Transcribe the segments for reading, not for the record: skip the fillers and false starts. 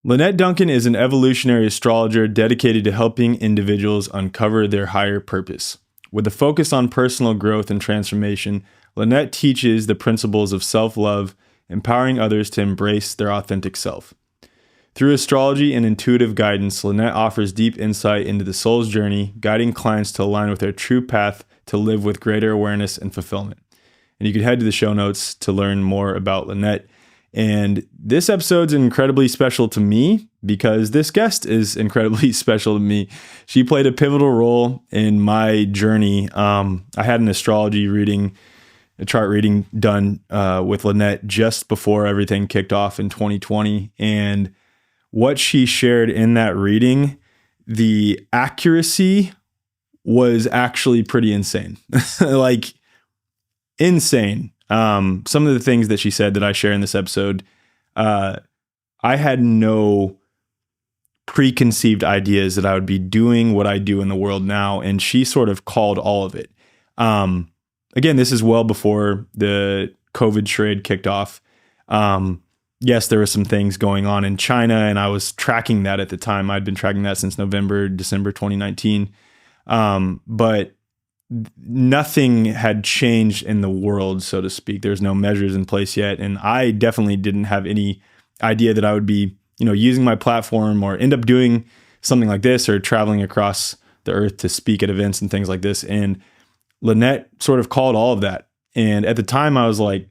Lynnette Duncan is an evolutionary astrologer dedicated to helping individuals uncover their higher purpose. With a focus on personal growth and transformation, Lynnette teaches the principles of self-love, empowering others to embrace their authentic self. Through astrology and intuitive guidance, Lynnette offers deep insight into the soul's journey, guiding clients to align with their true path to live with greater awareness and fulfillment. And you can head to the show notes to learn more about Lynnette. And this episode's incredibly special to me because this guest is incredibly special to me. She played a pivotal role in my journey. I had an astrology reading, a chart reading done with Lynnette just before everything kicked off in 2020. And what she shared in that reading, the accuracy was actually pretty insane. Like, insane. Some of the things that she said that I share in this episode, I had no preconceived ideas that I would be doing what I do in the world now. And she sort of called all of it. Again, this is well before the COVID charade kicked off. Yes, there were some things going on in China, and I was tracking that at the time. I'd been tracking that since December 2019. But nothing had changed in the world, so to speak. There's no measures in place yet. And I definitely didn't have any idea that I would be, using my platform or end up doing something like this or traveling across the earth to speak at events and things like this. And Lynnette sort of called all of that. And at the time I was like,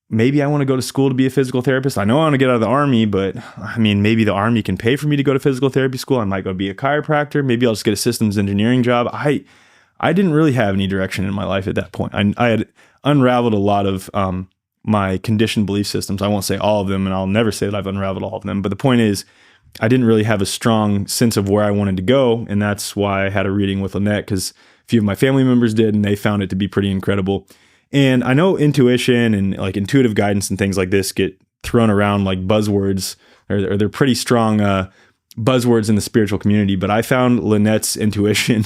maybe I want to go to school to be a physical therapist. I know I want to get out of the army, but I mean, maybe the army can pay for me to go to physical therapy school. I might go be a chiropractor. Maybe I'll just get a systems engineering job. I didn't really have any direction in my life at that point. I had unraveled a lot of my conditioned belief systems. I won't say all of them, and I'll never say that I've unraveled all of them. But the point is, I didn't really have a strong sense of where I wanted to go, and that's why I had a reading with Lynnette, because a few of my family members did, and they found it to be pretty incredible. And I know intuition and like intuitive guidance and things like this get thrown around like buzzwords, or they're pretty strong buzzwords in the spiritual community, but I found Lynnette's intuition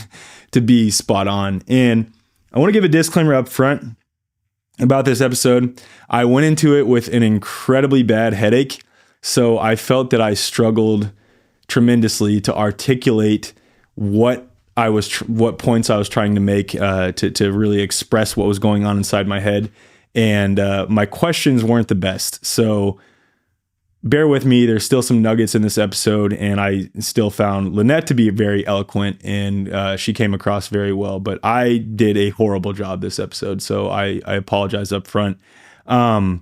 to be spot on. And I want to give a disclaimer up front about this episode. I went into it with an incredibly bad headache, so I felt that I struggled tremendously to articulate what points I was trying to make to really express what was going on inside my head. And my questions weren't the best. So bear with me. There's still some nuggets in this episode, and I still found Lynnette to be very eloquent, and she came across very well, but I did a horrible job this episode. So I apologize up front. And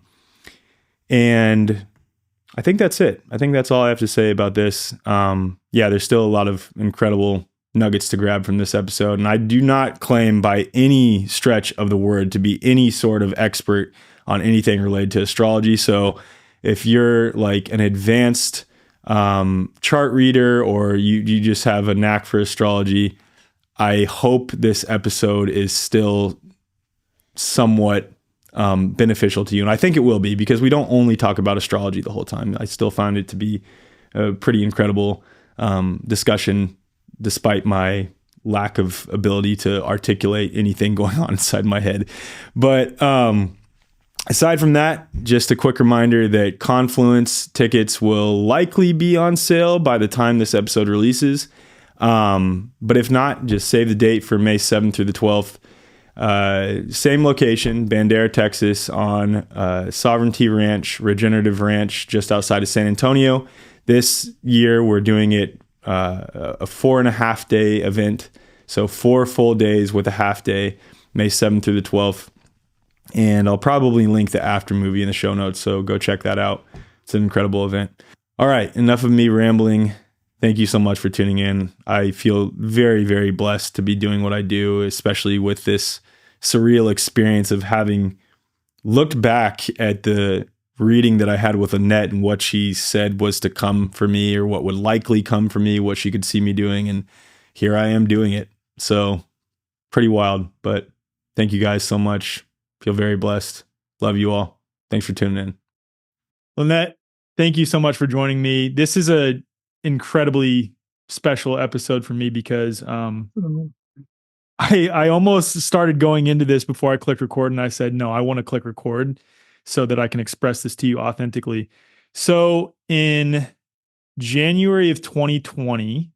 I think that's it. I think that's all I have to say about this. There's still a lot of incredible nuggets to grab from this episode. And I do not claim by any stretch of the word to be any sort of expert on anything related to astrology. So if you're like an advanced chart reader, or you just have a knack for astrology, I hope this episode is still somewhat beneficial to you. And I think it will be, because we don't only talk about astrology the whole time. I still find it to be a pretty incredible discussion, despite my lack of ability to articulate anything going on inside my head. But aside from that, just a quick reminder that Confluence tickets will likely be on sale by the time this episode releases. But if not, just save the date for May 7th through the 12th. Same location, Bandera, Texas, on Sovereignty Ranch, Regenerative Ranch, just outside of San Antonio. This year, we're doing it a 4.5 day event. So 4 full days with a half day, May 7th through the 12th. And I'll probably link the after movie in the show notes. So go check that out. It's an incredible event. All right. Enough of me rambling. Thank you so much for tuning in. I feel very, very blessed to be doing what I do, especially with this surreal experience of having looked back at the reading that I had with Lynnette and what she said was to come for me, or what would likely come for me, what she could see me doing. And here I am doing it. So pretty wild, but thank you guys so much. Feel very blessed. Love you all. Thanks for tuning in. Lynnette, thank you so much for joining me. This is a incredibly special episode for me because I almost started going into this before I clicked record, and I said, no, I want to click record so that I can express this to you authentically. So in January of 2020,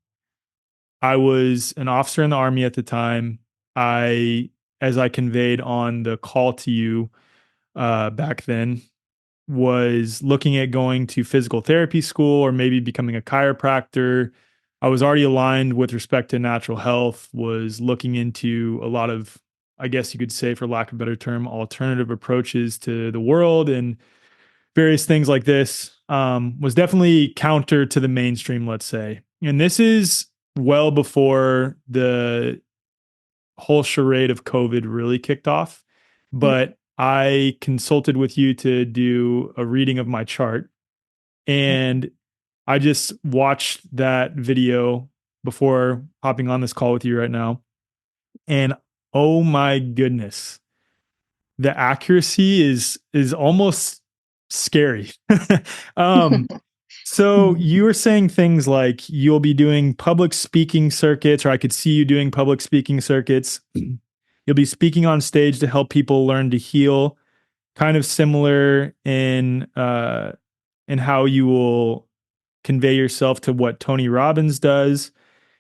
I was an officer in the Army at the time. As I conveyed on the call to you back then, was looking at going to physical therapy school or maybe becoming a chiropractor. I was already aligned with respect to natural health, was looking into a lot of, I guess you could say, for lack of a better term, alternative approaches to the world and various things like this. Was definitely counter to the mainstream, let's say. And this is well before the whole charade of COVID really kicked off. But I consulted with you to do a reading of my chart. And I just watched that video before hopping on this call with you right now. And oh my goodness, the accuracy is almost scary. um, so you were saying things like you'll be doing public speaking circuits, or I could see you doing public speaking circuits. You'll be speaking on stage to help people learn to heal, kind of similar in how you will convey yourself to what Tony Robbins does.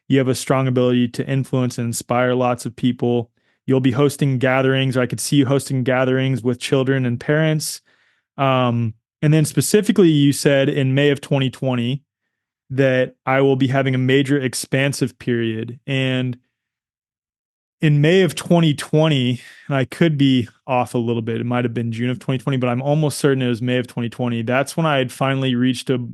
You have a strong ability to influence and inspire lots of people. You'll be hosting gatherings, or I could see you hosting gatherings with children and parents. And then specifically, you said in May of 2020 that I will be having a major expansive period. And in May of 2020, and I could be off a little bit, it might have been June of 2020, but I'm almost certain it was May of 2020. That's when I had finally reached a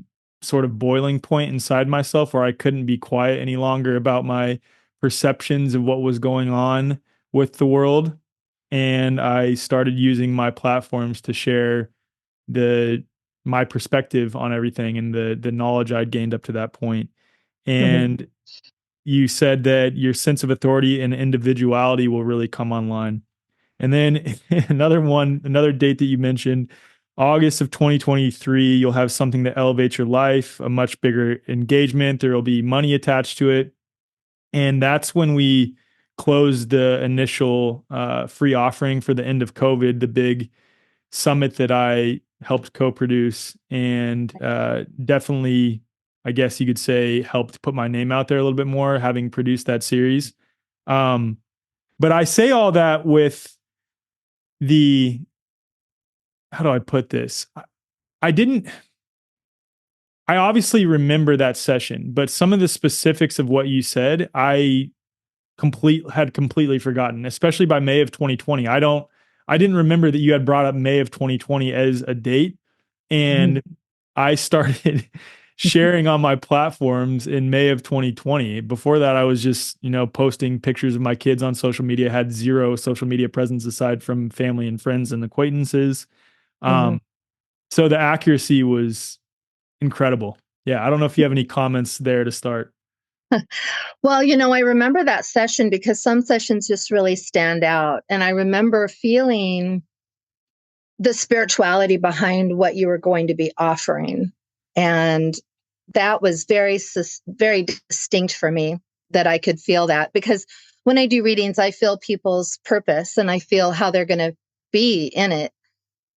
sort of boiling point inside myself where I couldn't be quiet any longer about my perceptions of what was going on with the world. And I started using my platforms to share my perspective on everything and the knowledge I'd gained up to that point. And you said that your sense of authority and individuality will really come online. And then another date that you mentioned, August of 2023, you'll have something that elevates your life, a much bigger engagement. There will be money attached to it. And that's when we closed the initial free offering for the end of COVID, the big summit that I helped co-produce, and definitely, I guess you could say, helped put my name out there a little bit more, having produced that series. But I say all that with how do I put this? I didn't, I obviously remember that session, but some of the specifics of what you said, I had completely forgotten, especially by May of 2020. I didn't remember that you had brought up May of 2020 as a date. And I started sharing on my platforms in May of 2020. Before that, I was just, posting pictures of my kids on social media, had zero social media presence aside from family and friends and acquaintances. So the accuracy was incredible. Yeah. I don't know if you have any comments there to start. Well, I remember that session because some sessions just really stand out. And I remember feeling the spirituality behind what you were going to be offering. And that was very, very distinct for me, that I could feel that, because when I do readings, I feel people's purpose and I feel how they're going to be in it.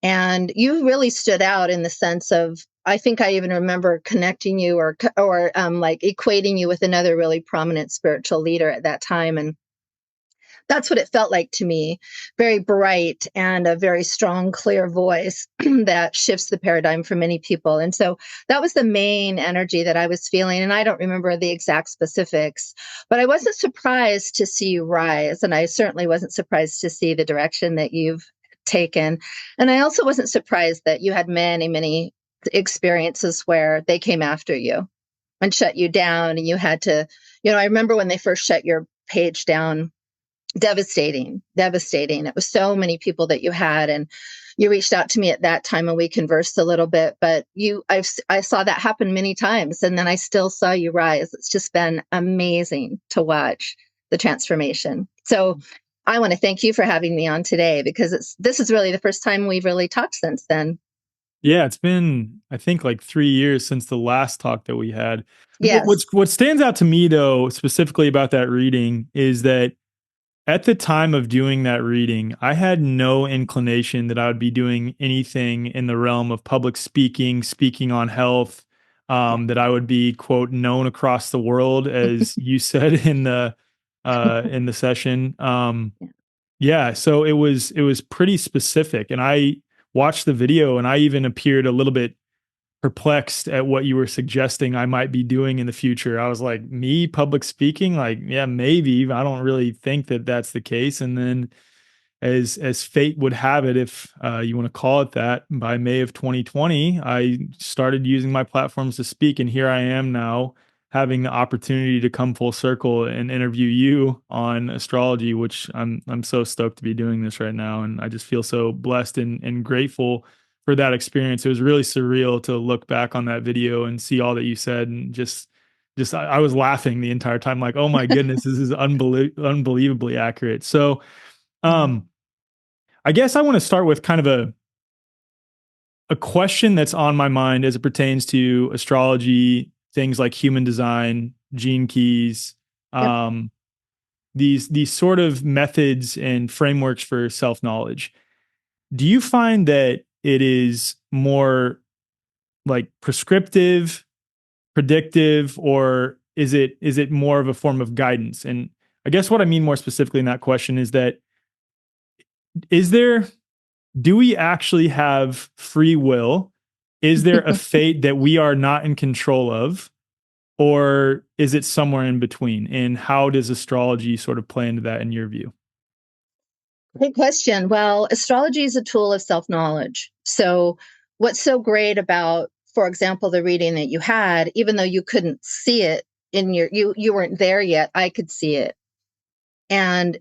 And you really stood out in the sense of, I think I even remember connecting you or like equating you with another really prominent spiritual leader at that time. And that's what it felt like to me. Very bright and a very strong, clear voice that shifts the paradigm for many people. And so that was the main energy that I was feeling. And I don't remember the exact specifics, but I wasn't surprised to see you rise. And I certainly wasn't surprised to see the direction that you've taken. And I also wasn't surprised that you had many, many experiences where they came after you and shut you down. And you had to, I remember when they first shut your page down, devastating. It was so many people that you had, and you reached out to me at that time and we conversed a little bit, but I saw that happen many times. And then I still saw you rise. It's just been amazing to watch the transformation. So I want to thank you for having me on today, because this is really the first time we've really talked since then. Yeah, it's been, I think, like 3 years since the last talk that we had. Yes. What stands out to me, though, specifically about that reading, is that at the time of doing that reading, I had no inclination that I would be doing anything in the realm of public speaking on health, that I would be, quote, known across the world, as you said in the session. Yeah, so it was pretty specific, and I watched the video, and I even appeared a little bit perplexed at what you were suggesting I might be doing in the future. I was like, me public speaking, like, yeah, maybe. I don't really think that that's the case. And then, as fate would have it, if you want to call it that, by May of 2020, I started using my platforms to speak, and here I am now, having the opportunity to come full circle and interview you on astrology, which I'm so stoked to be doing this right now, and I just feel so blessed and grateful for that experience. It was really surreal to look back on that video and see all that you said, and just I was laughing the entire time, like, oh my goodness, this is unbelievably accurate. So, I guess I want to start with kind of a question that's on my mind as it pertains to astrology, things like human design, gene keys, Yep. these sort of methods and frameworks for self-knowledge. Do you find that it is more like prescriptive, predictive, or is it more of a form of guidance? And I guess what I mean more specifically in that question is that, is there do we actually have free will? Is there a fate that we are not in control of? Or is it somewhere in between? And how does astrology sort of play into that in your view? Great question. Well, astrology is a tool of self-knowledge. So what's so great about, for example, the reading that you had, even though you couldn't see it in you weren't there yet, I could see it. And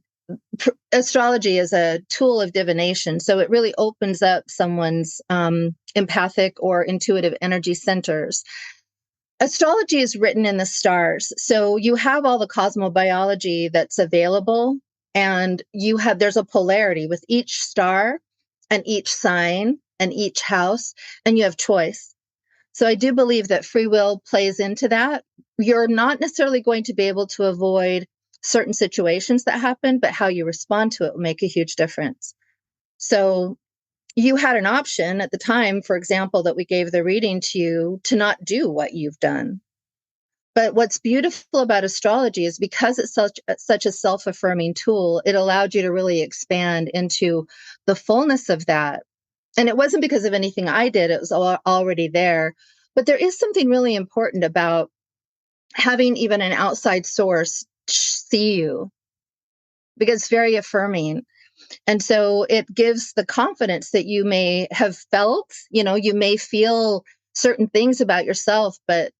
astrology is a tool of divination. So it really opens up someone's empathic or intuitive energy centers. Astrology is written in the stars. So you have all the Cosmo Biology that's available, and there's a polarity with each star and each sign and each house, and you have choice. So I do believe that free will plays into that. You're not necessarily going to be able to avoid certain situations that happen, but how you respond to it will make a huge difference. So you had an option at the time, for example, that we gave the reading to you, to not do what you've done. But what's beautiful about astrology is because it's such a self-affirming tool, it allowed you to really expand into the fullness of that. And it wasn't because of anything I did, it was already there. But there is something really important about having even an outside source see you, because it's very affirming. And so it gives the confidence that you may have felt, you may feel certain things about yourself, but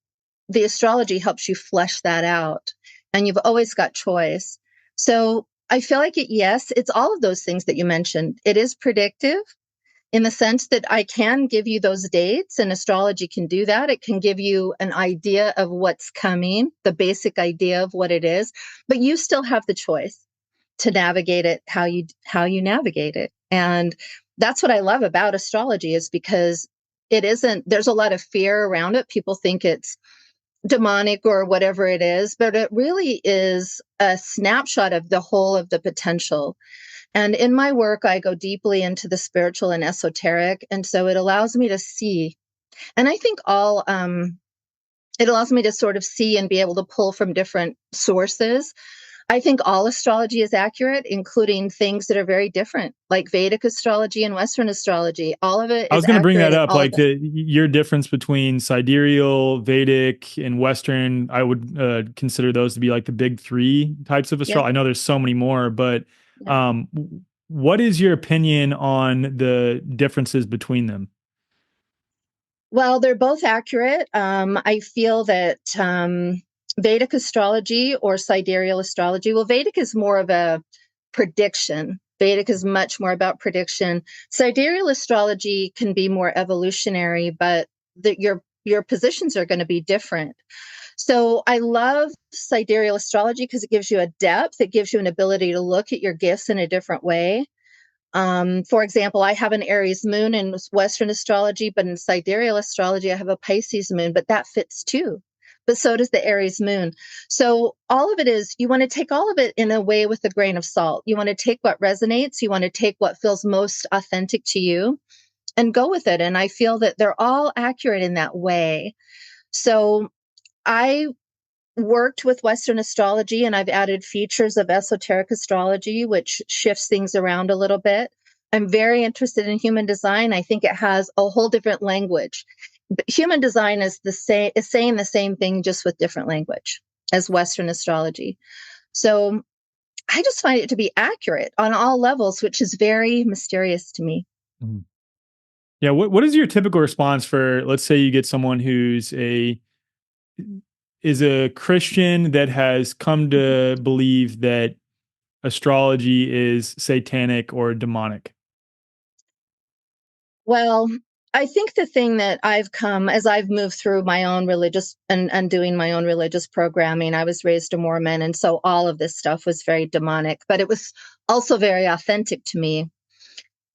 the astrology helps you flesh that out, and you've always got choice. So I feel like yes, it's all of those things that you mentioned. It is predictive in the sense that I can give you those dates, and astrology can do that. It can give you an idea of what's coming, the basic idea of what it is, but you still have the choice to navigate it how you navigate it. And that's what I love about astrology, is because there's a lot of fear around it. People think it's demonic or whatever it is, but it really is a snapshot of the whole of the potential. And in my work, I go deeply into the spiritual and esoteric. And so it allows me to see, and I think it allows me to sort of see and be able to pull from different sources. I think all astrology is accurate, including things that are very different, like Vedic astrology and Western astrology. All of it is I was going to bring that accurate in up, all like of it. your difference between Sidereal, Vedic, and Western. I would consider those to be like the big three types of Yep. astrology. I know there's so many more, but Yep. what is your opinion on the differences between them? Well, they're both accurate. I feel that Vedic astrology or sidereal astrology, well, Vedic is more of a prediction. Vedic is much more about prediction. Sidereal astrology can be more evolutionary, but your positions are going to be different. So I love sidereal astrology because it gives you a depth. It gives you an ability to look at your gifts in a different way. For example, I have an Aries moon in Western astrology, but in sidereal astrology, I have a Pisces moon, but that fits too. But so does the Aries moon. So all of it is, you want to take all of it in a way with a grain of salt. You want to take what resonates. You want to take what feels most authentic to you and go with it. And I feel that they're all accurate in that way. So I worked with Western astrology, and I've added features of esoteric astrology, which shifts things around a little bit. I'm very interested in human design. I think it has a whole different language. But human design is saying the same thing, just with different language as Western astrology. So I just find it to be accurate on all levels, which is very mysterious to me. Mhm. Yeah. What is your typical response for, let's say you get someone who's is a Christian that has come to believe that astrology is satanic or demonic? Well, I think the thing that I've come as I've moved through my own religious and doing my own religious programming, I was raised a Mormon. And so all of this stuff was very demonic, but it was also very authentic to me.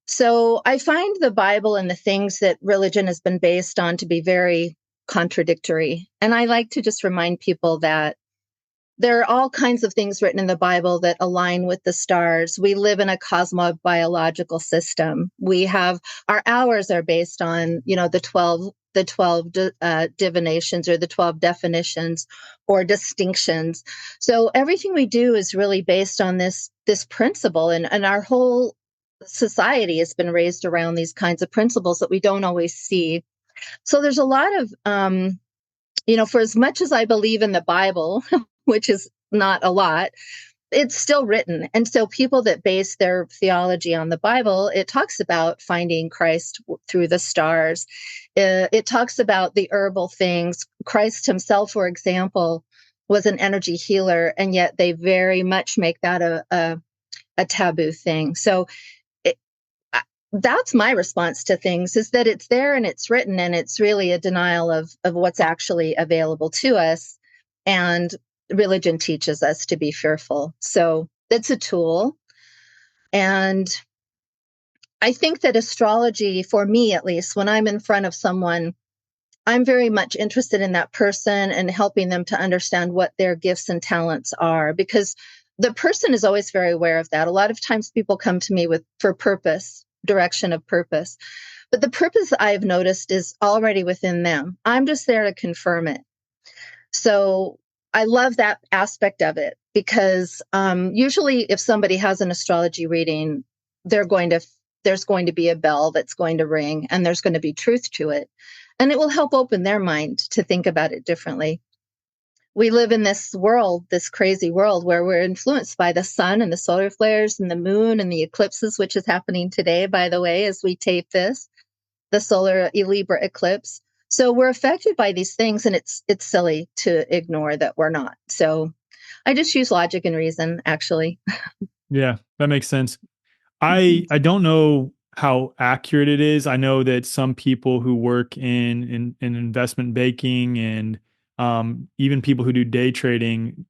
So I find the Bible and the things that religion has been based on to be very contradictory. And I like to just remind people that there are all kinds of things written in the Bible that align with the stars. We live in a Cosmo Biological system. We have our hours are based on, the 12 divinations, or the 12 definitions or distinctions. So everything we do is really based on this principle, and our whole society has been raised around these kinds of principles that we don't always see. So there's a lot of for as much as I believe in the Bible, which is not a lot, it's still written. And so people that base their theology on the Bible, it talks about finding Christ through the stars. It talks about the herbal things. Christ himself, for example, was an energy healer, and yet they very much make that a taboo thing. So it, that's my response to things, is that it's there and it's written, and it's really a denial of what's actually available to us. And religion teaches us to be fearful. So it's a tool. And I think that astrology, for me at least, when I'm in front of someone, I'm very much interested in that person and helping them to understand what their gifts and talents are, because the person is always very aware of that. A lot of times people come to me for purpose, direction of purpose. But the purpose I've noticed is already within them. I'm just there to confirm it. So I love that aspect of it, because usually if somebody has an astrology reading, there's going to be a bell that's going to ring, and there's going to be truth to it. And it will help open their mind to think about it differently. We live in this world, this crazy world, where we're influenced by the sun and the solar flares and the moon and the eclipses, which is happening today, by the way, as we tape this, the solar Libra eclipse. So we're affected by these things, and it's silly to ignore that we're not. So I just use logic and reason, actually. Yeah, that makes sense. I don't know how accurate it is. I know that some people who work in investment banking and even people who do day trading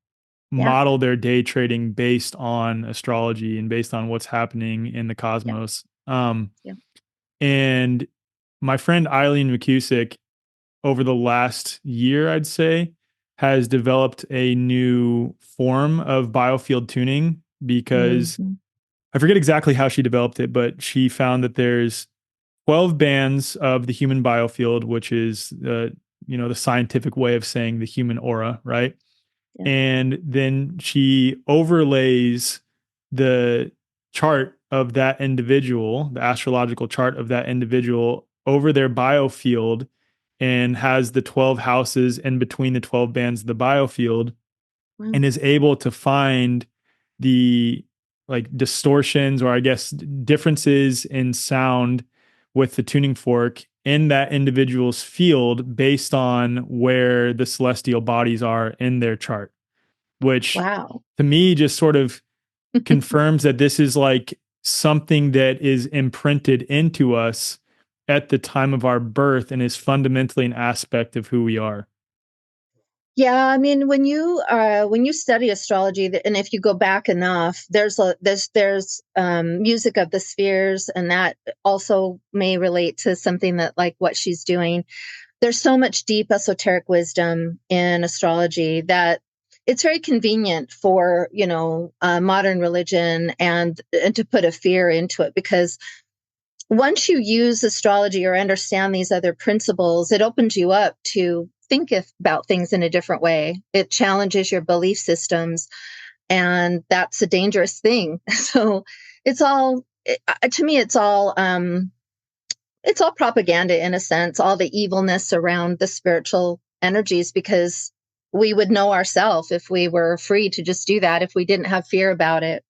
Yeah, model their day trading based on astrology and based on what's happening in the yeah, cosmos. yeah. And my friend Eileen McCusick, over the last year, I'd say, has developed a new form of biofield tuning, because Mm-hmm. I forget exactly how she developed it, but she found that there's 12 bands of the human biofield, which is the scientific way of saying the human aura, right? Yeah. And then she overlays the chart of that individual, the astrological chart of that individual, over their biofield, and has the 12 houses in between the 12 bands of the biofield, Wow. and is able to find the, like, distortions, or I guess differences in sound with the tuning fork in that individual's field based on where the celestial bodies are in their chart, which Wow. to me just sort of confirms that this is like something that is imprinted into us at the time of our birth and is fundamentally an aspect of who we are. Yeah, I mean, when you study astrology, and if you go back enough, there's music of the spheres, and that also may relate to something that, like, what she's doing. There's so much deep esoteric wisdom in astrology that it's very convenient for modern religion and to put a fear into it, because once you use astrology or understand these other principles, it opens you up to think about things in a different way. It challenges your belief systems, and that's a dangerous thing. So it's all, to me, it's all propaganda in a sense, all the evilness around the spiritual energies, because we would know ourselves if we were free to just do that, if we didn't have fear about it.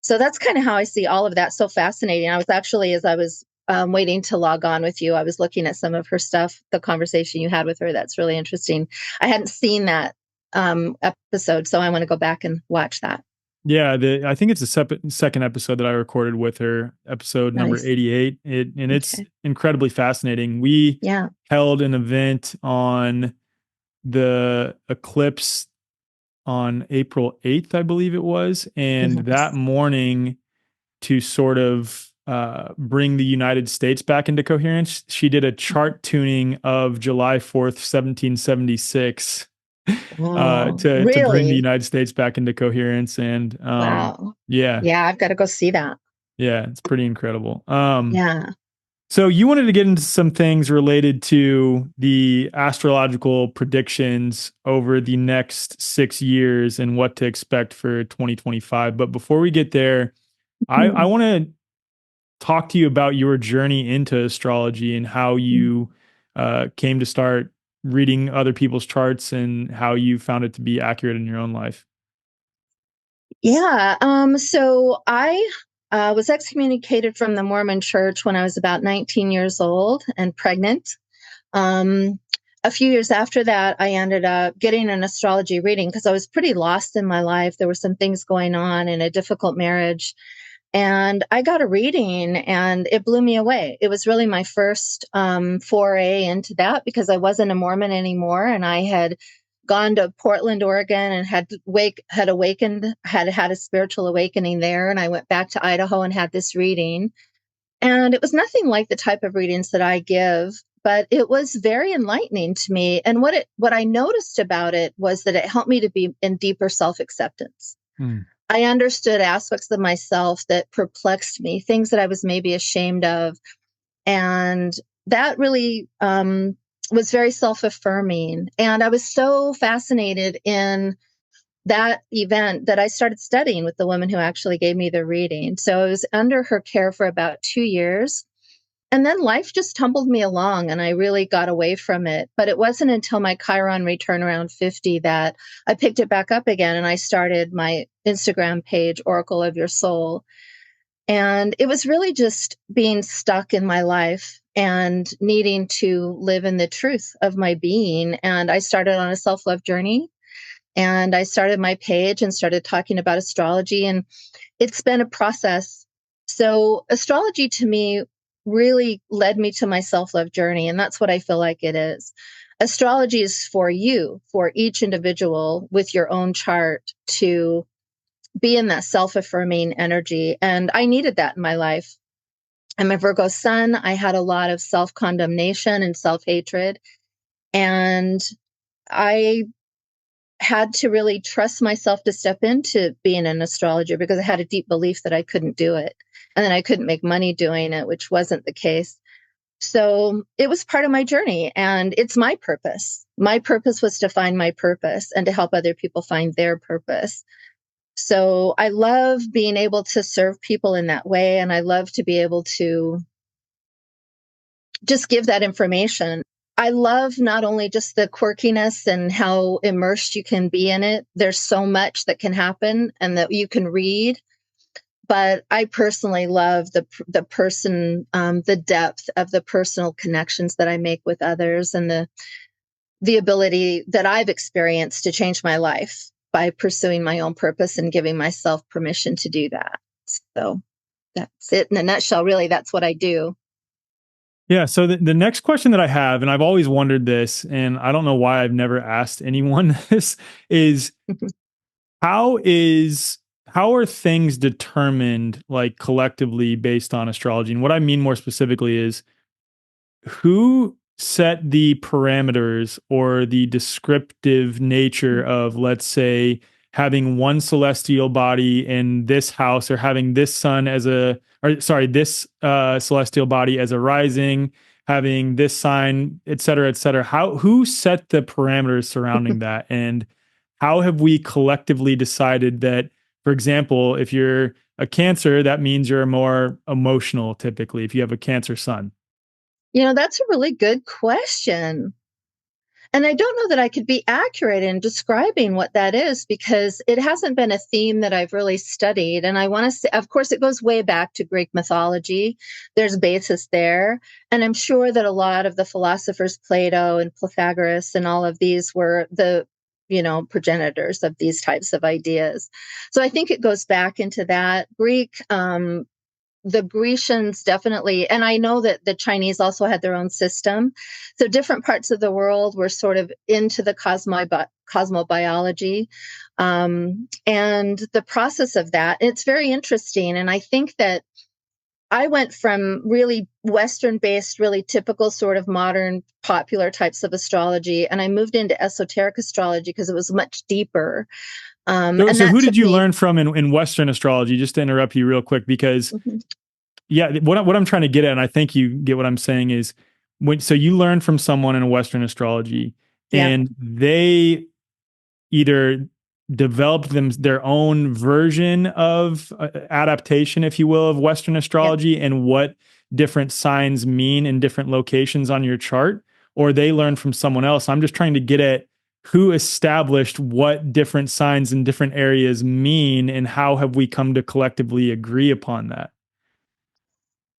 So that's kind of how I see all of that. So fascinating. I was actually, as I was waiting to log on with you, I was looking at some of her stuff, the conversation you had with her. That's really interesting. I hadn't seen that episode, so I want to go back and watch that. Yeah, I think it's the second episode that I recorded with her, episode number Nice. 88. It's incredibly fascinating. We held an event on the eclipse on April 8th, I believe it was. And that morning, to sort of bring the United States back into coherence, she did a chart tuning of July 4th, 1776. To bring the United States back into coherence. And wow. Yeah, I've got to go see that. Yeah, it's pretty incredible. Yeah. So you wanted to get into some things related to the astrological predictions over the next 6 years and what to expect for 2025. But before we get there, I want to talk to you about your journey into astrology and how you came to start reading other people's charts and how you found it to be accurate in your own life. Yeah. So I was excommunicated from the Mormon church when I was about 19 years old and pregnant. A few years after that, I ended up getting an astrology reading because I was pretty lost in my life. There were some things going on in a difficult marriage. And I got a reading and it blew me away. It was really my first foray into that because I wasn't a Mormon anymore. And I had gone to Portland, Oregon and had a spiritual awakening there. And I went back to Idaho and had this reading. And it was nothing like the type of readings that I give, but it was very enlightening to me. And what I noticed about it was that it helped me to be in deeper self-acceptance. I understood aspects of myself that perplexed me, things that I was maybe ashamed of. And that really was very self-affirming. And I was so fascinated in that event that I started studying with the woman who actually gave me the reading. So I was under her care for about 2 years. And then life just tumbled me along and I really got away from it. But it wasn't until my Chiron return around 50 that I picked it back up again and I started my Instagram page, Oracle of Your Soul. And it was really just being stuck in my life and needing to live in the truth of my being. And I started on a self-love journey and I started my page and started talking about astrology. And it's been a process. So astrology to me really led me to my self-love journey. And that's what I feel like it is. Astrology is for you, for each individual with your own chart to be in that self-affirming energy. And I needed that in my life. I'm a Virgo sun. I had a lot of self-condemnation and self-hatred. And I had to really trust myself to step into being an astrologer because I had a deep belief that I couldn't do it. And then I couldn't make money doing it, which wasn't the case. So it was part of my journey and it's my purpose. My purpose was to find my purpose and to help other people find their purpose. So I love being able to serve people in that way. And I love to be able to just give that information. I love not only just the quirkiness and how immersed you can be in it. There's so much that can happen and that you can read. But I personally love the person, the depth of the personal connections that I make with others and the ability that I've experienced to change my life by pursuing my own purpose and giving myself permission to do that. So that's it in a nutshell. Really, that's what I do. Yeah. So the next question that I have, and I've always wondered this, and I don't know why I've never asked anyone this, is how are things determined like collectively based on astrology? And what I mean more specifically is who set the parameters or the descriptive nature of, let's say, having one celestial body in this house or having this sun as this celestial body as a rising, having this sign, et cetera, et cetera. Who set the parameters surrounding that? And how have we collectively decided that, for example, if you're a Cancer, that means you're more emotional typically if you have a Cancer sun? That's a really good question. And I don't know that I could be accurate in describing what that is because it hasn't been a theme that I've really studied. And I want to say, of course, it goes way back to Greek mythology. There's basis there. And I'm sure that a lot of the philosophers, Plato and Pythagoras and all of these were the progenitors of these types of ideas. So I think it goes back into that. The Grecians definitely, and I know that the Chinese also had their own system. So different parts of the world were sort of into the Cosmo Biology and the process of that. It's very interesting. And I think that I went from really Western-based, really typical sort of modern, popular types of astrology, and I moved into esoteric astrology because it was much deeper. So who did you learn from in Western astrology? Just to interrupt you real quick, because what I'm trying to get at, and I think you get what I'm saying, is so you learned from someone in a Western astrology, and they either developed their own version of adaptation, if you will, of Western astrology and what different signs mean in different locations on your chart, or they learned from someone else. I'm just trying to get at who established what different signs in different areas mean, and how have we come to collectively agree upon that?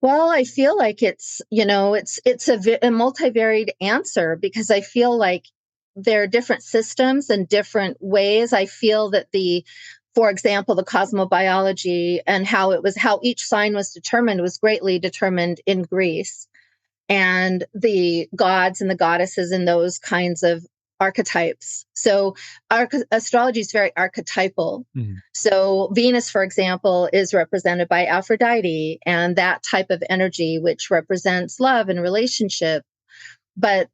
Well, I feel like it's a multivariate answer because I feel like there are different systems and different ways. I feel that for example, the Cosmo Biology and how each sign was determined was greatly determined in Greece, and the gods and the goddesses and those kinds of archetypes. So astrology is very archetypal. Mm-hmm. So Venus, for example, is represented by Aphrodite and that type of energy, which represents love and relationship. But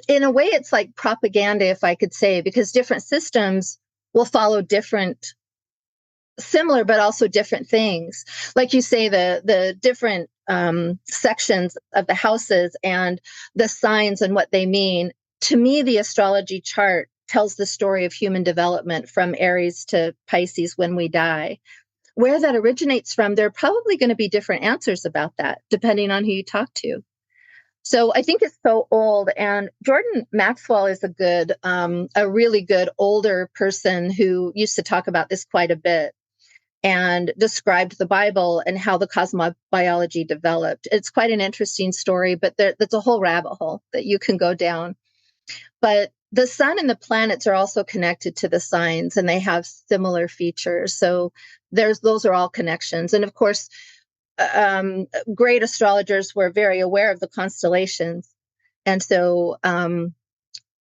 in a way, it's like propaganda, if I could say, because different systems will follow similar, but also different things. Like you say, the different sections of the houses and the signs and what they mean. To me, the astrology chart tells the story of human development from Aries to Pisces when we die. Where that originates from, there are probably going to be different answers about that, depending on who you talk to. So I think it's so old. And Jordan Maxwell is a really good older person who used to talk about this quite a bit and described the Bible and how the Cosmo Biology developed. It's quite an interesting story, but that's a whole rabbit hole that you can go down. But the sun and the planets are also connected to the signs, and they have similar features. So those are all connections. And of course, great astrologers were very aware of the constellations. And so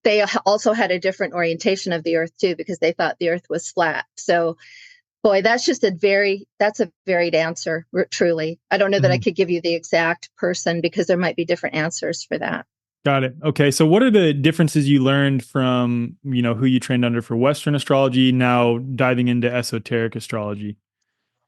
they also had a different orientation of the Earth too, because they thought the Earth was flat. So boy, that's a varied answer, truly. I don't know that I could give you the exact person because there might be different answers for that. Got it. Okay. So what are the differences you learned from, who you trained under for Western astrology, now diving into esoteric astrology?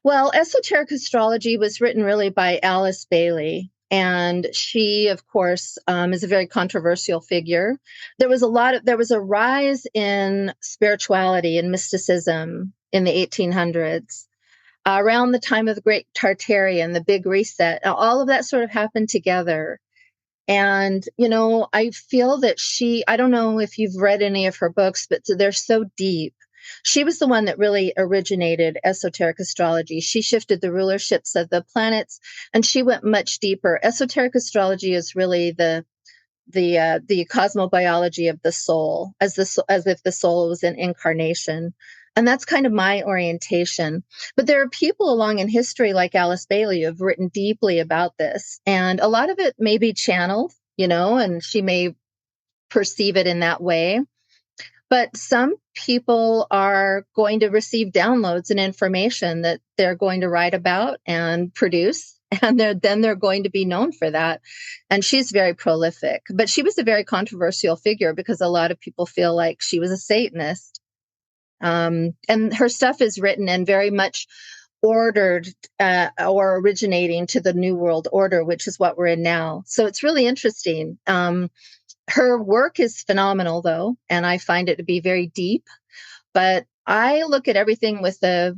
Well, esoteric astrology was written really by Alice Bailey. And she, of course, is a very controversial figure. There was a rise in spirituality and mysticism in the 1800s, around the time of the Great Tartarian, the Big Reset. All of that sort of happened together. And, I feel that I don't know if you've read any of her books, but they're so deep. She was the one that really originated esoteric astrology. She shifted the rulerships of the planets, and she went much deeper. Esoteric astrology is really the cosmobiology of the soul, as if the soul was an incarnation. And that's kind of my orientation. But there are people along in history like Alice Bailey who have written deeply about this. And a lot of it may be channeled, and she may perceive it in that way. But some people are going to receive downloads and information that they're going to write about and produce. And then they're going to be known for that. And she's very prolific. But she was a very controversial figure because a lot of people feel like she was a Satanist. And her stuff is written in very much ordered or originating to the New World Order, which is what we're in now. So it's really interesting. Her work is phenomenal, though, and I find it to be very deep. But I look at everything with a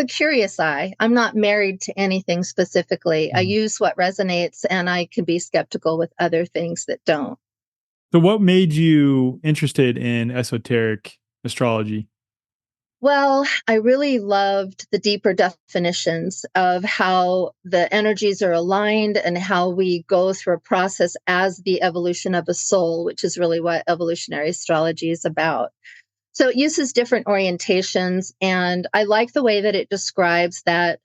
curious eye. I'm not married to anything specifically. I use what resonates, and I can be skeptical with other things that don't. So what made you interested in esoteric astrology? Well, I really loved the deeper definitions of how the energies are aligned and how we go through a process as the evolution of a soul, which is really what evolutionary astrology is about. So it uses different orientations, and I like the way that it describes that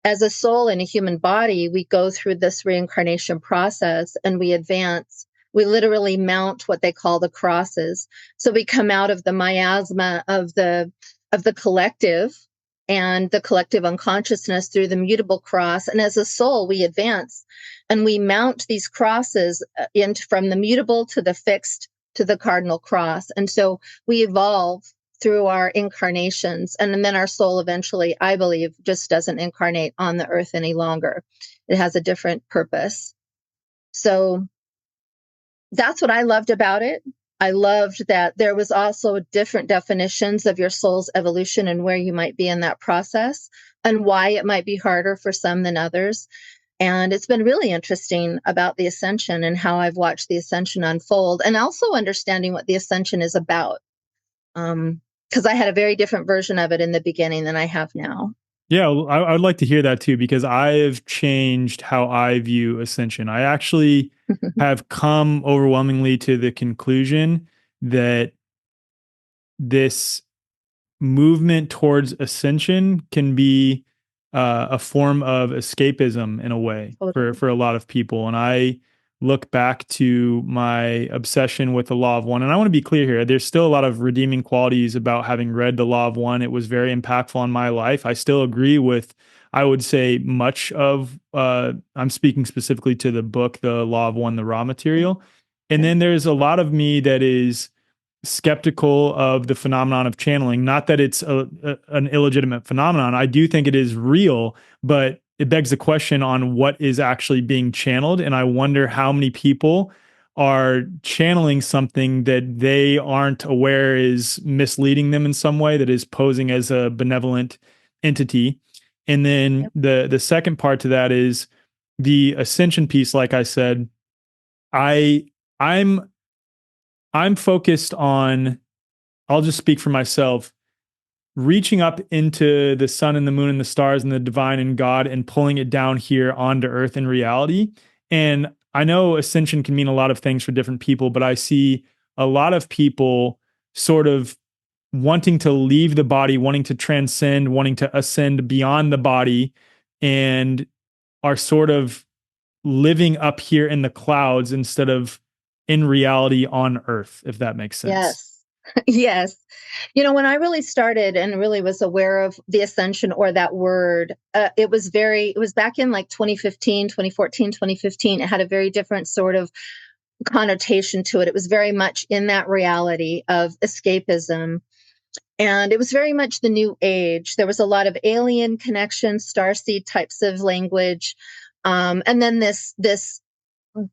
as a soul in a human body, we go through this reincarnation process and we advance. We literally mount what they call the crosses. So we come out of the miasma of the collective and the collective unconsciousness through the mutable cross. And as a soul, we advance and we mount these crosses from the mutable to the fixed to the cardinal cross. And so we evolve through our incarnations. And then our soul eventually, I believe, just doesn't incarnate on the earth any longer. It has a different purpose. So that's what I loved about it. I loved that there was also different definitions of your soul's evolution and where you might be in that process and why it might be harder for some than others. And it's been really interesting about the ascension and how I've watched the ascension unfold, and also understanding what the ascension is about. Because I had a very different version of it in the beginning than I have now. Yeah, I would like to hear that too, because I've changed how I view ascension. I actually have come overwhelmingly to the conclusion that this movement towards ascension can be a form of escapism in a way for a lot of people. And I look back to my obsession with the Law of One. And I want to be clear here. There's still a lot of redeeming qualities about having read the Law of One. It was very impactful on my life. I still agree with, I would say, much of, I'm speaking specifically to the book, The Law of One, the raw material. And then there's a lot of me that is skeptical of the phenomenon of channeling. Not that it's an illegitimate phenomenon. I do think it is real, but it begs the question on what is actually being channeled. And I wonder how many people are channeling something that they aren't aware is misleading them in some way, that is posing as a benevolent entity. And then the second part to that is the ascension piece. Like I said, I'm focused on, I'll just speak for myself, reaching up into the sun and the moon and the stars and the divine and God and pulling it down here onto earth in reality. And I know ascension can mean a lot of things for different people, but I see a lot of people sort of wanting to leave the body, wanting to transcend, wanting to ascend beyond the body, and are sort of living up here in the clouds instead of in reality on earth, if that makes sense. Yes. Yes. You know, when I really started and really was aware of the ascension or that word, it was back in like 2015, 2014, 2015. It had a very different sort of connotation to it. It was very much in that reality of escapism. And it was very much the new age. There was a lot of alien connections, starseed types of language. And then this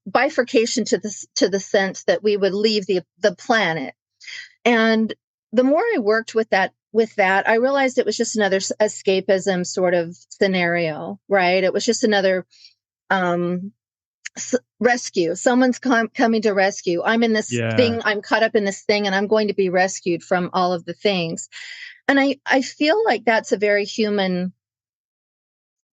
bifurcation to the sense that we would leave the planet. And the more I worked with that, I realized it was just another escapism sort of scenario, right? It was just another rescue. Someone's coming to rescue. I'm in this thing. I'm caught up in this thing, and I'm going to be rescued from all of the things. And I feel like that's a very human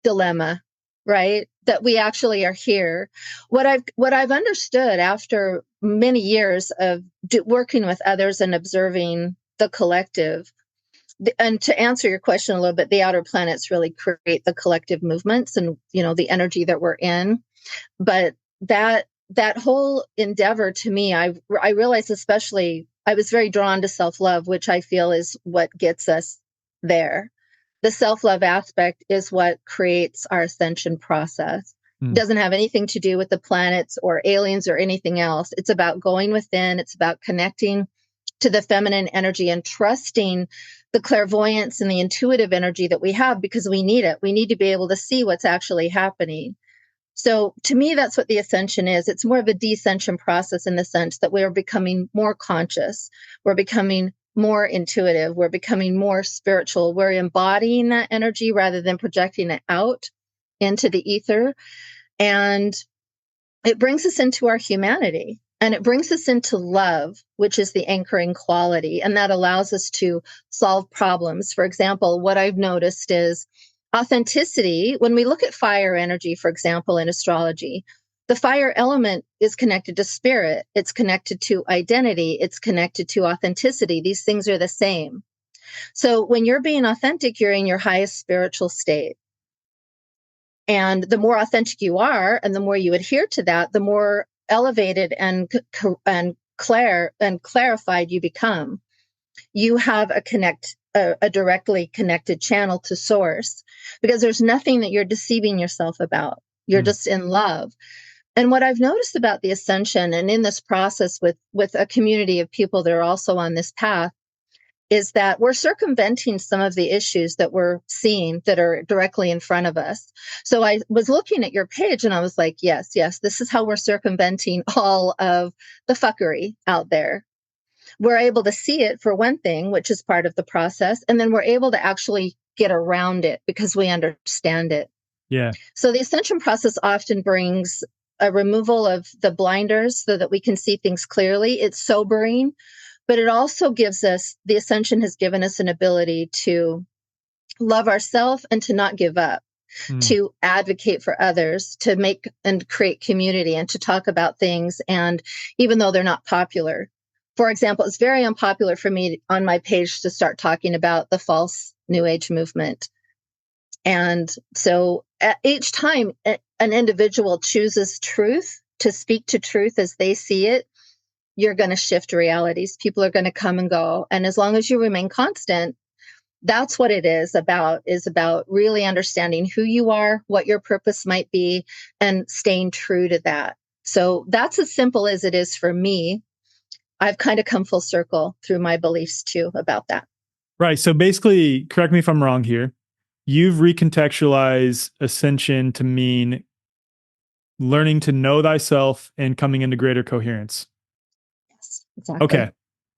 dilemma, right? That we actually are here. What I've understood after many years of working with others and observing the collective, and to answer your question a little bit, the outer planets really create the collective movements and, you know, the energy that we're in. But that whole endeavor, to me, I realized, especially, I was very drawn to self-love, which I feel is what gets us there. The self-love aspect is what creates our ascension process. It doesn't have anything to do with the planets or aliens or anything else. It's about going within. It's about connecting to the feminine energy and trusting the clairvoyance and the intuitive energy that we have, because we need it. We need to be able to see what's actually happening. So to me, that's what the ascension is. It's more of a descension process in the sense that we are becoming more conscious. We're becoming more intuitive. We're becoming more spiritual. We're embodying that energy rather than projecting it out into the ether. And it brings us into our humanity, and it brings us into love, which is the anchoring quality. And that allows us to solve problems. For example, what I've noticed is authenticity. When we look at fire energy, for example, in astrology, the fire element is connected to spirit. It's connected to identity. It's connected to authenticity. These things are the same. So when you're being authentic, you're in your highest spiritual state. And the more authentic you are, and the more you adhere to that, the more elevated and clarified you become. You have a directly connected channel to source, because there's nothing that you're deceiving yourself about. You're just in love. And what I've noticed about the ascension, and in this process with a community of people that are also on this path, is that we're circumventing some of the issues that we're seeing that are directly in front of us. So I was looking at your page and I was like, yes, this is how we're circumventing all of the fuckery out there. We're able to see it, for one thing, which is part of the process. And then we're able to actually get around it because we understand it. Yeah. So the ascension process often brings a removal of the blinders so that we can see things clearly. It's sobering. But it also gives us, the ascension has given us an ability to love ourselves and to not give up, to advocate for others, to make and create community, and to talk about things. And even though they're not popular, for example, it's very unpopular for me on my page to start talking about the false New Age movement. And so each time an individual chooses truth, to speak to truth as they see it, you're going to shift realities. People are going to come and go. And as long as you remain constant, that's what it is about really understanding who you are, what your purpose might be, and staying true to that. So that's as simple as it is for me. I've kind of come full circle through my beliefs too about that. Right. So basically, correct me if I'm wrong here, you've recontextualized ascension to mean learning to know thyself and coming into greater coherence. Exactly. Okay.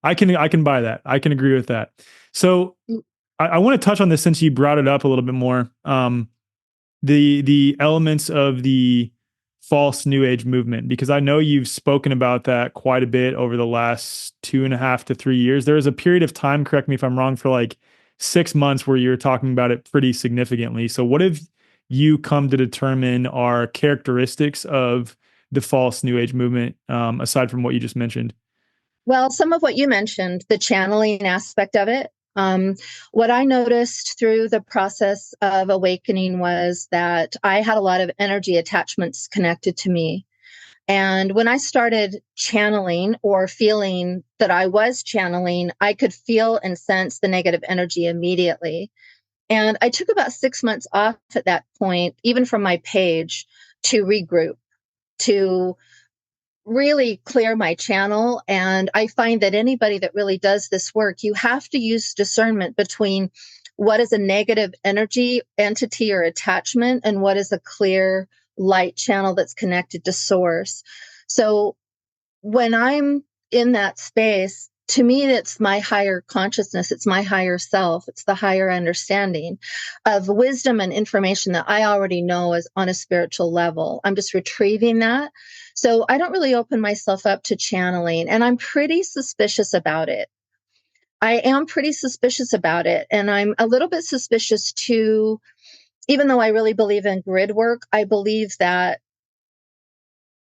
I can buy that. I can agree with that. So I want to touch on this since you brought it up a little bit more. The elements of the false New Age movement, because I know you've spoken about that quite a bit over the last 2.5 to 3 years. There was a period of time, correct me if I'm wrong, for like 6 months where you were talking about it pretty significantly. So what have you come to determine are characteristics of the false New Age movement, aside from what you just mentioned? Well, some of what you mentioned, the channeling aspect of it. What I noticed through the process of awakening was that I had a lot of energy attachments connected to me. And when I started channeling, or feeling that I was channeling, I could feel and sense the negative energy immediately. And I took about 6 months off at that point, even from my page, to regroup, to really clear my channel. And I find that anybody that really does this work, you have to use discernment between what is a negative energy entity or attachment and what is a clear light channel that's connected to source. So when I'm in that space, to me, it's my higher consciousness. It's my higher self. It's the higher understanding of wisdom and information that I already know is on a spiritual level. I'm just retrieving that. So I don't really open myself up to channeling, and I'm pretty suspicious about it. I am pretty suspicious about it. And I'm a little bit suspicious too, even though I really believe in grid work, I believe that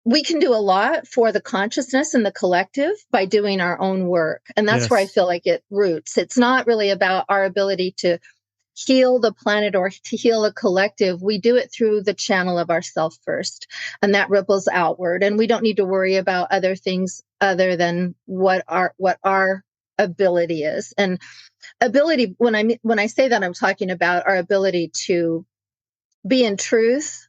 we can do a lot for the consciousness and the collective by doing our own work. And that's where I feel like it roots. It's not really about our ability to heal the planet or to heal a collective. We do it through the channel of ourself first, and that ripples outward. And we don't need to worry about other things other than what our ability is. And ability, when I say that, I'm talking about our ability to be in truth,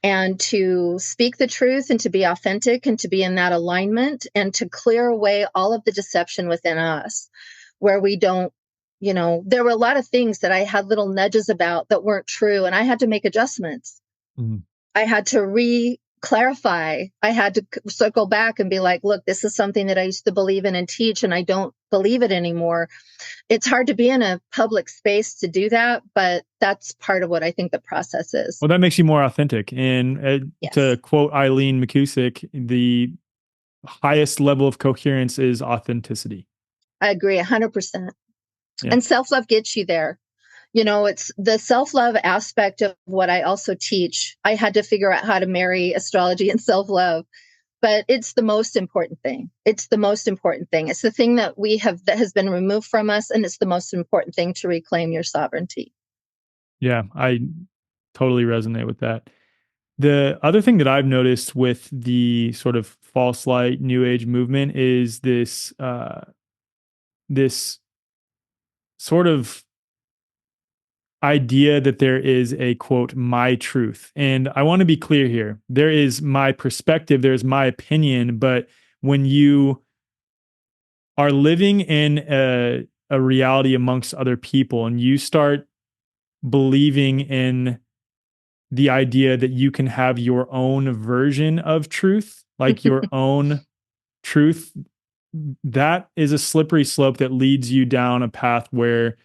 and to speak the truth, and to be authentic, and to be in that alignment, and to clear away all of the deception within us, where we don't there were a lot of things that I had little nudges about that weren't true, and I had to make adjustments. Mm-hmm. I had to clarify. I had to circle back and be like, look, this is something that I used to believe in and teach, and I don't believe it anymore. It's hard to be in a public space to do that, but that's part of what I think the process is. Well, that makes you more authentic. And yes. To quote Eileen McCusick, the highest level of coherence is authenticity. I agree 100%. Yeah. And self-love gets you there. It's the self-love aspect of what I also teach. I had to figure out how to marry astrology and self-love, but it's the most important thing. It's the most important thing. It's the thing that that has been removed from us, and it's the most important thing to reclaim your sovereignty. Yeah, I totally resonate with that. The other thing that I've noticed with the sort of false light new age movement is this sort of idea that there is a quote, my truth. And I want to be clear here. There is my perspective, there's my opinion, but when you are living in a reality amongst other people and you start believing in the idea that you can have your own version of truth, like your own truth, that is a slippery slope that leads you down a path where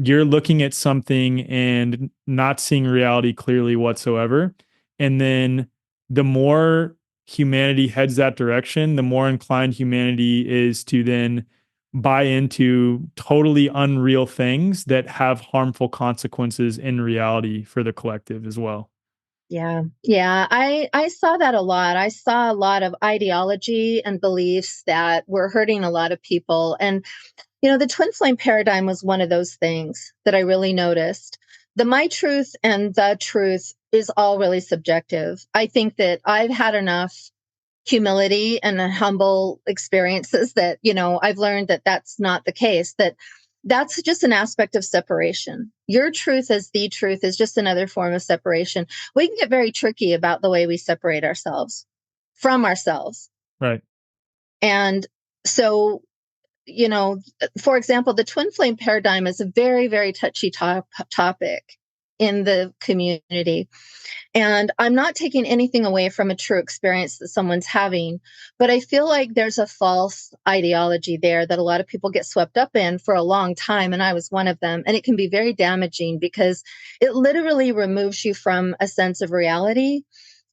you're looking at something and not seeing reality clearly whatsoever. And then the more humanity heads that direction, the more inclined humanity is to then buy into totally unreal things that have harmful consequences in reality for the collective as well. Yeah. Yeah. I saw that a lot. I saw a lot of ideology and beliefs that were hurting a lot of people. And, the twin flame paradigm was one of those things that I really noticed. The my truth and the truth is all really subjective. I think that I've had enough humility and humble experiences that, I've learned that that's not the case, that's just an aspect of separation. Your truth as the truth is just another form of separation. We can get very tricky about the way we separate ourselves from ourselves. Right. And so, for example, the twin flame paradigm is a very, very touchy topic in the community. And I'm not taking anything away from a true experience that someone's having, but I feel like there's a false ideology there that a lot of people get swept up in for a long time. And I was one of them. And it can be very damaging because it literally removes you from a sense of reality.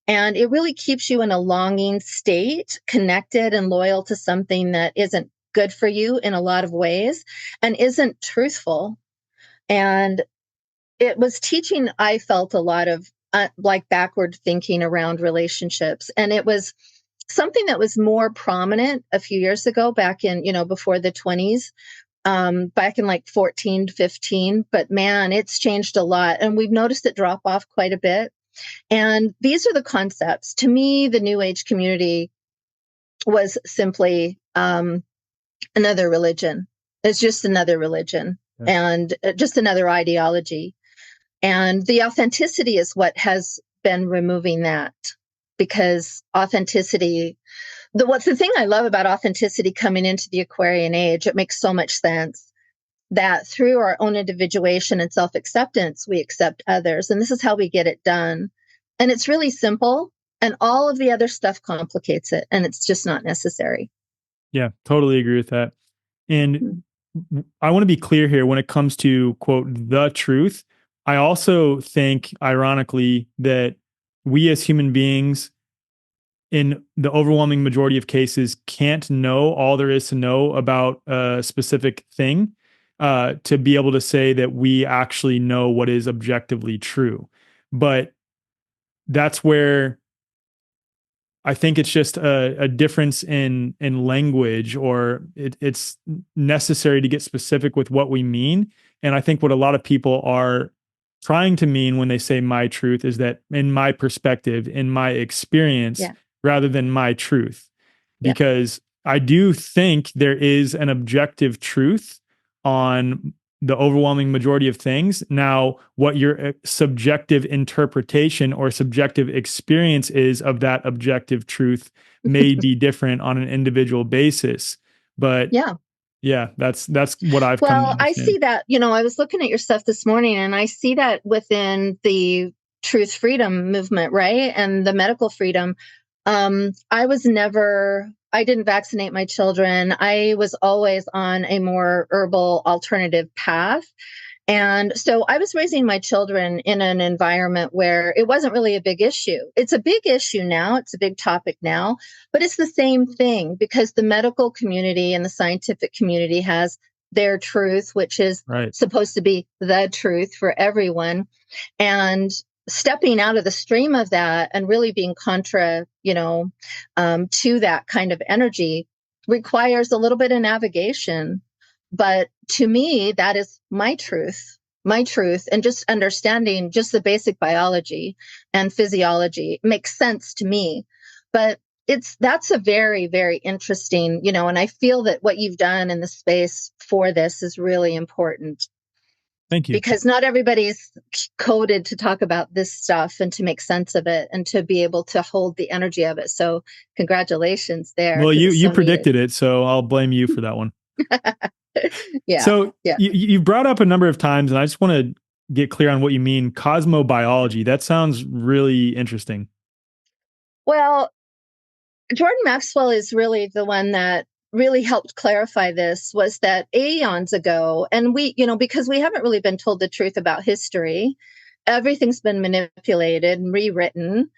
And it really keeps you in a longing state, connected and loyal to something that isn't good for you in a lot of ways and isn't truthful. And it was teaching, I felt, a lot of like backward thinking around relationships. And it was something that was more prominent a few years ago, back in, before the 20s, back in like 14, 15. But man, it's changed a lot. And we've noticed it drop off quite a bit. And these are the concepts. To me, the New Age community was simply another religion. It's just another religion and just another ideology. And the authenticity is what has been removing that, because authenticity, the thing I love about authenticity coming into the Aquarian age, it makes so much sense that through our own individuation and self-acceptance, we accept others. And this is how we get it done. And it's really simple, and all of the other stuff complicates it, and it's just not necessary. Yeah, totally agree with that. And I want to be clear here when it comes to, quote, the truth. I also think, ironically, that we as human beings, in the overwhelming majority of cases, can't know all there is to know about a specific thing to be able to say that we actually know what is objectively true. But that's where I think it's just a difference in language, or it's necessary to get specific with what we mean. And I think what a lot of people are trying to mean when they say my truth is that in my perspective, in my experience, rather than my truth. Because I do think there is an objective truth on the overwhelming majority of things. Now, what your subjective interpretation or subjective experience is of that objective truth may be different on an individual basis. But Yeah, that's what I've come to Well, understand. I see that, I was looking at your stuff this morning, and I see that within the truth freedom movement, right? And the medical freedom. I didn't vaccinate my children. I was always on a more herbal alternative path. And so I was raising my children in an environment where it wasn't really a big issue. It's a big issue now. It's a big topic now, but it's the same thing because the medical community and the scientific community has their truth, which is supposed to be the truth for everyone. And stepping out of the stream of that and really being contra, to that kind of energy requires a little bit of navigation. But to me, that is my truth, and just understanding just the basic biology and physiology makes sense to me. But that's a very, very interesting, and I feel that what you've done in the space for this is really important. Thank you. Because not everybody's coded to talk about this stuff and to make sense of it and to be able to hold the energy of it. So congratulations there. Well, you predicted it, so I'll blame you for that one. Yeah. So you brought up a number of times, and I just want to get clear on what you mean. Cosmo Biology. That sounds really interesting. Well, Jordan Maxwell is really the one that really helped clarify this. Was that eons ago, and we, because we haven't really been told the truth about history, everything's been manipulated and rewritten.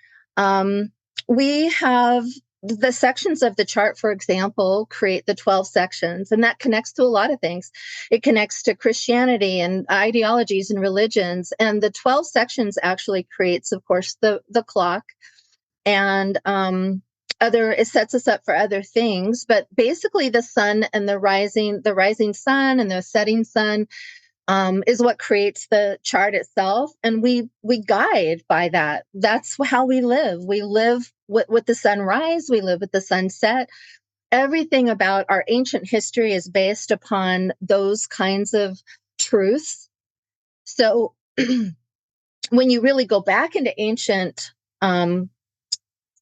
We have the sections of the chart, for example, create the 12 sections, and that connects to a lot of things. It connects to Christianity and ideologies and religions, and the 12 sections actually creates, of course, the clock, and it sets us up for other things. But basically, the sun and the rising sun and the setting sun is what creates the chart itself, and we guide by that. That's how we live. We live with the sunrise. We live with the sunset. Everything about our ancient history is based upon those kinds of truths. So when you really go back into ancient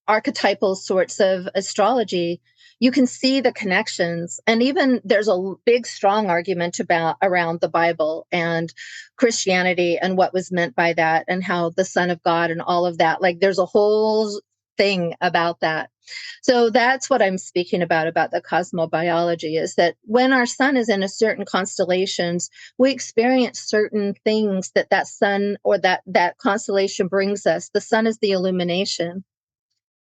archetypal sorts of astrology, you can see the connections. And even there's a big, strong argument around the Bible and Christianity and what was meant by that and how the Son of God and all of that. Like there's a whole thing about that. So that's what I'm speaking about the Cosmo Biology, is that when our sun is in a certain constellations, we experience certain things that sun or that constellation brings us. The sun is the illumination.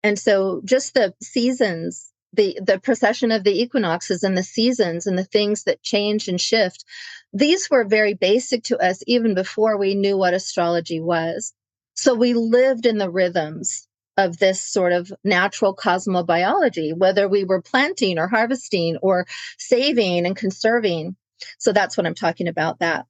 And so just the seasons, the precession of the equinoxes and the seasons and the things that change and shift, these were very basic to us even before we knew what astrology was. So we lived in the rhythms of this sort of natural cosmobiology, whether we were planting or harvesting or saving and conserving. So that's what I'm talking about, that.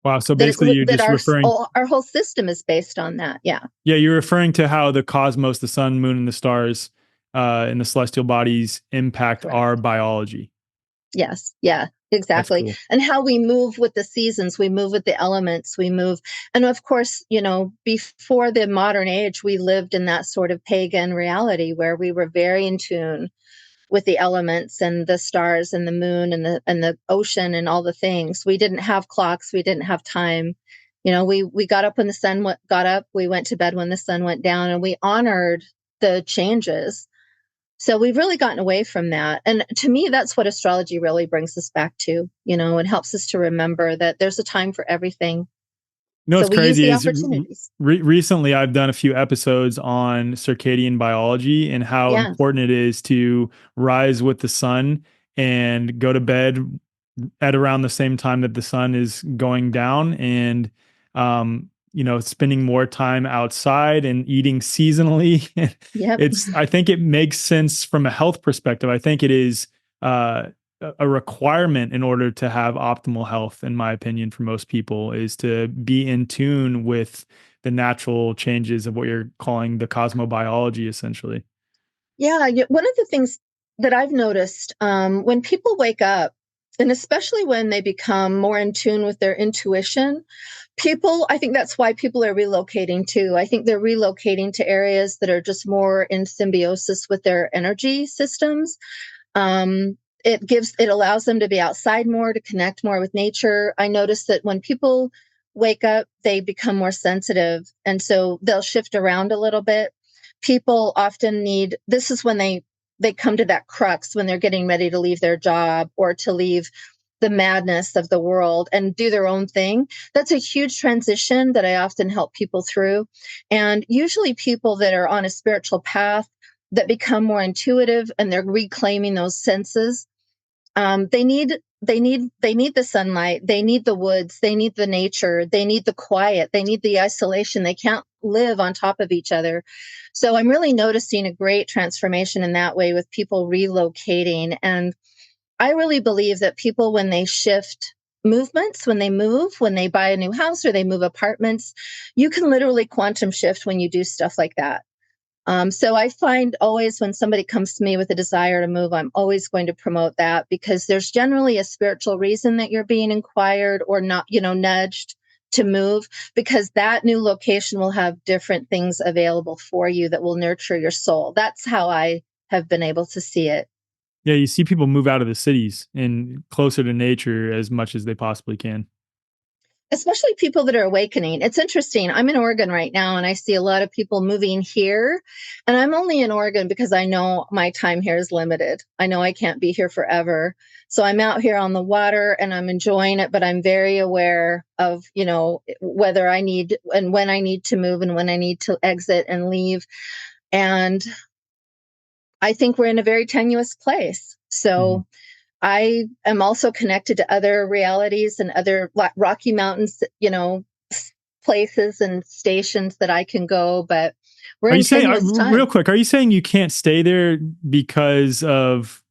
Wow. So basically you're just referring... Our whole system is based on that. Yeah. Yeah. You're referring to how the cosmos, the sun, moon, and the stars and the celestial bodies impact our biology. Yes. Yeah, exactly. Cool. And how we move with the seasons, we move with the elements, we move. And of course, before the modern age, we lived in that sort of pagan reality where we were very in tune with the elements and the stars and the moon and the ocean and all the things. We didn't have clocks. We didn't have time. We got up when the sun got up. We went to bed when the sun went down, and we honored the changes. So we've really gotten away from that. And to me, that's what astrology really brings us back to, and helps us to remember that there's a time for everything. What's crazy is recently I've done a few episodes on circadian biology and how important it is to rise with the sun and go to bed at around the same time that the sun is going down, and spending more time outside and eating seasonally. I think it makes sense from a health perspective. I think it is a requirement in order to have optimal health, in my opinion, for most people, is to be in tune with the natural changes of what you're calling the cosmobiology, essentially. Yeah. One of the things that I've noticed when people wake up, and especially when they become more in tune with their intuition, I think that's why people are relocating too. I think they're relocating to areas that are just more in symbiosis with their energy systems. it allows them to be outside more, to connect more with nature. I notice that when people wake up, they become more sensitive, and so they'll shift around a little bit. People often this is when they come to that crux, when they're getting ready to leave their job or to leave the madness of the world and do their own thing. That's a huge transition that I often help people through. And usually people that are on a spiritual path that become more intuitive and they're reclaiming those senses, they need the sunlight, they need the woods, they need the nature, they need the quiet, they need the isolation. They can't live on top of each other. So I'm really noticing a great transformation in that way with people relocating. And I really believe that people, when they shift movements, when they move, when they buy a new house or they move apartments, you can literally quantum shift when you do stuff like that. So I find always when somebody comes to me with a desire to move, I'm always going to promote that, because there's generally a spiritual reason that you're being inquired or not, nudged to move, because that new location will have different things available for you that will nurture your soul. That's how I have been able to see it. Yeah, you see people move out of the cities and closer to nature as much as they possibly can. Especially people that are awakening. It's interesting. I'm in Oregon right now, and I see a lot of people moving here. And I'm only in Oregon because I know my time here is limited. I know I can't be here forever. So I'm out here on the water and I'm enjoying it, but I'm very aware of, whether I need and when I need to move and when I need to exit and leave. And I think we're in a very tenuous place. So I am also connected to other realities and other Rocky Mountains, places and stations that I can go. But we're in tenuous time. Real quick, are you saying you can't stay there because of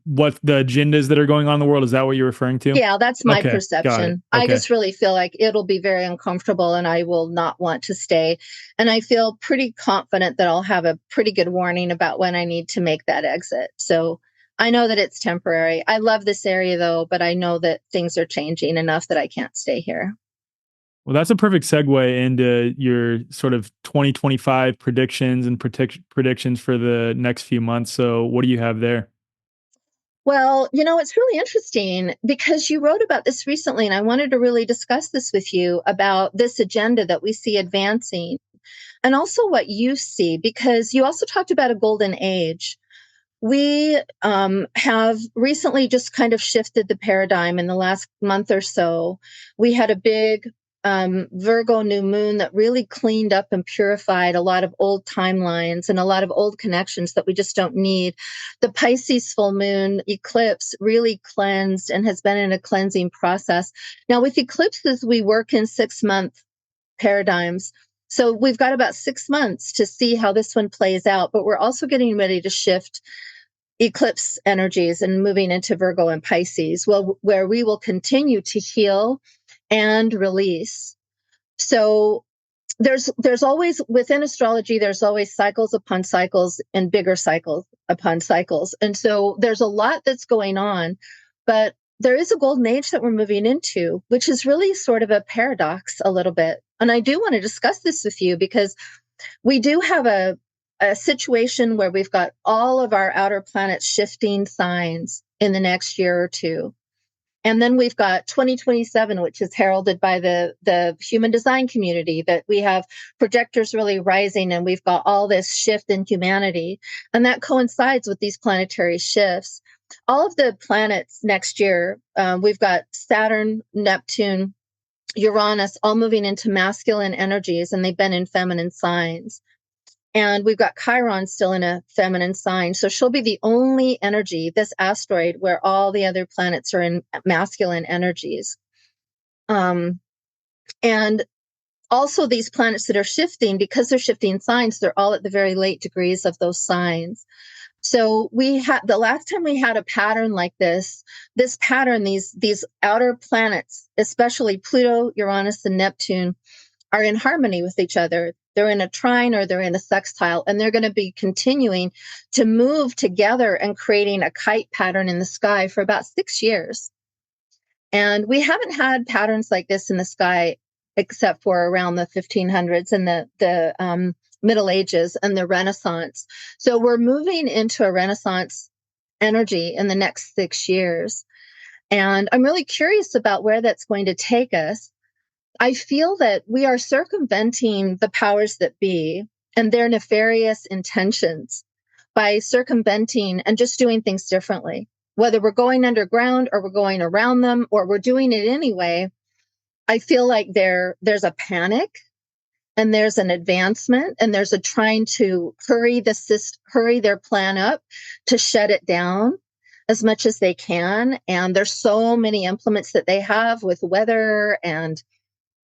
what the agendas that are going on in the world? Is that what you're referring to? Yeah, that's my perception. Okay. I just really feel like it'll be very uncomfortable and I will not want to stay. And I feel pretty confident that I'll have a pretty good warning about when I need to make that exit. So I know that it's temporary. I love this area though, but I know that things are changing enough that I can't stay here. Well, that's a perfect segue into your sort of 2025 predictions and predictions for the next few months. So what do you have there? Well, it's really interesting because you wrote about this recently, and I wanted to really discuss this with you about this agenda that we see advancing and also what you see, because you also talked about a golden age. We have recently just kind of shifted the paradigm in the last month or so. We had a big Virgo new moon that really cleaned up and purified a lot of old timelines and a lot of old connections that we just don't need. The Pisces full moon eclipse really cleansed and has been in a cleansing process. Now with eclipses, we work in 6-month paradigms. So we've got about 6 months to see how this one plays out, but we're also getting ready to shift eclipse energies and moving into Virgo and Pisces, where we will continue to heal and release. So there's always, within astrology, there's always cycles upon cycles and bigger cycles upon cycles. And so there's a lot that's going on, but there is a golden age that we're moving into, which is really sort of a paradox a little bit. And I do want to discuss this with you because we do have a situation where we've got all of our outer planets shifting signs in the next year or two. And then we've got 2027, which is heralded by the human design community, that we have projectors really rising and we've got all this shift in humanity. And that coincides with these planetary shifts. All of the planets next year, we've got Saturn, Neptune, Uranus, all moving into masculine energies, and they've been in feminine signs. And we've got Chiron still in a feminine sign. So she'll be the only energy, this asteroid, where all the other planets are in masculine energies. And also these planets that are shifting, because they're shifting signs, they're all at the very late degrees of those signs. So the last time we had a pattern like this pattern, these outer planets, especially Pluto, Uranus, and Neptune, are in harmony with each other. They're in a trine or they're in a sextile, and they're going to be continuing to move together and creating a kite pattern in the sky for about 6 years. And we haven't had patterns like this in the sky except for around the 1500s and the Middle Ages and the Renaissance. So we're moving into a Renaissance energy in the next 6 years. And I'm really curious about where that's going to take us. I feel that we are circumventing the powers that be and their nefarious intentions by circumventing and just doing things differently. Whether we're going underground or we're going around them or we're doing it anyway, I feel like there's a panic and there's an advancement and there's a trying to hurry their plan up to shut it down as much as they can. And there's so many implements that they have with weather and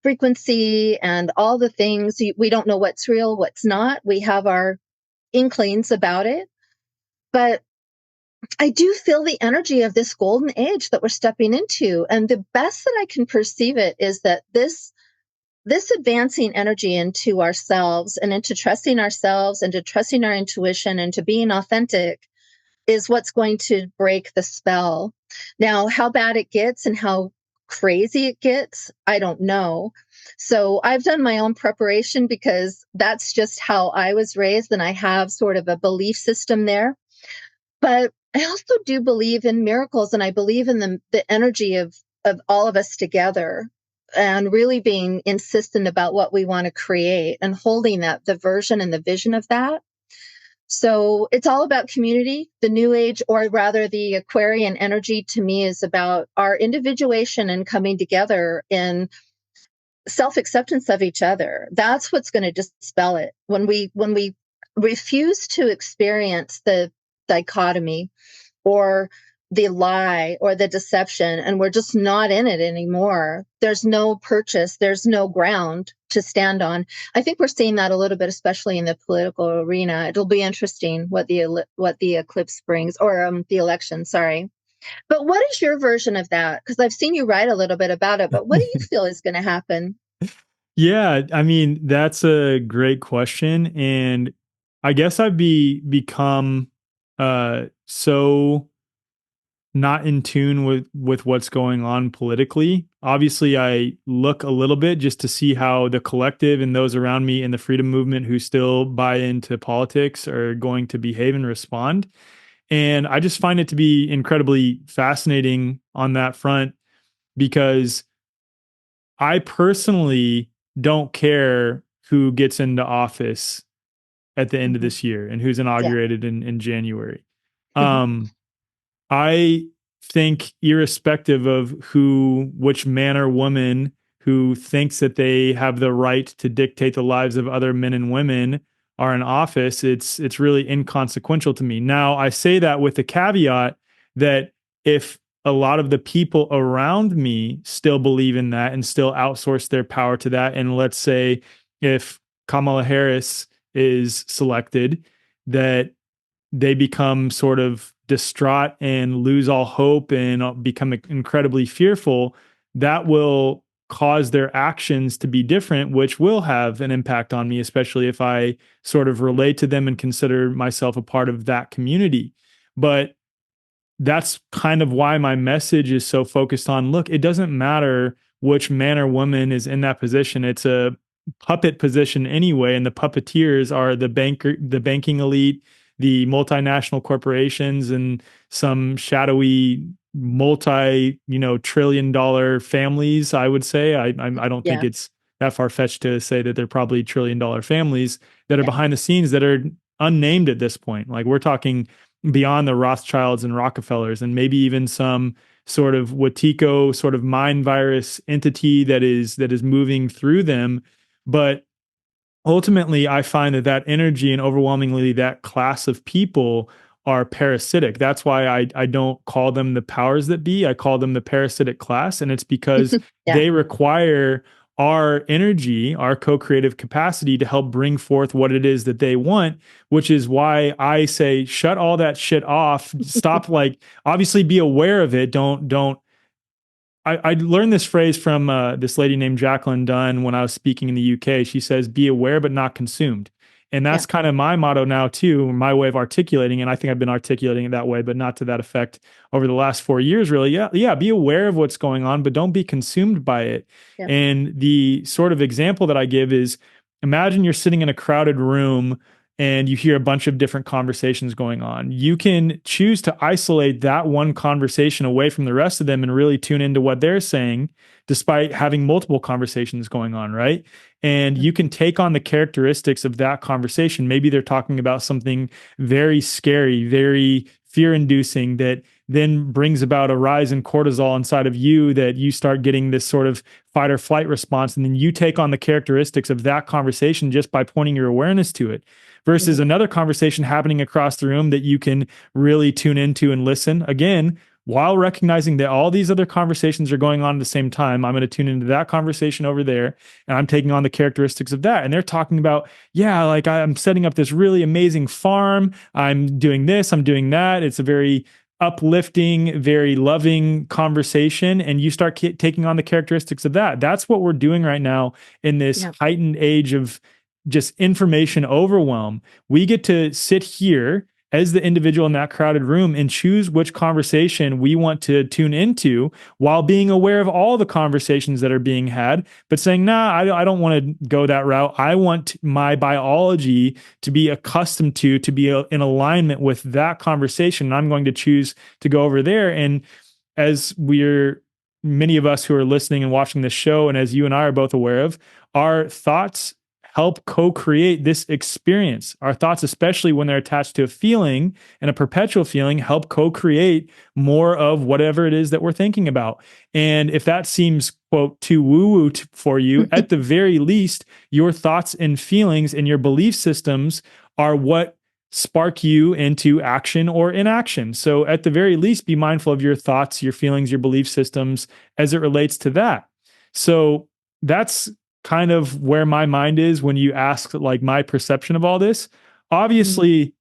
frequency and all the things. We don't know what's real, what's not. We have our inklings about it. But I do feel the energy of this golden age that we're stepping into. And the best that I can perceive it is that this advancing energy into ourselves and into trusting ourselves and to trusting our intuition and to being authentic is what's going to break the spell. Now, how bad it gets and how crazy it gets, I don't know. So I've done my own preparation because that's just how I was raised, and I have sort of a belief system there. But I also do believe in miracles, and I believe in the energy of all of us together and really being insistent about what we want to create and holding that, the version and the vision of that. So it's all about community. The new age, or rather the Aquarian energy, to me is about our individuation and coming together in self-acceptance of each other. That's what's going to dispel it. When we refuse to experience the dichotomy or the lie or the deception, and we're just not in it anymore, there's no purchase, there's no ground to stand on. I think we're seeing that a little bit, especially in the political arena. It'll be interesting what the eclipse brings, or the election, sorry. But what is your version of that? Because I've seen you write a little bit about it, but what do you feel is going to happen? Yeah, I mean, that's a great question. And I guess I've become so not in tune with what's going on politically. Obviously, I look a little bit just to see how the collective and those around me in the freedom movement who still buy into politics are going to behave and respond. And I just find it to be incredibly fascinating on that front, because I personally don't care who gets into office at the end of this year and who's inaugurated in January. I think irrespective of which man or woman who thinks that they have the right to dictate the lives of other men and women are in office, it's really inconsequential to me. Now, I say that with the caveat that if a lot of the people around me still believe in that and still outsource their power to that, and let's say if Kamala Harris is selected, that they become sort of distraught and lose all hope and become incredibly fearful, that will cause their actions to be different, which will have an impact on me, especially if I sort of relate to them and consider myself a part of that community. But that's kind of why my message is so focused on, look, it doesn't matter which man or woman is in that position. It's a puppet position anyway, and the puppeteers are the banking elite, the multinational corporations, and some shadowy multi-trillion-dollar families, I would say. I don't think it's that far-fetched to say that they're probably trillion-dollar families that are behind the scenes that are unnamed at this point. Like, we're talking beyond the Rothschilds and Rockefellers, and maybe even some sort of Wetiko sort of mind virus entity that is moving through them. But ultimately, I find that energy and overwhelmingly that class of people are parasitic. That's why I don't call them the powers that be. I call them the parasitic class. And it's because they require our energy, our co-creative capacity to help bring forth what it is that they want, which is why I say, shut all that shit off. Stop, obviously be aware of it. I learned this phrase from this lady named Jacqueline Dunn when I was speaking in the UK. She says, be aware, but not consumed. And that's kind of my motto now too, my way of articulating. And I think I've been articulating it that way, but not to that effect over the last 4 years, really. Yeah. Be aware of what's going on, but don't be consumed by it. Yeah. And the sort of example that I give is, imagine you're sitting in a crowded room and you hear a bunch of different conversations going on. You can choose to isolate that one conversation away from the rest of them and really tune into what they're saying, despite having multiple conversations going on, right? And you can take on the characteristics of that conversation. Maybe they're talking about something very scary, very fear-inducing, that then brings about a rise in cortisol inside of you, that you start getting this sort of fight or flight response. And then you take on the characteristics of that conversation just by pointing your awareness to it, versus another conversation happening across the room that you can really tune into and listen. Again, while recognizing that all these other conversations are going on at the same time, I'm going to tune into that conversation over there, and I'm taking on the characteristics of that. And they're talking about, yeah, like I'm setting up this really amazing farm. I'm doing this, I'm doing that. It's a very uplifting, very loving conversation. And you start taking on the characteristics of that. That's what we're doing right now in this heightened age of just information overwhelm. We get to sit here as the individual in that crowded room and choose which conversation we want to tune into, while being aware of all the conversations that are being had, but saying, nah, I don't want to go that route. I want my biology to be accustomed to be in alignment with that conversation. And I'm going to choose to go over there. And as many of us who are listening and watching this show, and as you and I are both aware of, our thoughts help co-create this experience. Our thoughts, especially when they're attached to a feeling and a perpetual feeling, help co-create more of whatever it is that we're thinking about. And if that seems, quote, too woo-woo for you, at the very least, your thoughts and feelings and your belief systems are what spark you into action or inaction. So at the very least, be mindful of your thoughts, your feelings, your belief systems as it relates to that. So that's kind of where my mind is when you ask like my perception of all this. Obviously,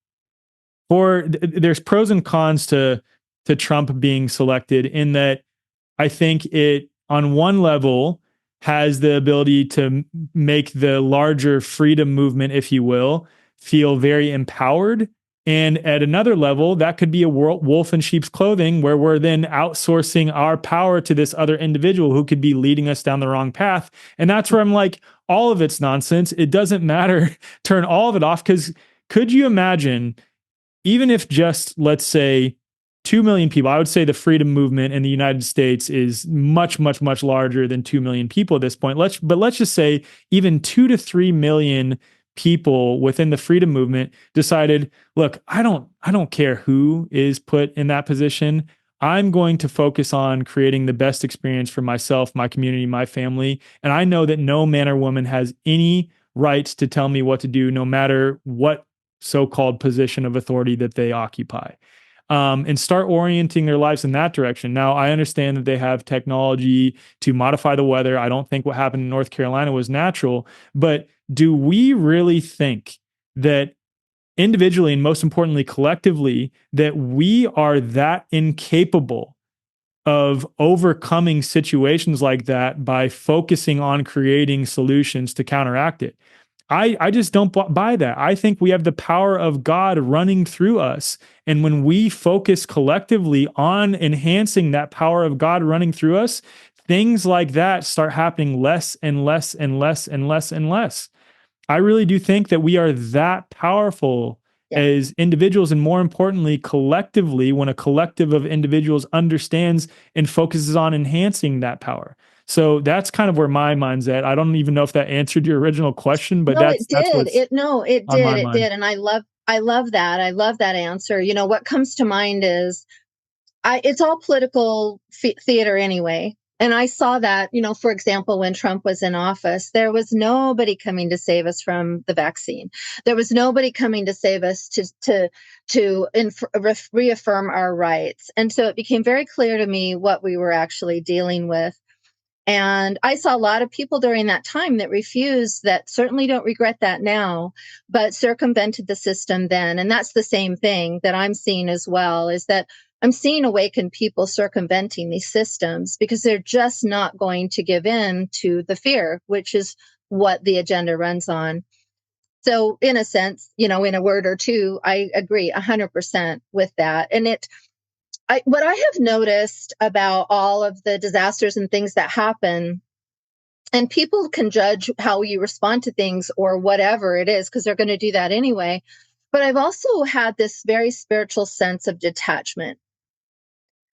there's pros and cons to Trump being selected, in that I think it, on one level, has the ability to make the larger freedom movement, if you will, feel very empowered. And at another level, that could be a wolf in sheep's clothing, where we're then outsourcing our power to this other individual who could be leading us down the wrong path. And that's where I'm like, all of it's nonsense. It doesn't matter. Turn all of it off. Because could you imagine, even if just, let's say, 2 million people, I would say the freedom movement in the United States is much, much, much larger than 2 million people at this point. But let's just say even 2 to 3 million people within the freedom movement decided, look, I don't care who is put in that position. I'm going to focus on creating the best experience for myself, my community, my family. And I know that no man or woman has any right to tell me what to do, no matter what so-called position of authority that they occupy. And start orienting their lives in that direction. Now, I understand that they have technology to modify the weather. I don't think what happened in North Carolina was natural, but do we really think that individually, and most importantly, collectively, that we are that incapable of overcoming situations like that by focusing on creating solutions to counteract it? I just don't buy that. I think we have the power of God running through us. And when we focus collectively on enhancing that power of God running through us, things like that start happening less and less and less and less and less. I really do think that we are that powerful as individuals, and more importantly, collectively, when a collective of individuals understands and focuses on enhancing that power. So that's kind of where my mind's at. I don't even know if that answered your original question, but it did. It did. And I love that. I love that answer. You know, what comes to mind is it's all political theater anyway. And I saw that, you know, for example, when Trump was in office, there was nobody coming to save us from the vaccine. There was nobody coming to save us to reaffirm our rights. And so it became very clear to me what we were actually dealing with. And I saw a lot of people during that time that refused, that certainly don't regret that now, but circumvented the system then. And that's the same thing that I'm seeing as well, is that I'm seeing awakened people circumventing these systems because they're just not going to give in to the fear, which is what the agenda runs on. So in a sense, you know, in a word or two, I agree 100% with that. And what I have noticed about all of the disasters and things that happen And people can judge how you respond to things or whatever it is, because they're going to do that anyway. But I've also had this very spiritual sense of detachment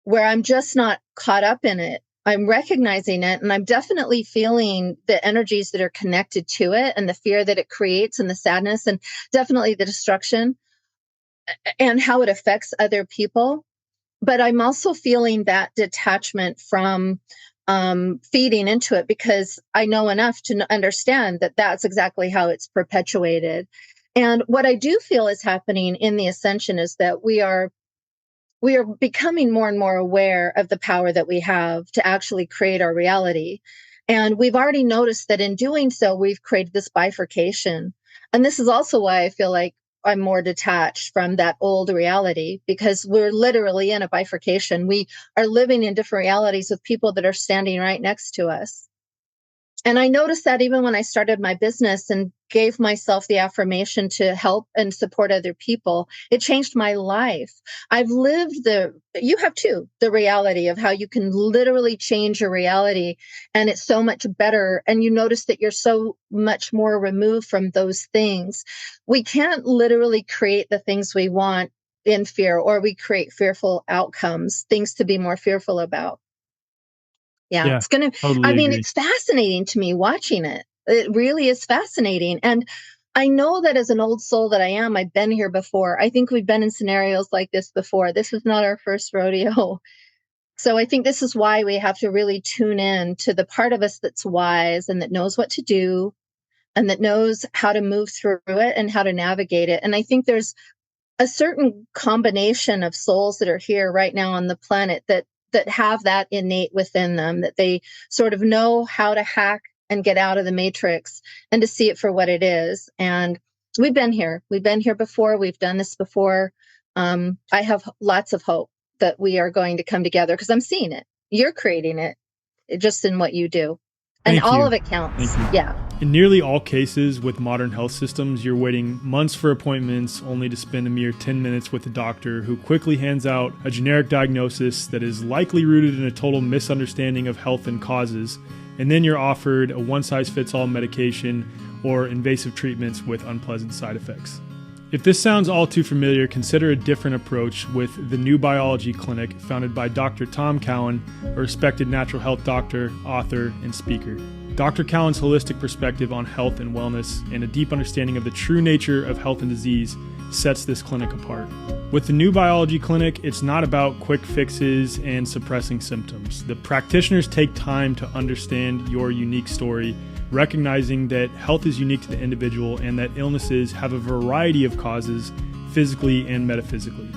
where I'm just not caught up in it. I'm recognizing it, and I'm definitely feeling the energies that are connected to it and the fear that it creates and the sadness and definitely the destruction and how it affects other people. But I'm also feeling that detachment from feeding into it, because I know enough to understand that that's exactly how it's perpetuated. And what I do feel is happening in the ascension is that we are becoming more and more aware of the power that we have to actually create our reality. And we've already noticed that in doing so, we've created this bifurcation. And this is also why I feel like I'm more detached from that old reality, because we're literally in a bifurcation. We are living in different realities with people that are standing right next to us. And I noticed that even when I started my business and gave myself the affirmation to help and support other people, it changed my life. I've lived you have too, the reality of how you can literally change your reality, and it's so much better. And you notice that you're so much more removed from those things. We can't literally create the things we want in fear, or we create fearful outcomes, things to be more fearful about. Yeah, it's totally agree. it's fascinating to me watching it. It really is fascinating. And I know that as an old soul that I am, I've been here before. I think we've been in scenarios like this before. This is not our first rodeo. So I think this is why we have to really tune in to the part of us that's wise and that knows what to do and that knows how to move through it and how to navigate it. And I think there's a certain combination of souls that are here right now on the planet that have that innate within them, that they sort of know how to hack and get out of the matrix and to see it for what it is. And we've been here before. We've done this before. I have lots of hope that we are going to come together, because I'm seeing it. You're creating it just in what you do. And all of it counts. Yeah. In nearly all cases with modern health systems, you're waiting months for appointments only to spend a mere 10 minutes with a doctor who quickly hands out a generic diagnosis that is likely rooted in a total misunderstanding of health and causes, and then you're offered a one-size-fits-all medication or invasive treatments with unpleasant side effects. If this sounds all too familiar, consider a different approach with the New Biology Clinic, founded by Dr. Tom Cowan, a respected natural health doctor, author, and speaker. Dr. Cowan's holistic perspective on health and wellness and a deep understanding of the true nature of health and disease sets this clinic apart. With the New Biology Clinic, it's not about quick fixes and suppressing symptoms. The practitioners take time to understand your unique story, recognizing that health is unique to the individual and that illnesses have a variety of causes, physically and metaphysically.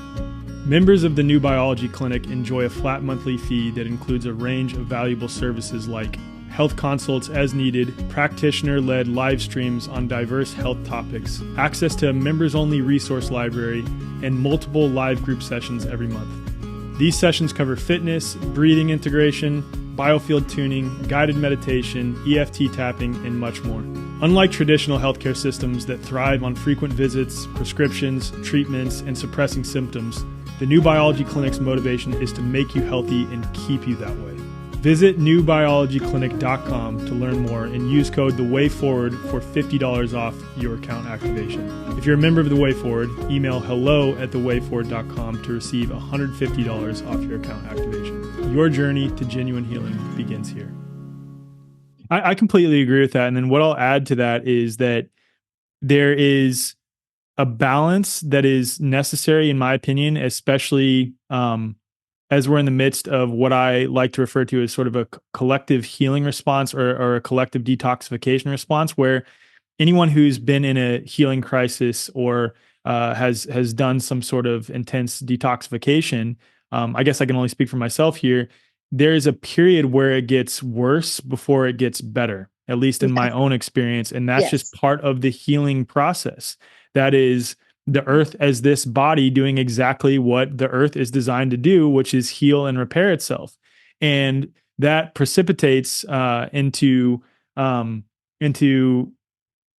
Members of the New Biology Clinic enjoy a flat monthly fee that includes a range of valuable services like health consults as needed, practitioner-led live streams on diverse health topics, access to a members-only resource library, and multiple live group sessions every month. These sessions cover fitness, breathing integration, biofield tuning, guided meditation, EFT tapping, and much more. Unlike traditional healthcare systems that thrive on frequent visits, prescriptions, treatments, and suppressing symptoms, the New Biology Clinic's motivation is to make you healthy and keep you that way. Visit newbiologyclinic.com to learn more and use code THEWAYFORWARD for $50 off your account activation. If you're a member of The Way Forward, email hello@thewayforward.com to receive $150 off your account activation. Your journey to genuine healing begins here. I completely agree with that. And then what I'll add to that is that there is a balance that is necessary, in my opinion, especially as we're in the midst of what I like to refer to as sort of a collective healing response or a collective detoxification response, where anyone who's been in a healing crisis or has done some sort of intense detoxification, I guess I can only speak for myself here, there is a period where it gets worse before it gets better, at least in my own experience. And that's just part of the healing process. That is the earth as this body doing exactly what the earth is designed to do, which is heal and repair itself. And that precipitates into all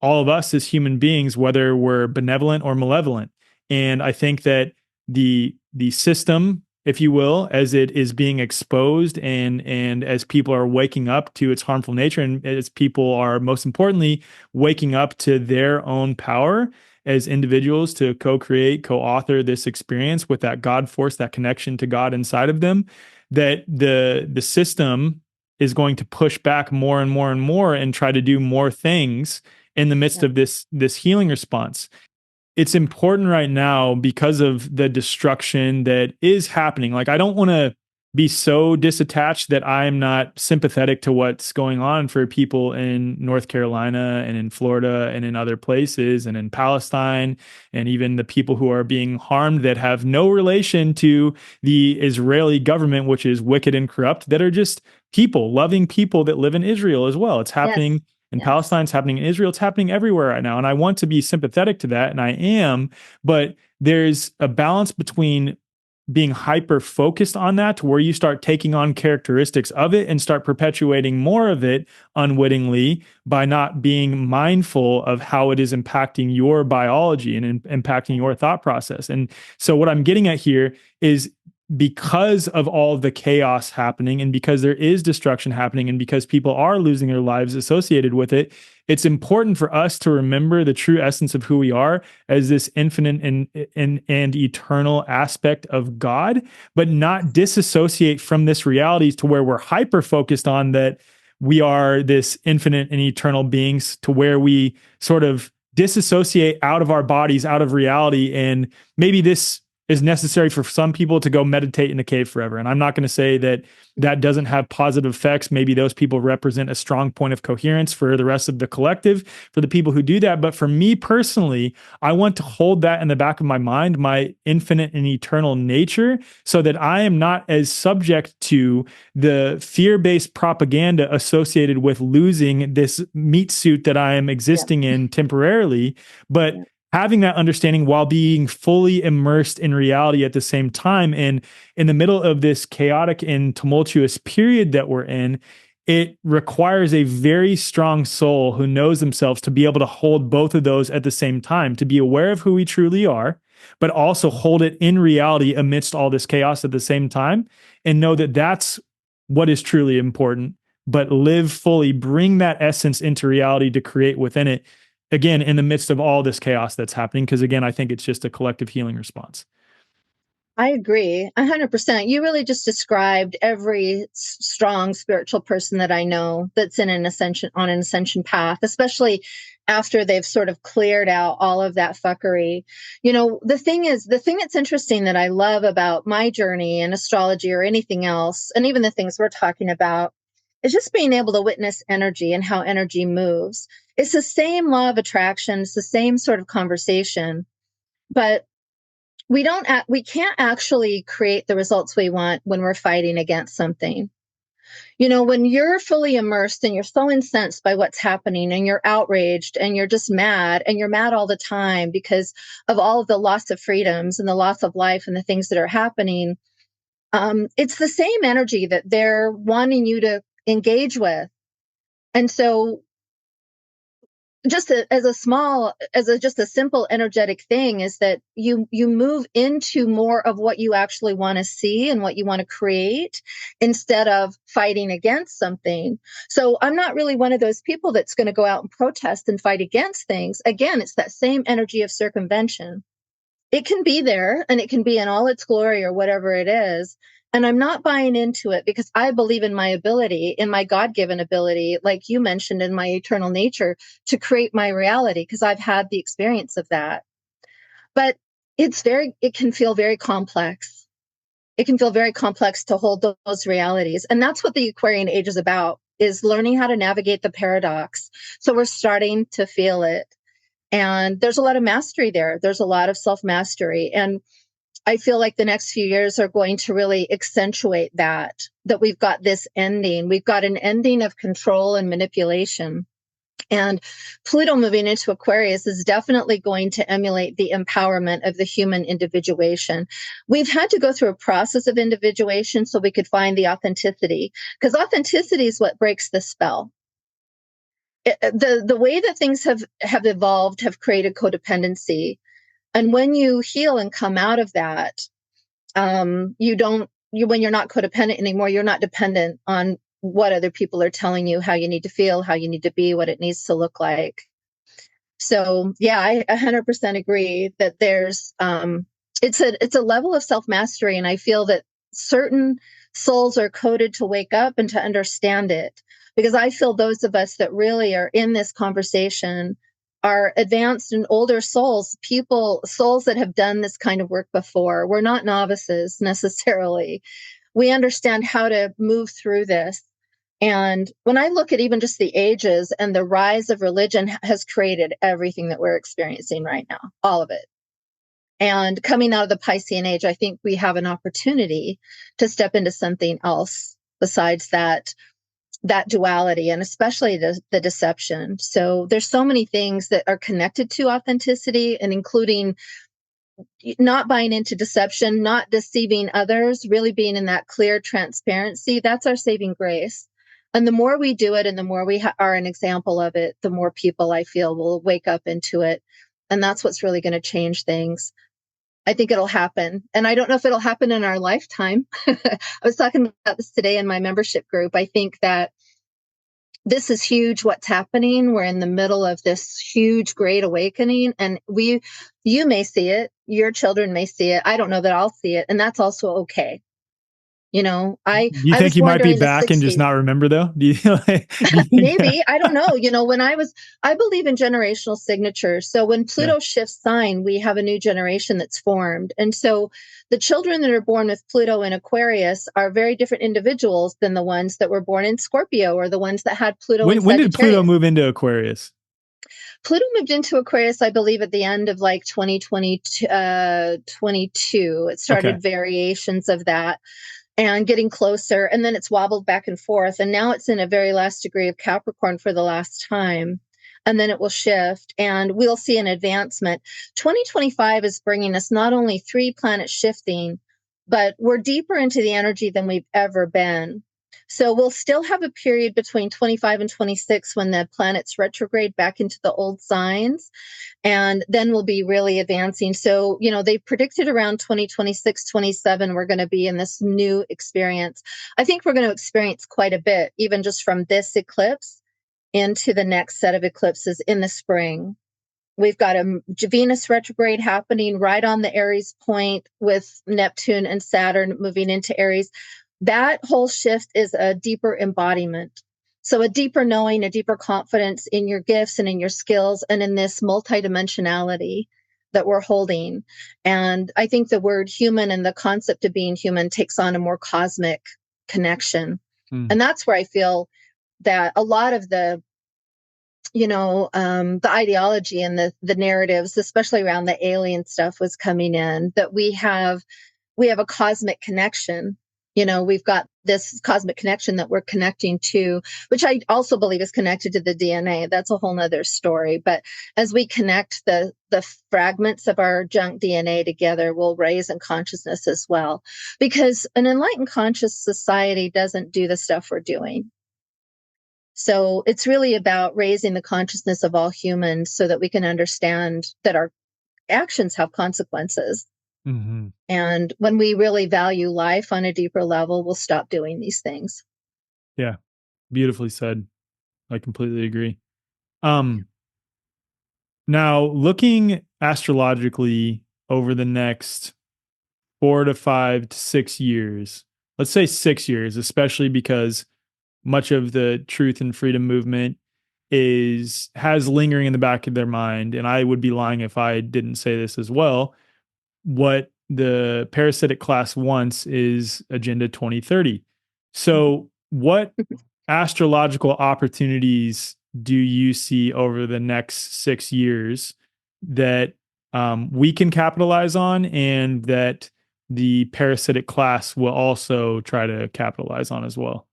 of us as human beings, whether we're benevolent or malevolent. And I think that the system if you will, as it is being exposed and as people are waking up to its harmful nature, and as people are, most importantly, waking up to their own power as individuals to co-create, co-author this experience with that God force, that connection to God inside of them, that the system is going to push back more and more and more and try to do more things in the midst of this healing response. It's important right now because of the destruction that is happening. Like, I don't want to be so disattached that I'm not sympathetic to what's going on for people in North Carolina and in Florida and in other places and in Palestine, and even the people who are being harmed that have no relation to the Israeli government, which is wicked and corrupt, that are just people, loving people that live in Israel as well. It's happening in Palestine, it's happening in Israel, it's happening everywhere right now. And I want to be sympathetic to that, and I am, but there's a balance between being hyper focused on that to where you start taking on characteristics of it and start perpetuating more of it unwittingly by not being mindful of how it is impacting your biology and impacting your thought process. And so what I'm getting at here is, because of all of the chaos happening and because there is destruction happening and because people are losing their lives associated with it, it's important for us to remember the true essence of who we are as this infinite and eternal aspect of God, but not disassociate from this reality to where we're hyper focused on that we are this infinite and eternal beings, to where we sort of disassociate out of our bodies, out of reality. And maybe this is necessary for some people to go meditate in a cave forever. And I'm not going to say that that doesn't have positive effects. Maybe those people represent a strong point of coherence for the rest of the collective, for the people who do that. But for me personally, I want to hold that in the back of my mind, my infinite and eternal nature, so that I am not as subject to the fear-based propaganda associated with losing this meat suit that I am existing in temporarily, but having that understanding while being fully immersed in reality at the same time. And in the middle of this chaotic and tumultuous period that we're in, it requires a very strong soul who knows themselves to be able to hold both of those at the same time, to be aware of who we truly are, but also hold it in reality amidst all this chaos at the same time, and know that that's what is truly important, but live fully, bring that essence into reality to create within it, again, in the midst of all this chaos that's happening. Because again, I think it's just a collective healing response. I agree 100%. You really just described every strong spiritual person that I know that's on an ascension path, especially after they've sort of cleared out all of that fuckery. You know, the thing that's interesting that I love about my journey in astrology or anything else, and even the things we're talking about, is just being able to witness energy and how energy moves. It's the same law of attraction. It's the same sort of conversation, but we can't actually create the results we want when we're fighting against something. You know, when you're fully immersed and you're so incensed by what's happening and you're outraged and you're just mad, and you're mad all the time because of all of the loss of freedoms and the loss of life and the things that are happening, it's the same energy that they're wanting you to engage with. And so just as a simple energetic thing is that you move into more of what you actually want to see and what you want to create instead of fighting against something. So I'm not really one of those people that's going to go out and protest and fight against things. Again, it's that same energy of circumvention. It can be there and it can be in all its glory or whatever it is. And I'm not buying into it because I believe in my ability, in my God-given ability, like you mentioned, in my eternal nature to create my reality, because I've had the experience of that. But it can feel very complex. It can feel very complex to hold those realities. And that's what the Aquarian Age is about, is learning how to navigate the paradox. So we're starting to feel it. And there's a lot of mastery there. There's a lot of self-mastery. And I feel like the next few years are going to really accentuate that we've got this ending. We've got an ending of control and manipulation. And Pluto moving into Aquarius is definitely going to emulate the empowerment of the human individuation. We've had to go through a process of individuation so we could find the authenticity, because authenticity is what breaks the spell. The way that things have evolved have created codependency. And when you heal and come out of that, when you're not codependent anymore, you're not dependent on what other people are telling you, how you need to feel, how you need to be, what it needs to look like. So yeah, I 100% agree that there's, it's a level of self-mastery. And I feel that certain souls are coded to wake up and to understand it, because I feel those of us that really are in this conversation are advanced and older souls, souls that have done this kind of work before. We're not novices necessarily. We understand how to move through this. And when I look at even just the ages, and the rise of religion has created everything that we're experiencing right now, all of it. And coming out of the Piscean age, I think we have an opportunity to step into something else besides that duality, and especially the deception. So there's so many things that are connected to authenticity, and including not buying into deception, not deceiving others, really being in that clear transparency. That's our saving grace. And the more we do it, and the more we are an example of it, the more people, I feel, will wake up into it. And that's what's really going to change things. I think it'll happen. And I don't know if it'll happen in our lifetime. I was talking about this today in my membership group. I think that this is huge what's happening. We're in the middle of this huge, great awakening. And you may see it. Your children may see it. I don't know that I'll see it. And that's also okay. You know, you think you might be back and just not remember, though? Do you maybe, I don't know. You know, I believe in generational signatures. So when Pluto shifts sign, we have a new generation that's formed. And so the children that are born with Pluto in Aquarius are very different individuals than the ones that were born in Scorpio, or the ones that had Pluto in Sagittarius. When did Pluto move into Aquarius? Pluto moved into Aquarius, I believe, at the end of like 2022. It started variations of that, and getting closer, and then it's wobbled back and forth. And now it's in a very last degree of Capricorn for the last time. And then it will shift, and we'll see an advancement. 2025 is bringing us not only 3 planets shifting, but we're deeper into the energy than we've ever been. So we'll still have a period between 25 and 26 when the planets retrograde back into the old signs. And then we'll be really advancing. So, you know, they predicted around 2026, 27, we're going to be in this new experience. I think we're going to experience quite a bit, even just from this eclipse into the next set of eclipses in the spring. We've got a Venus retrograde happening right on the Aries point, with Neptune and Saturn moving into Aries. That whole shift is a deeper embodiment. So a deeper knowing, a deeper confidence in your gifts and in your skills, and in this multidimensionality that we're holding. And I think the word human and the concept of being human takes on a more cosmic connection. And that's where I feel that a lot of the, the ideology and the narratives, especially around the alien stuff, was coming in, that we have a cosmic connection. You know, we've got this cosmic connection that we're connecting to, which I also believe is connected to the DNA. That's a whole nother story. But as we connect the fragments of our junk DNA together, we'll raise in consciousness as well. Because an enlightened conscious society doesn't do the stuff we're doing. So it's really about raising the consciousness of all humans so that we can understand that our actions have consequences. Mm-hmm. And when we really value life on a deeper level, we'll stop doing these things. Yeah, beautifully said. I completely agree. Now, looking astrologically over the next 4 to 5 to 6 years, let's say 6 years, especially because much of the truth and freedom movement has lingering in the back of their mind, and I would be lying if I didn't say this as well. What the parasitic class wants is Agenda 2030. So what astrological opportunities do you see over the next 6 years that we can capitalize on, and that the parasitic class will also try to capitalize on as well?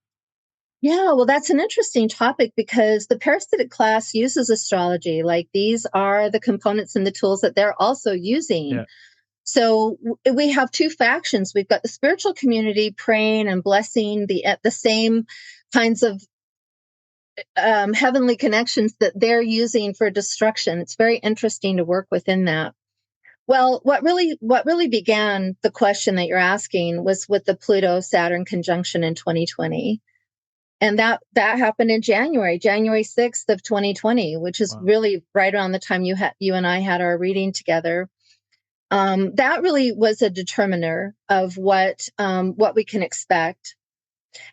Yeah, well, that's an interesting topic, because the parasitic class uses astrology. Like, these are the components and the tools that they're also using. Yeah. So we have 2 factions. We've got the spiritual community praying and blessing the same kinds of heavenly connections that they're using for destruction. It's very interesting to work within that. Well, what really began the question that you're asking was with the Pluto-Saturn conjunction in 2020. And that happened in January 6th of 2020, which is really right around the time you and I had our reading together. That really was a determiner of what we can expect.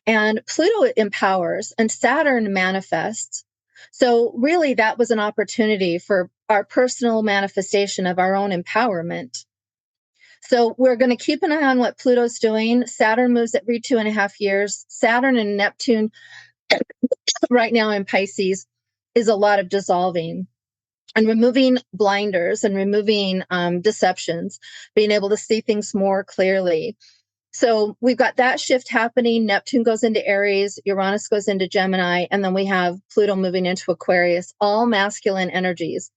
And Pluto empowers and Saturn manifests. So really that was an opportunity for our personal manifestation of our own empowerment. So we're going to keep an eye on what Pluto's doing. Saturn moves every 2.5 years. Saturn and Neptune right now in Pisces is a lot of dissolving and removing blinders and removing deceptions, being able to see things more clearly. So we've got that shift happening. Neptune goes into Aries, Uranus goes into Gemini, and then we have Pluto moving into Aquarius, all masculine energies.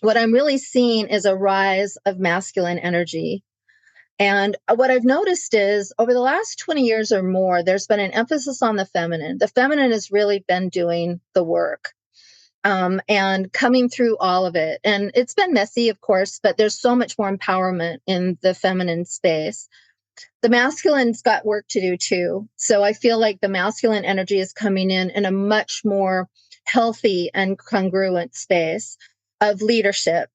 What I'm really seeing is a rise of masculine energy. And what I've noticed is over the last 20 years or more, there's been an emphasis on the feminine. The feminine has really been doing the work and coming through all of it. And it's been messy, of course, but there's so much more empowerment in the feminine space. The masculine's got work to do too. So I feel like the masculine energy is coming in a much more healthy and congruent space of leadership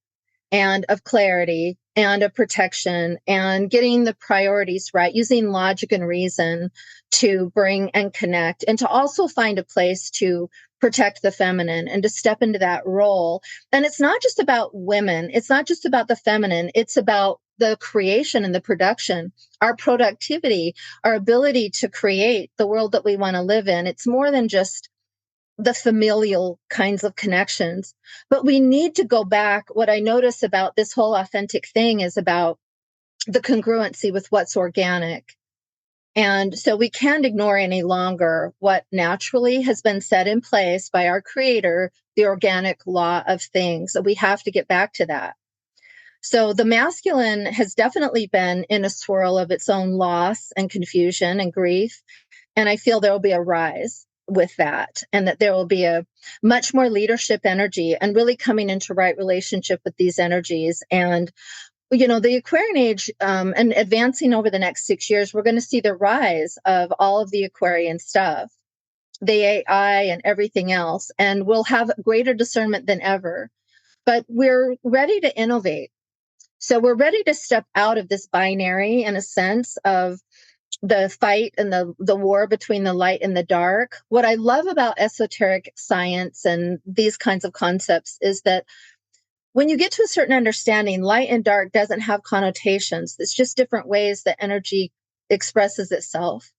and of clarity and of protection and getting the priorities right, using logic and reason to bring and connect, and to also find a place to protect the feminine and to step into that role. And it's not just about women. It's not just about the feminine. It's about the creation and the production, our productivity, our ability to create the world that we want to live in. It's more than just the familial kinds of connections, but we need to go back. What I notice about this whole authentic thing is about the congruency with what's organic. And so we can't ignore any longer what naturally has been set in place by our creator, the organic law of things. So we have to get back to that. So the masculine has definitely been in a swirl of its own loss and confusion and grief. And I feel there will be a rise with that, and that there will be a much more leadership energy and really coming into right relationship with these energies. And, you know, the Aquarian Age and advancing over the next 6 years, we're going to see the rise of all of the Aquarian stuff, the AI and everything else, and we'll have greater discernment than ever. But we're ready to innovate. So we're ready to step out of this binary, in a sense, of the fight and the war between the light and the dark. What I love about esoteric science and these kinds of concepts is that when you get to a certain understanding, light and dark doesn't have connotations. It's just different ways that energy expresses itself.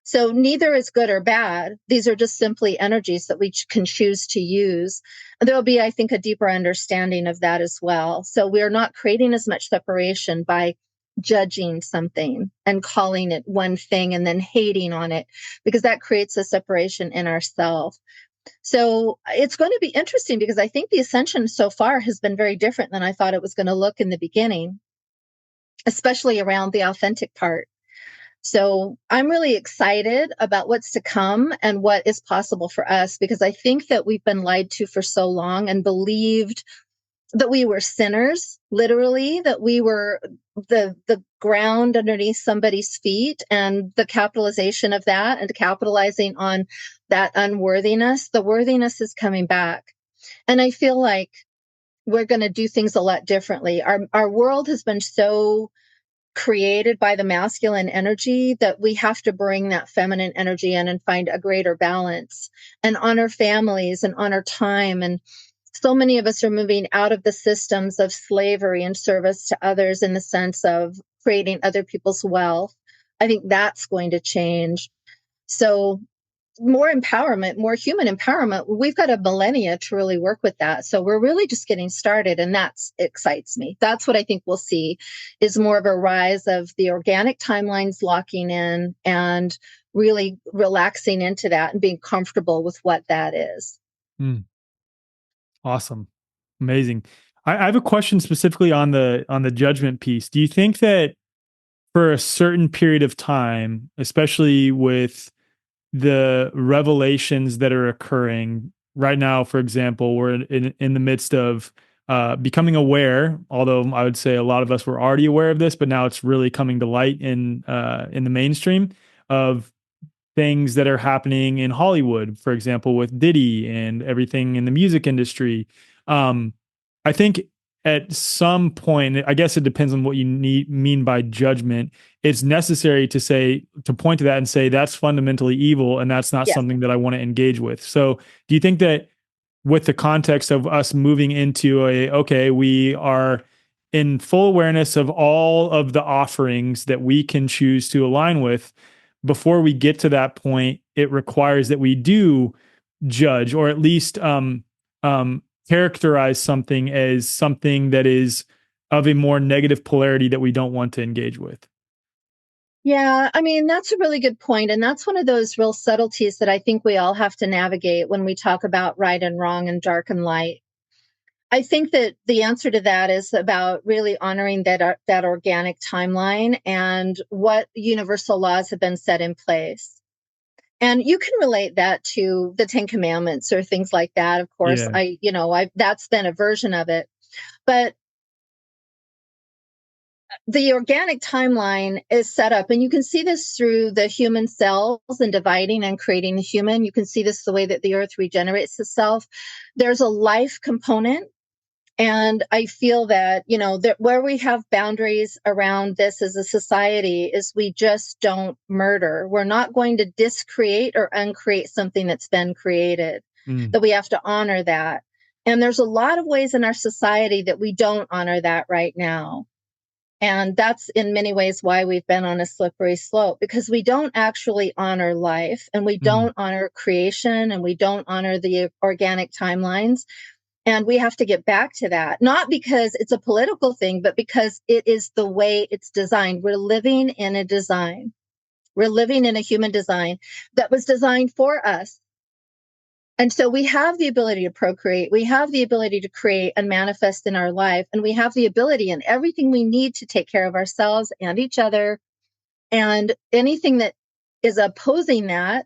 So neither is good or bad. These are just simply energies that we can choose to use. And there will be, I think, a deeper understanding of that as well. So we're not creating as much separation by judging something and calling it one thing and then hating on it, because that creates a separation in ourselves. So it's going to be interesting, because I think the ascension so far has been very different than I thought it was going to look in the beginning, especially around the authentic part. So I'm really excited about what's to come and what is possible for us, because I think that we've been lied to for so long and believed that we were sinners, literally, that we were the ground underneath somebody's feet, and the capitalization of that and capitalizing on that unworthiness. The worthiness is coming back. And I feel like we're going to do things a lot differently. Our world has been so created by the masculine energy that we have to bring that feminine energy in and find a greater balance and honor families and honor time. And so many of us are moving out of the systems of slavery and service to others in the sense of creating other people's wealth. I think that's going to change. So more empowerment, more human empowerment. We've got a millennia to really work with that. So we're really just getting started, and that excites me. That's what I think we'll see, is more of a rise of the organic timelines locking in and really relaxing into that and being comfortable with what that is. Awesome. Amazing. I have a question specifically on the judgment piece. Do you think that for a certain period of time, especially with the revelations that are occurring right now, for example, we're in the midst of becoming aware, although I would say a lot of us were already aware of this, but now it's really coming to light in the mainstream of things that are happening in Hollywood, for example, with Diddy and everything in the music industry. I think at some point, I guess it depends on what you mean by judgment. It's necessary to point to that and say that's fundamentally evil, and that's not something that I want to engage with. So, do you think that with the context of us moving into we are in full awareness of all of the offerings that we can choose to align with, before we get to that point, it requires that we do judge, or at least characterize something as something that is of a more negative polarity that we don't want to engage with? Yeah, I mean, that's a really good point. And that's one of those real subtleties that I think we all have to navigate when we talk about right and wrong and dark and light. I think that the answer to that is about really honoring that organic timeline and what universal laws have been set in place. And you can relate that to the 10 Commandments or things like that. Of course, that's been a version of it. But the organic timeline is set up, and you can see this through the human cells and dividing and creating the human. You can see this the way that the earth regenerates itself. There's a life component. And I feel that, that where we have boundaries around this as a society is we just don't murder. We're not going to discreate or uncreate something that's been created, that we have to honor that. And there's a lot of ways in our society that we don't honor that right now. And that's in many ways why we've been on a slippery slope, because we don't actually honor life, and we don't honor creation, and we don't honor the organic timelines. And we have to get back to that, not because it's a political thing, but because it is the way it's designed. We're living in a design. We're living in a human design that was designed for us. And so we have the ability to procreate. We have the ability to create and manifest in our life. And we have the ability and everything we need to take care of ourselves and each other. And anything that is opposing that,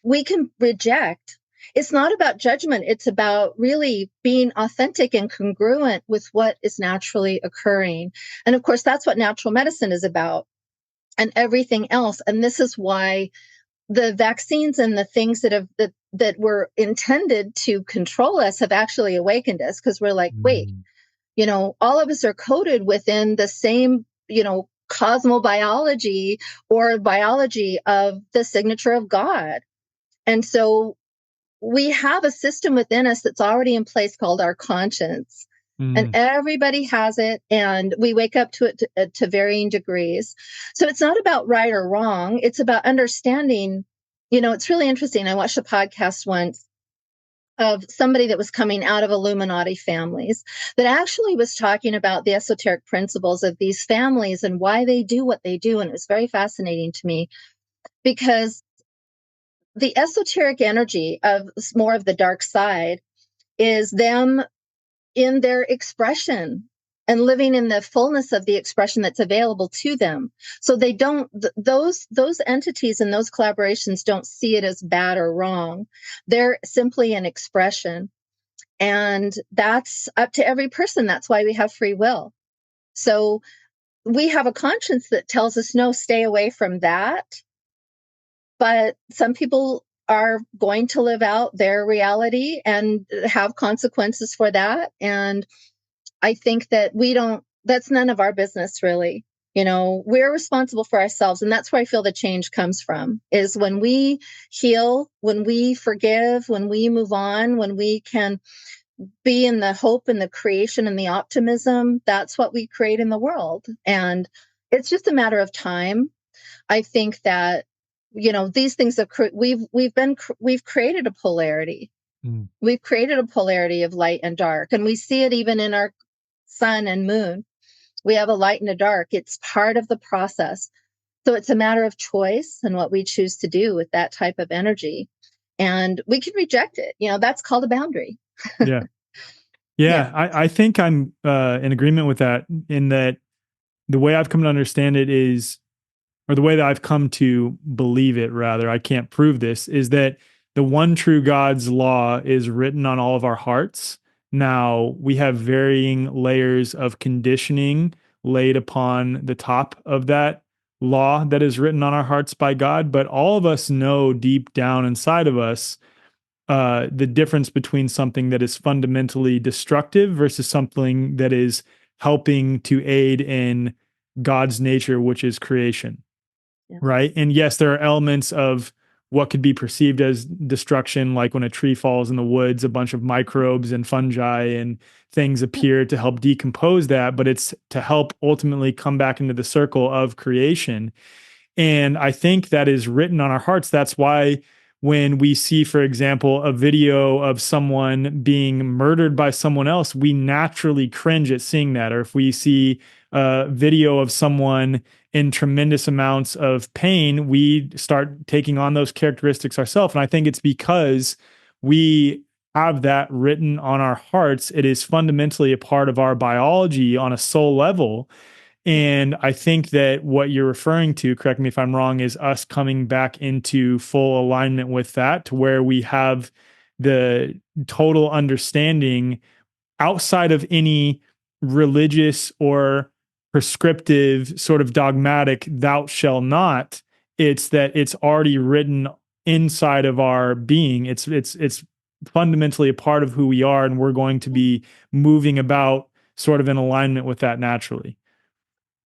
we can reject. It's not about judgment. It's about really being authentic and congruent with what is naturally occurring. And of course, that's what natural medicine is about, and everything else. And this is why the vaccines and the things that were intended to control us have actually awakened us, because we're like, wait, all of us are coded within the same, Cosmo Biology or biology of the signature of God. And so we have a system within us that's already in place called our conscience. And everybody has it, and we wake up to it to varying degrees. So it's not about right or wrong. It's about understanding. It's really interesting. I watched a podcast once of somebody that was coming out of Illuminati families that actually was talking about the esoteric principles of these families and why they do what they do. And it was very fascinating to me, because the esoteric energy of more of the dark side is them in their expression and living in the fullness of the expression that's available to them. So they don't, those entities and those collaborations don't see it as bad or wrong. They're simply an expression. And that's up to every person. That's why we have free will. So we have a conscience that tells us, no, stay away from that. But some people are going to live out their reality and have consequences for that. And I think that that's none of our business, really. We're responsible for ourselves. And that's where I feel the change comes from, is when we heal, when we forgive, when we move on, when we can be in the hope and the creation and the optimism, that's what we create in the world. And it's just a matter of time. I think that these things have we've created a polarity. We've created a polarity of light and dark, and we see it even in our sun and moon. We have a light and a dark. It's part of the process. So it's a matter of choice and what we choose to do with that type of energy. And we can reject it. That's called a boundary. Yeah. I think I'm in agreement with that, in that the way I've come to understand it is, or the way that I've come to believe it, rather, I can't prove this, is that the one true God's law is written on all of our hearts. Now, we have varying layers of conditioning laid upon the top of that law that is written on our hearts by God, but all of us know deep down inside of us the difference between something that is fundamentally destructive versus something that is helping to aid in God's nature, which is creation. Yeah. Right. And yes, there are elements of what could be perceived as destruction, like when a tree falls in the woods, a bunch of microbes and fungi and things appear to help decompose that, but it's to help ultimately come back into the circle of creation. And I think that is written on our hearts. That's why when we see, for example, a video of someone being murdered by someone else, we naturally cringe at seeing that. Or if we see a video of someone in tremendous amounts of pain, we start taking on those characteristics ourselves. And I think it's because we have that written on our hearts. It is fundamentally a part of our biology on a soul level. And I think that what you're referring to, correct me if I'm wrong, is us coming back into full alignment with that, to where we have the total understanding outside of any religious or prescriptive sort of dogmatic thou shalt not. It's that it's already written inside of our being. It's fundamentally a part of who we are, and we're going to be moving about sort of in alignment with that naturally.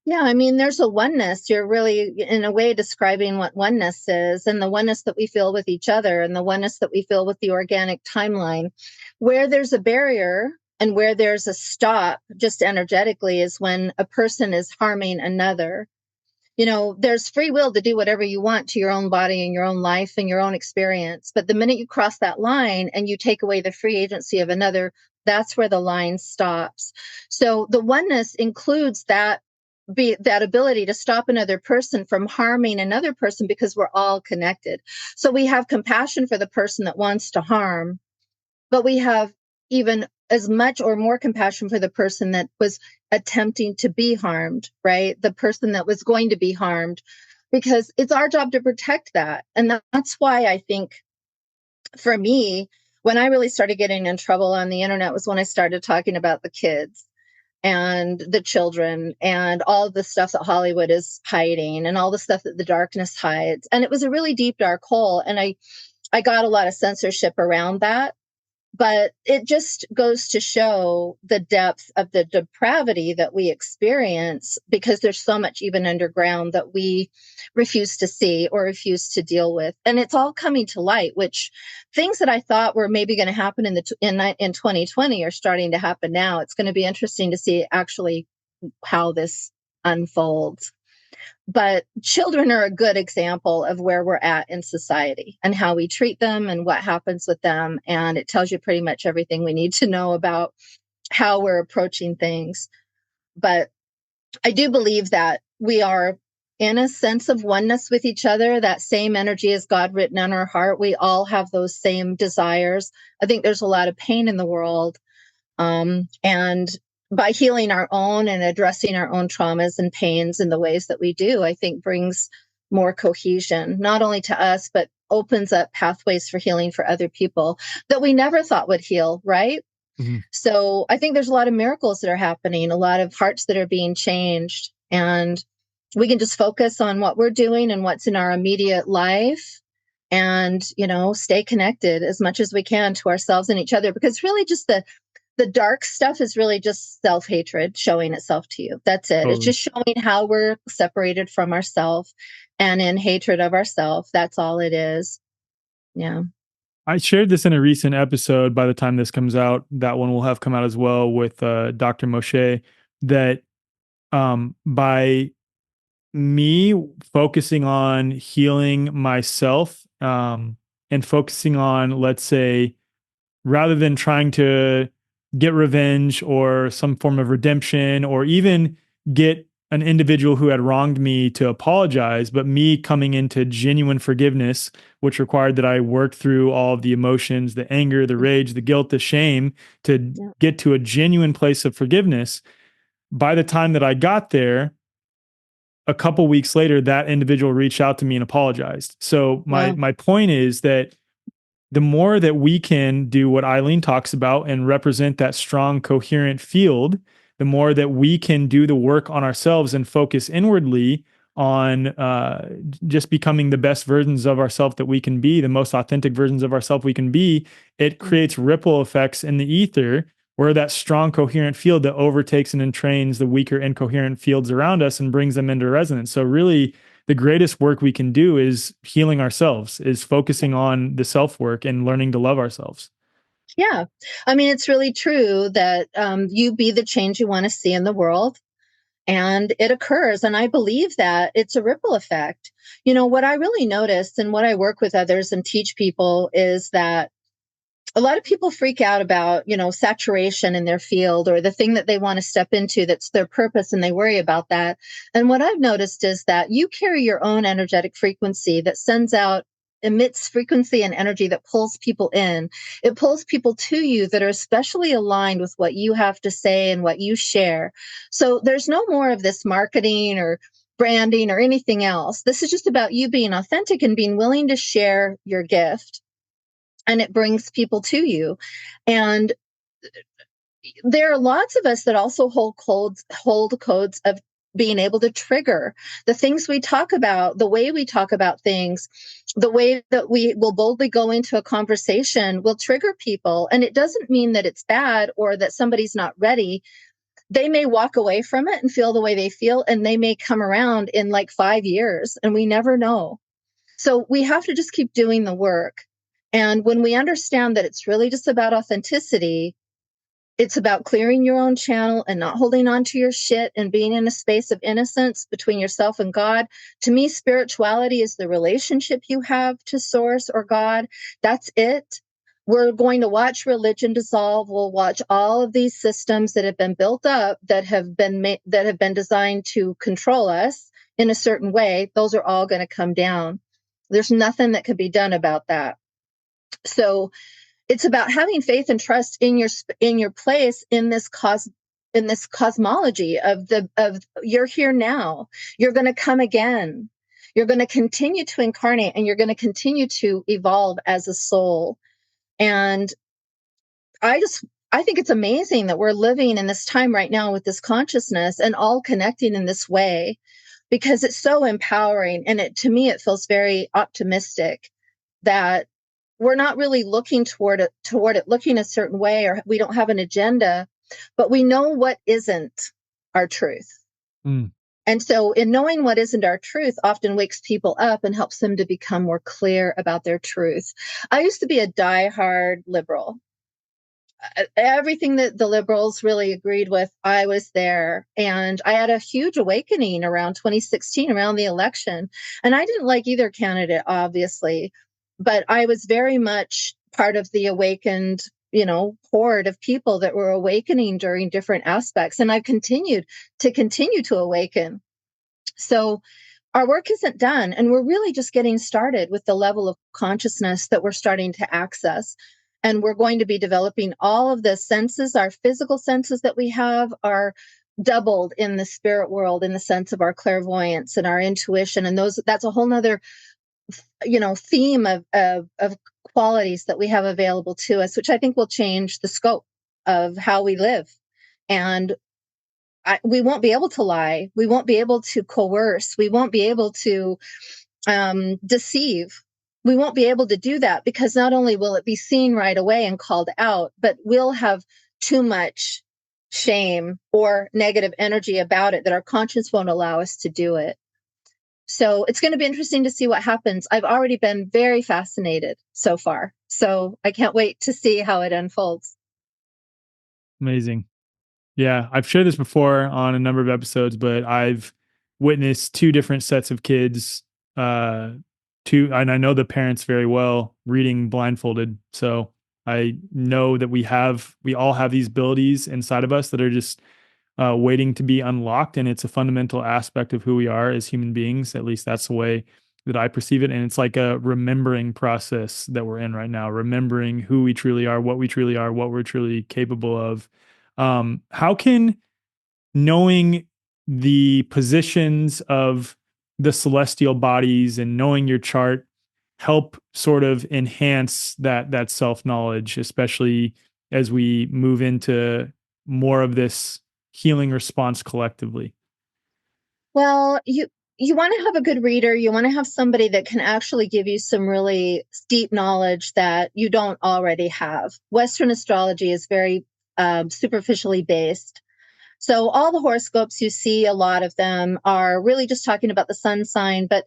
Yeah, I mean, there's a oneness. You're really, in a way, describing what oneness is, and the oneness that we feel with each other, and the oneness that we feel with the organic timeline. Where there's a barrier and where there's a stop, just energetically, is when a person is harming another. You know, there's free will to do whatever you want to your own body and your own life and your own experience. But the minute you cross that line and you take away the free agency of another, that's where the line stops. So the oneness includes that ability to stop another person from harming another person, because we're all connected. So we have compassion for the person that wants to harm, but we have even as much or more compassion for the person that was attempting to be harmed, right? The person that was going to be harmed, because it's our job to protect that. And that's why I think, for me, when I really started getting in trouble on the internet was when I started talking about the kids and the children and all the stuff that Hollywood is hiding and all the stuff that the darkness hides. And it was a really deep, dark hole. And I got a lot of censorship around that. But it just goes to show the depth of the depravity that we experience, because there's so much even underground that we refuse to see or refuse to deal with. And it's all coming to light, which things that I thought were maybe going to happen in 2020 are starting to happen now. It's going to be interesting to see actually how this unfolds. But children are a good example of where we're at in society and how we treat them and what happens with them. And it tells you pretty much everything we need to know about how we're approaching things. But I do believe that we are in a sense of oneness with each other, that same energy as God written on our heart. We all have those same desires. I think there's a lot of pain in the world. And by healing our own and addressing our own traumas and pains in the ways that we do, I think brings more cohesion, not only to us, but opens up pathways for healing for other people that we never thought would heal, right? Mm-hmm. So I think there's a lot of miracles that are happening, a lot of hearts that are being changed, and we can just focus on what we're doing and what's in our immediate life, and, you know, stay connected as much as we can to ourselves and each other, because really just the dark stuff is really just self-hatred showing itself to you. That's it. It's just showing how we're separated from ourselves and in hatred of ourselves. That's all it is. Yeah. I shared this in a recent episode. By the time this comes out, that one will have come out as well, with Dr. Moshe, that by me focusing on healing myself and focusing on, let's say, rather than trying to get revenge or some form of redemption, or even get an individual who had wronged me to apologize, but me coming into genuine forgiveness, which required that I work through all of the emotions, the anger, the rage, the guilt, the shame, to get to a genuine place of forgiveness. By the time that I got there, a couple weeks later, that individual reached out to me and apologized. So my point is that the more that we can do what Eileen talks about and represent that strong, coherent field, the more that we can do the work on ourselves and focus inwardly on just becoming the best versions of ourselves that we can be, the most authentic versions of ourselves we can be, it creates ripple effects in the ether where that strong, coherent field that overtakes and entrains the weaker, incoherent fields around us and brings them into resonance. So really, the greatest work we can do is healing ourselves, is focusing on the self-work and learning to love ourselves. Yeah. I mean, it's really true that you be the change you want to see in the world. And it occurs. And I believe that it's a ripple effect. You know, what I really noticed and what I work with others and teach people is that a lot of people freak out about, you know, saturation in their field or the thing that they want to step into that's their purpose, and they worry about that. And what I've noticed is that you carry your own energetic frequency that sends out, emits frequency and energy that pulls people in. It pulls people to you that are especially aligned with what you have to say and what you share. So there's no more of this marketing or branding or anything else. This is just about you being authentic and being willing to share your gift. And it brings people to you. And there are lots of us that also hold codes of being able to trigger the things we talk about, the way we talk about things, the way that we will boldly go into a conversation will trigger people. And it doesn't mean that it's bad or that somebody's not ready. They may walk away from it and feel the way they feel, and they may come around in like 5 years, and we never know. So we have to just keep doing the work. And when we understand that it's really just about authenticity, it's about clearing your own channel and not holding on to your shit and being in a space of innocence between yourself and God. To me, spirituality is the relationship you have to Source or God. That's it. We're going to watch religion dissolve. We'll watch all of these systems that have been built up that have been designed to control us in a certain way. Those are all going to come down. There's nothing that could be done about that. So it's about having faith and trust in your place in this cosmology of you're here now. You're going to come again. You're going to continue to incarnate, and you're going to continue to evolve as a soul. And I think it's amazing that we're living in this time right now with this consciousness and all connecting in this way, because it's so empowering. And to me, it feels very optimistic that we're not really looking toward it looking a certain way, or we don't have an agenda, but we know what isn't our truth. And so in knowing what isn't our truth often wakes people up and helps them to become more clear about their truth. I used to be a diehard liberal. Everything that the liberals really agreed with, I was there. And I had a huge awakening around 2016, around the election. And I didn't like either candidate, obviously, but I was very much part of the awakened, horde of people that were awakening during different aspects. And I've continued to awaken. So our work isn't done. And we're really just getting started with the level of consciousness that we're starting to access. And we're going to be developing all of the senses. Our physical senses that we have are doubled in the spirit world, in the sense of our clairvoyance and our intuition. And that's a whole nother, theme of qualities that we have available to us, which I think will change the scope of how we live. And we won't be able to lie. We won't be able to coerce. We won't be able to deceive. We won't be able to do that, because not only will it be seen right away and called out, but we'll have too much shame or negative energy about it that our conscience won't allow us to do it. So it's going to be interesting to see what happens. I've already been very fascinated so far. So I can't wait to see how it unfolds. Amazing. Yeah, I've shared this before on a number of episodes, but I've witnessed two different sets of kids, and I know the parents very well, reading blindfolded. So I know that we all have these abilities inside of us that are just waiting to be unlocked. And it's a fundamental aspect of who we are as human beings. At least that's the way that I perceive it. And it's like a remembering process that we're in right now, remembering who we truly are, what we truly are, what we're truly capable of. How can knowing the positions of the celestial bodies and knowing your chart help sort of enhance that self-knowledge, especially as we move into more of this healing response collectively? Well, you want to have a good reader. You want to have somebody that can actually give you some really deep knowledge that you don't already have. Western astrology is very superficially based. So all the horoscopes you see, a lot of them are really just talking about the sun sign, but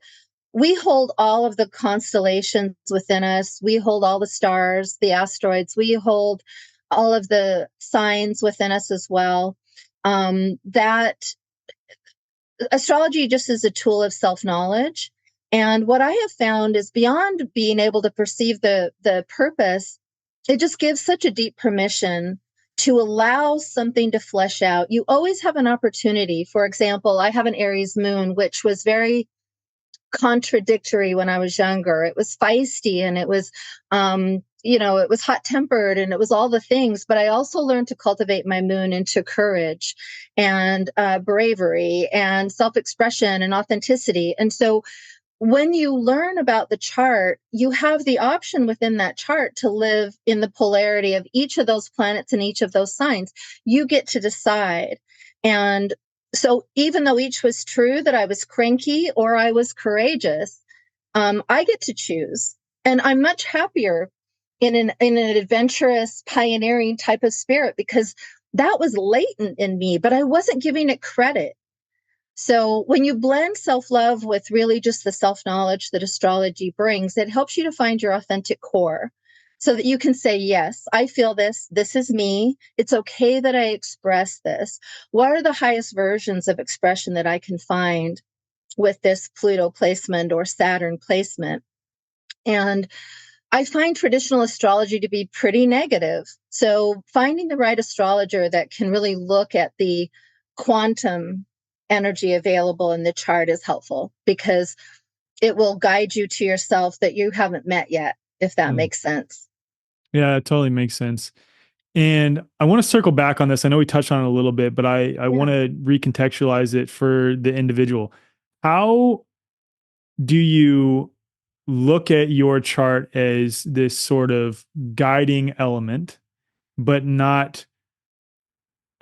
we hold all of the constellations within us. We hold all the stars, the asteroids. We hold all of the signs within us as well. That astrology just is a tool of self-knowledge. And what I have found is beyond being able to perceive the purpose, it just gives such a deep permission to allow something to flesh out. You always have an opportunity. For example, I have an Aries moon, which was very contradictory when I was younger. It was feisty and it was, it was hot tempered and it was all the things. But I also learned to cultivate my moon into courage and bravery and self-expression and authenticity. And so when you learn about the chart, you have the option within that chart to live in the polarity of each of those planets and each of those signs. You get to decide. And so even though each was true, that I was cranky or I was courageous, I get to choose. And I'm much happier in an adventurous, pioneering type of spirit because that was latent in me, but I wasn't giving it credit. So when you blend self-love with really just the self-knowledge that astrology brings, it helps you to find your authentic core so that you can say, yes, I feel this. This is me. It's okay that I express this. What are the highest versions of expression that I can find with this Pluto placement or Saturn placement? And I find traditional astrology to be pretty negative. So finding the right astrologer that can really look at the quantum energy available in the chart is helpful because it will guide you to yourself that you haven't met yet, if that makes sense. Yeah, it totally makes sense. And I want to circle back on this. I know we touched on it a little bit, but I want to recontextualize it for the individual. How do you look at your chart as this sort of guiding element, but not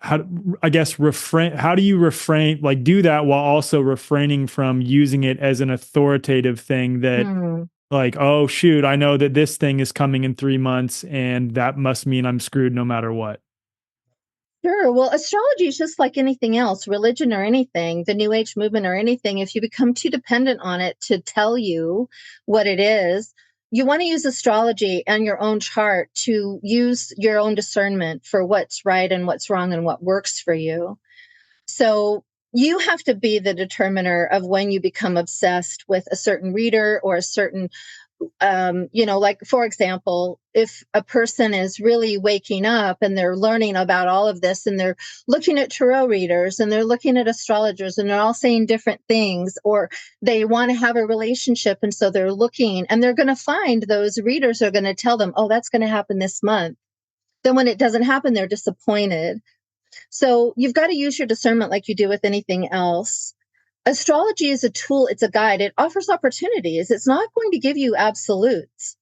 how do you refrain, like do that while also refraining from using it as an authoritative thing that like, oh shoot, I know that this thing is coming in 3 months and that must mean I'm screwed no matter what. Sure. Well, astrology is just like anything else, religion or anything, the New Age movement or anything. If you become too dependent on it to tell you what it is, you want to use astrology and your own chart to use your own discernment for what's right and what's wrong and what works for you. So you have to be the determiner of when you become obsessed with a certain reader or a certain, like, for example, if a person is really waking up and they're learning about all of this and they're looking at tarot readers and they're looking at astrologers and they're all saying different things, or they want to have a relationship. And so they're looking and they're going to find those readers are going to tell them, oh, that's going to happen this month. Then when it doesn't happen, they're disappointed. So you've got to use your discernment like you do with anything else. Astrology is a tool. It's a guide. It offers opportunities. It's not going to give you absolutes.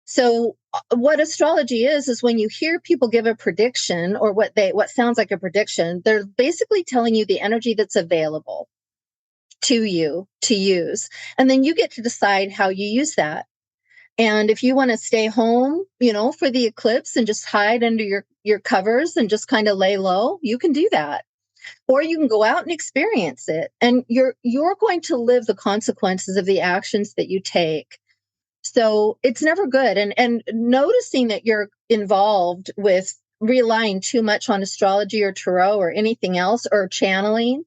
So what astrology is when you hear people give a prediction or what sounds like a prediction, they're basically telling you the energy that's available to you to use. And then you get to decide how you use that. And if you want to stay home, for the eclipse and just hide under your covers and just kind of lay low, you can do that. Or you can go out and experience it. And you're going to live the consequences of the actions that you take. So it's never good. And noticing that you're involved with relying too much on astrology or tarot or anything else or channeling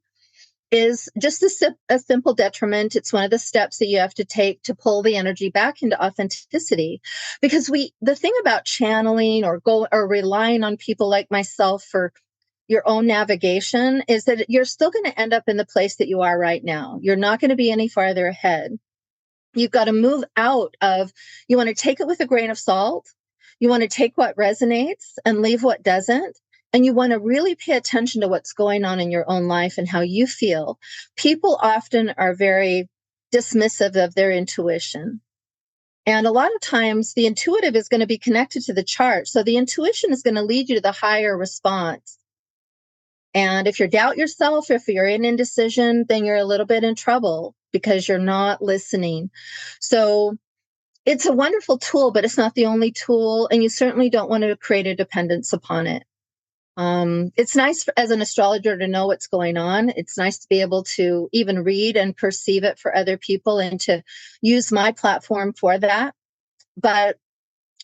is just a simple detriment. It's one of the steps that you have to take to pull the energy back into authenticity. Because the thing about channeling or relying on people like myself for your own navigation is that you're still going to end up in the place that you are right now. You're not going to be any farther ahead. You've got to move out of, you want to take it with a grain of salt. You want to take what resonates and leave what doesn't. And you want to really pay attention to what's going on in your own life and how you feel. People often are very dismissive of their intuition. And a lot of times the intuitive is going to be connected to the chart. So the intuition is going to lead you to the higher response. And if you doubt yourself, if you're in indecision, then you're a little bit in trouble because you're not listening. So it's a wonderful tool, but it's not the only tool. And you certainly don't want to create a dependence upon it. It's nice as an astrologer to know what's going on. It's nice to be able to even read and perceive it for other people and to use my platform for that. But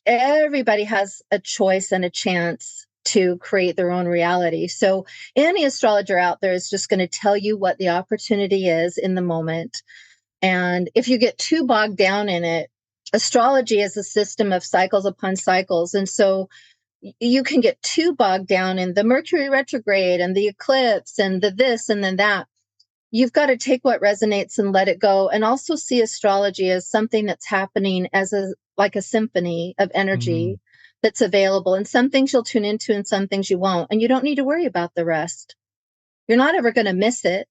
everybody has a choice and a chance to create their own reality. So any astrologer out there is just going to tell you what the opportunity is in the moment. And if you get too bogged down in it, astrology is a system of cycles upon cycles. And so you can get too bogged down in the Mercury retrograde and the eclipse and the this and then that. You've got to take what resonates and let it go, and also see astrology as something that's happening as like a symphony of energy that's available. And some things you'll tune into and some things you won't. And you don't need to worry about the rest. You're not ever going to miss it.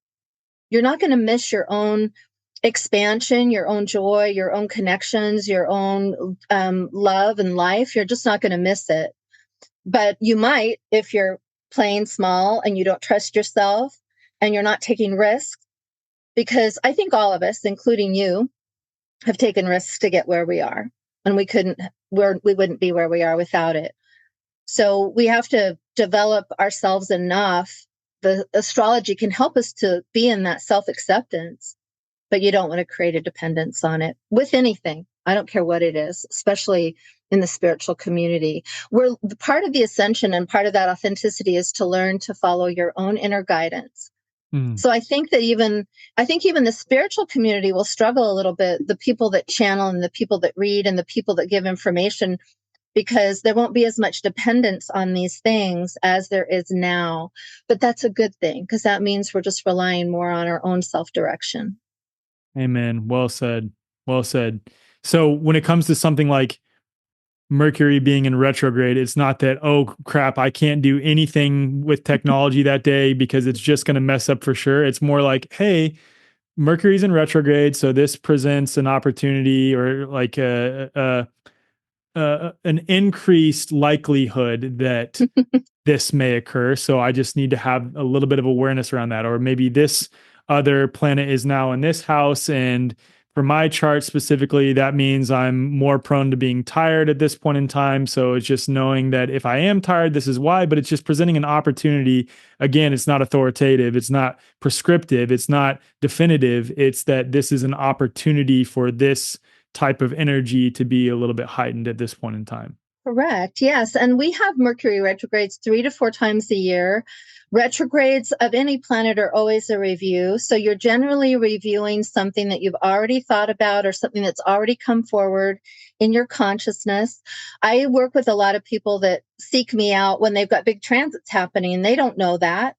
You're not going to miss your own expansion, your own joy, your own connections, your own love and life. You're just not going to miss it. But you might if you're playing small and you don't trust yourself and you're not taking risks, because I think all of us, including you, have taken risks to get where we are, and we wouldn't be where we are without it. So we have to develop ourselves enough. The astrology can help us to be in that self-acceptance, but you don't want to create a dependence on it with anything. I don't care what it is, especially in the spiritual community. We're part of the ascension, and part of that authenticity is to learn to follow your own inner guidance. So I think even the spiritual community will struggle a little bit, the people that channel and the people that read and the people that give information, because there won't be as much dependence on these things as there is now. But that's a good thing, because that means we're just relying more on our own self-direction. Amen. Well said. Well said. So when it comes to something like Mercury being in retrograde, it's not that, oh crap, I can't do anything with technology that day because it's just going to mess up for sure. It's more like, hey, Mercury's in retrograde, so this presents an opportunity, or like an increased likelihood that this may occur. So I just need to have a little bit of awareness around that. Or maybe this other planet is now in this house, and for my chart specifically, that means I'm more prone to being tired at this point in time. So it's just knowing that if I am tired, this is why, but it's just presenting an opportunity. Again, it's not authoritative. It's not prescriptive. It's not definitive. It's that this is an opportunity for this type of energy to be a little bit heightened at this point in time. Correct. Yes. And we have Mercury retrogrades 3 to 4 times a year. Retrogrades of any planet are always a review. So you're generally reviewing something that you've already thought about or something that's already come forward in your consciousness. I work with a lot of people that seek me out when they've got big transits happening, and they don't know that.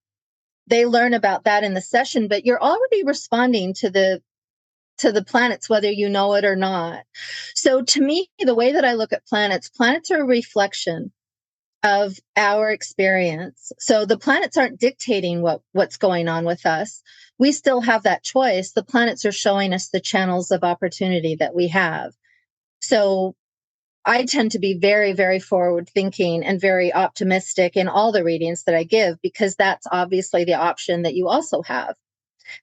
They learn about that in the session, but you're already responding to the planets, whether you know it or not. So to me, the way that I look at planets are a reflection of our experience. So the planets aren't dictating what's going on with us. We still have that choice. The planets are showing us the channels of opportunity that we have. So I tend to be very, very forward thinking and very optimistic in all the readings that I give, because that's obviously the option that you also have.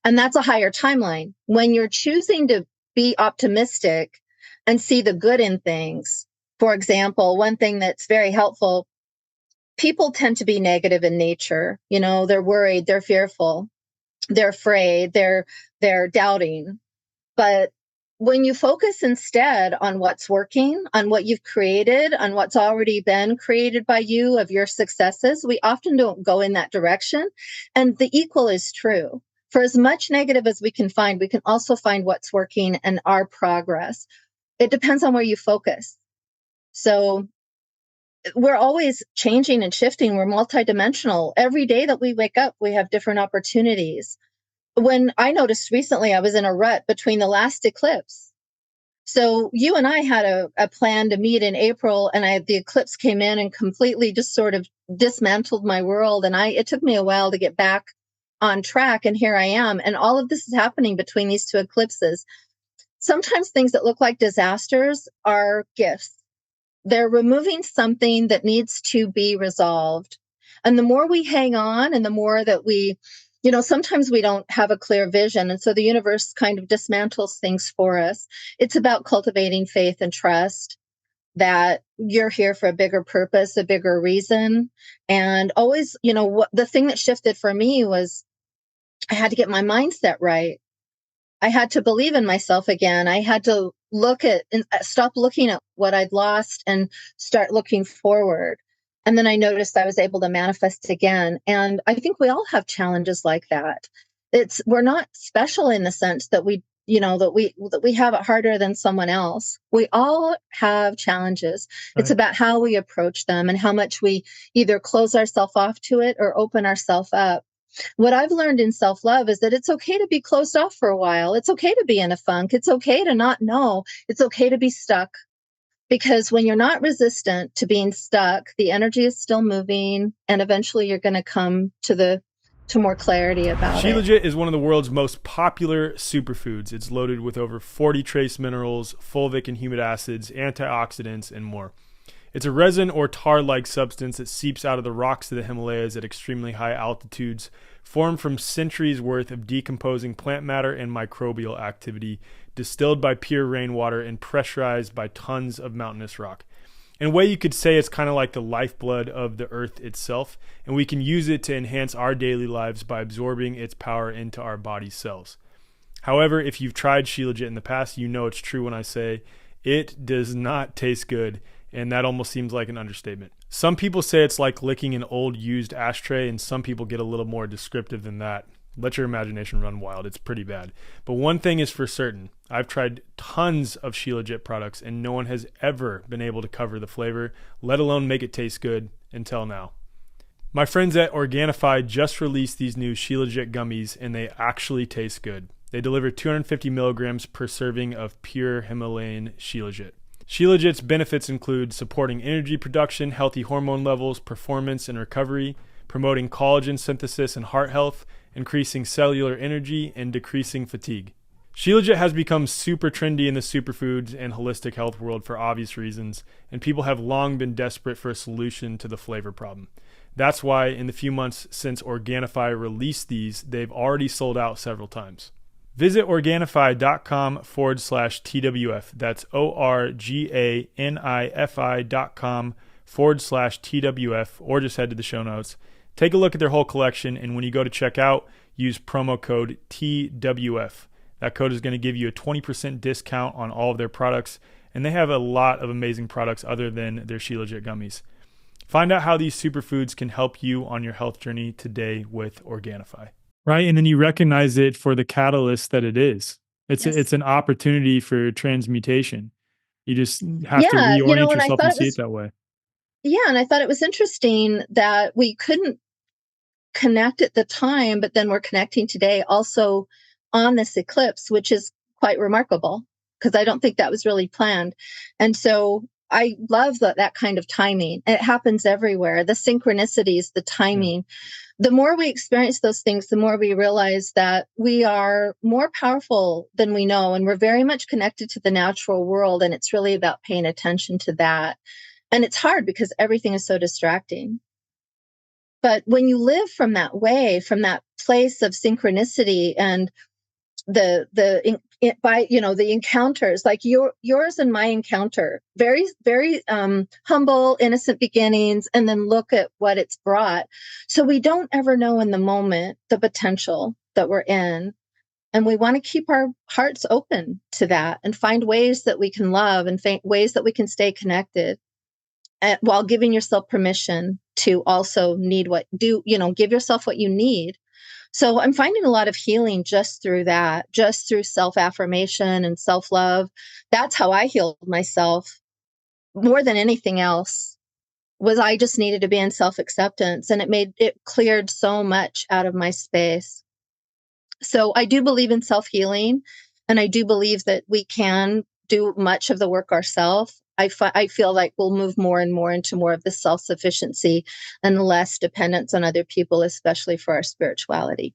And that's a higher timeline. When you're choosing to be optimistic and see the good in things, for example, one thing that's very helpful, people tend to be negative in nature. You know, they're worried, they're fearful, they're afraid, they're doubting. But when you focus instead on what's working, on what you've created, on what's already been created by you, of your successes, we often don't go in that direction. And the equal is true. For as much negative as we can find, we can also find what's working and our progress. It depends on where you focus. So we're always changing and shifting. We're multidimensional. Every day that we wake up, we have different opportunities. When I noticed recently, I was in a rut between the last eclipse. So you and I had a plan to meet in April, and the eclipse came in and completely just sort of dismantled my world. And it took me a while to get back on track, and here I am. And all of this is happening between these two eclipses. sometimes things that look like disasters are gifts. They're removing something that needs to be resolved. And the more we hang on and the more that we, sometimes we don't have a clear vision. And so the universe kind of dismantles things for us. It's about cultivating faith and trust that you're here for a bigger purpose, a bigger reason. And always, the thing that shifted for me was I had to get my mindset right. I had to believe in myself again. I had to stop looking at what I'd lost and start looking forward. And then I noticed I was able to manifest again. And I think we all have challenges like that. We're not special in the sense that we have it harder than someone else. We all have challenges. Right. It's about how we approach them and how much we either close ourselves off to it or open ourselves up. What I've learned in self-love is that it's okay to be closed off for a while. It's okay to be in a funk. It's okay to not know. It's okay to be stuck. Because when you're not resistant to being stuck, the energy is still moving, and eventually you're going to come to more clarity about it. Shilajit is one of the world's most popular superfoods. It's loaded with over 40 trace minerals, fulvic and humid acids, antioxidants, and more. It's a resin or tar-like substance that seeps out of the rocks of the Himalayas at extremely high altitudes, formed from centuries worth of decomposing plant matter and microbial activity, distilled by pure rainwater and pressurized by tons of mountainous rock. In a way, you could say it's kind of like the lifeblood of the earth itself, and we can use it to enhance our daily lives by absorbing its power into our body cells. However, if you've tried Shilajit in the past, you know it's true when I say it does not taste good. And that almost seems like an understatement. Some people say it's like licking an old used ashtray, and some people get a little more descriptive than that. Let your imagination run wild. It's pretty bad. But one thing is for certain. I've tried tons of Shilajit products, and no one has ever been able to cover the flavor, let alone make it taste good, until now. My friends at Organifi just released these new Shilajit gummies, and they actually taste good. They deliver 250 milligrams per serving of pure Himalayan Shilajit. Shilajit's benefits include supporting energy production, healthy hormone levels, performance and recovery, promoting collagen synthesis and heart health, increasing cellular energy, and decreasing fatigue. Shilajit has become super trendy in the superfoods and holistic health world for obvious reasons, and people have long been desperate for a solution to the flavor problem. That's why in the few months since Organifi released these, they've already sold out several times. Visit Organifi.com/TWF. That's ORGANIFI.com/TWF, or just head to the show notes. Take a look at their whole collection, and when you go to checkout, use promo code TWF. That code is going to give you a 20% discount on all of their products, and they have a lot of amazing products other than their Shilajit gummies. Find out how these superfoods can help you on your health journey today with Organifi. Right. And then you recognize it for the catalyst that it is. It's an opportunity for transmutation. You just have to reorient yourself and see it that way. Yeah. And I thought it was interesting that we couldn't connect at the time, but then we're connecting today also on this eclipse, which is quite remarkable because I don't think that was really planned. And so I love that kind of timing. It happens everywhere. The synchronicities, the timing. Yeah. The more we experience those things, the more we realize that we are more powerful than we know. And we're very much connected to the natural world. And it's really about paying attention to that. And it's hard because everything is so distracting. But when you live from that way, from that place of synchronicity and the encounters, like yours and my encounter, very, very humble, innocent beginnings, and then look at what it's brought. So we don't ever know in the moment the potential that we're in. And we want to keep our hearts open to that and find ways that we can love and ways that we can stay connected, while giving yourself permission to also give yourself what you need. So I'm finding a lot of healing just through that, just through self-affirmation and self-love. That's how I healed myself more than anything else, was I just needed to be in self-acceptance, and it cleared so much out of my space. So I do believe in self-healing, and I do believe that we can do much of the work ourselves. I feel like we'll move more and more into more of the self-sufficiency and less dependence on other people, especially for our spirituality.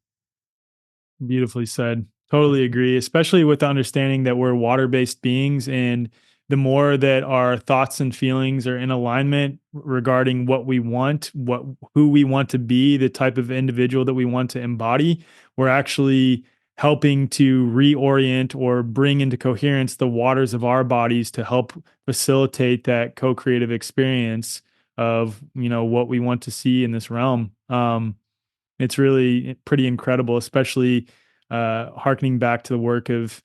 Beautifully said. Totally agree, especially with the understanding that we're water-based beings, and the more that our thoughts and feelings are in alignment regarding what we want, who we want to be, the type of individual that we want to embody, we're actually helping to reorient or bring into coherence the waters of our bodies to help facilitate that co-creative experience of, what we want to see in this realm. It's really pretty incredible, especially harkening back to the work of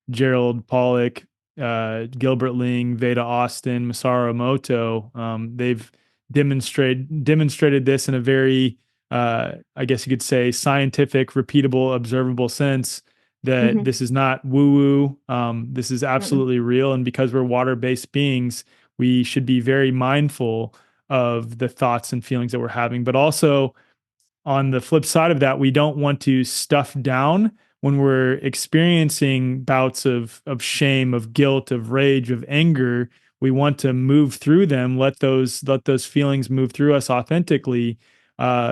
Gerald Pollack, Gilbert Ling, Veda Austin, Masaru Emoto. They've demonstrated this in a very, I guess you could say, scientific, repeatable, observable sense that this is not woo-woo. This is absolutely real. And because we're water-based beings, we should be very mindful of the thoughts and feelings that we're having, but also on the flip side of that, we don't want to stuff down when we're experiencing bouts of shame, of guilt, of rage, of anger. We want to move through them, let those feelings move through us authentically,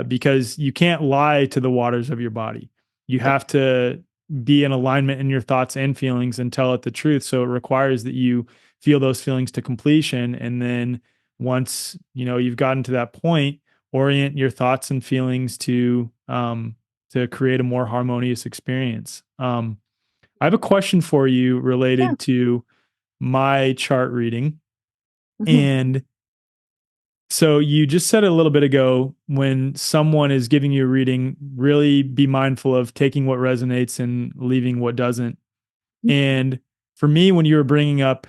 because you can't lie to the waters of your body. You have to be in alignment in your thoughts and feelings and tell it the truth. So it requires that you feel those feelings to completion, and then once you've gotten to that point, orient your thoughts and feelings to create a more harmonious experience. I have a question for you related to my chart reading. And so you just said a little bit ago, when someone is giving you a reading, really be mindful of taking what resonates and leaving what doesn't. And for me, when you were bringing up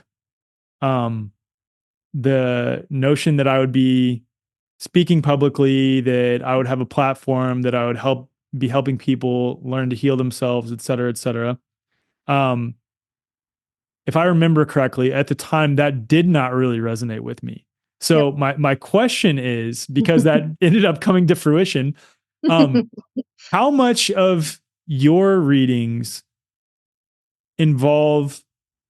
the notion that I would be speaking publicly, that I would have a platform, that I would be helping people learn to heal themselves, et cetera, et cetera. If I remember correctly, at the time, that did not really resonate with me. So my question is, because that ended up coming to fruition, how much of your readings involve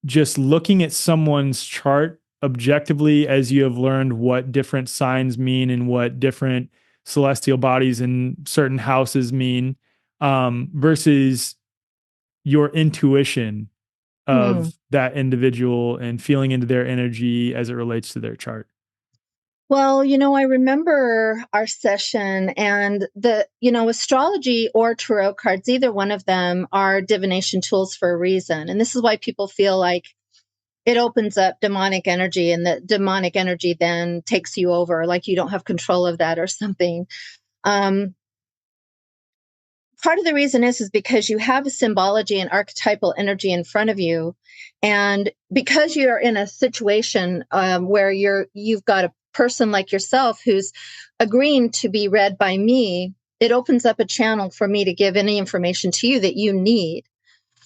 just looking at someone's chart objectively, as you have learned what different signs mean and what different celestial bodies in certain houses mean, versus your intuition of that individual and feeling into their energy as it relates to their chart? Well, I remember our session, and astrology or tarot cards, either one of them are divination tools for a reason. And this is why people feel like it opens up demonic energy, and that demonic energy then takes you over, like you don't have control of that or something. Part of the reason is because you have a symbology and archetypal energy in front of you. And because you're in a situation where you've got a person like yourself who's agreeing to be read by me, it opens up a channel for me to give any information to you that you need.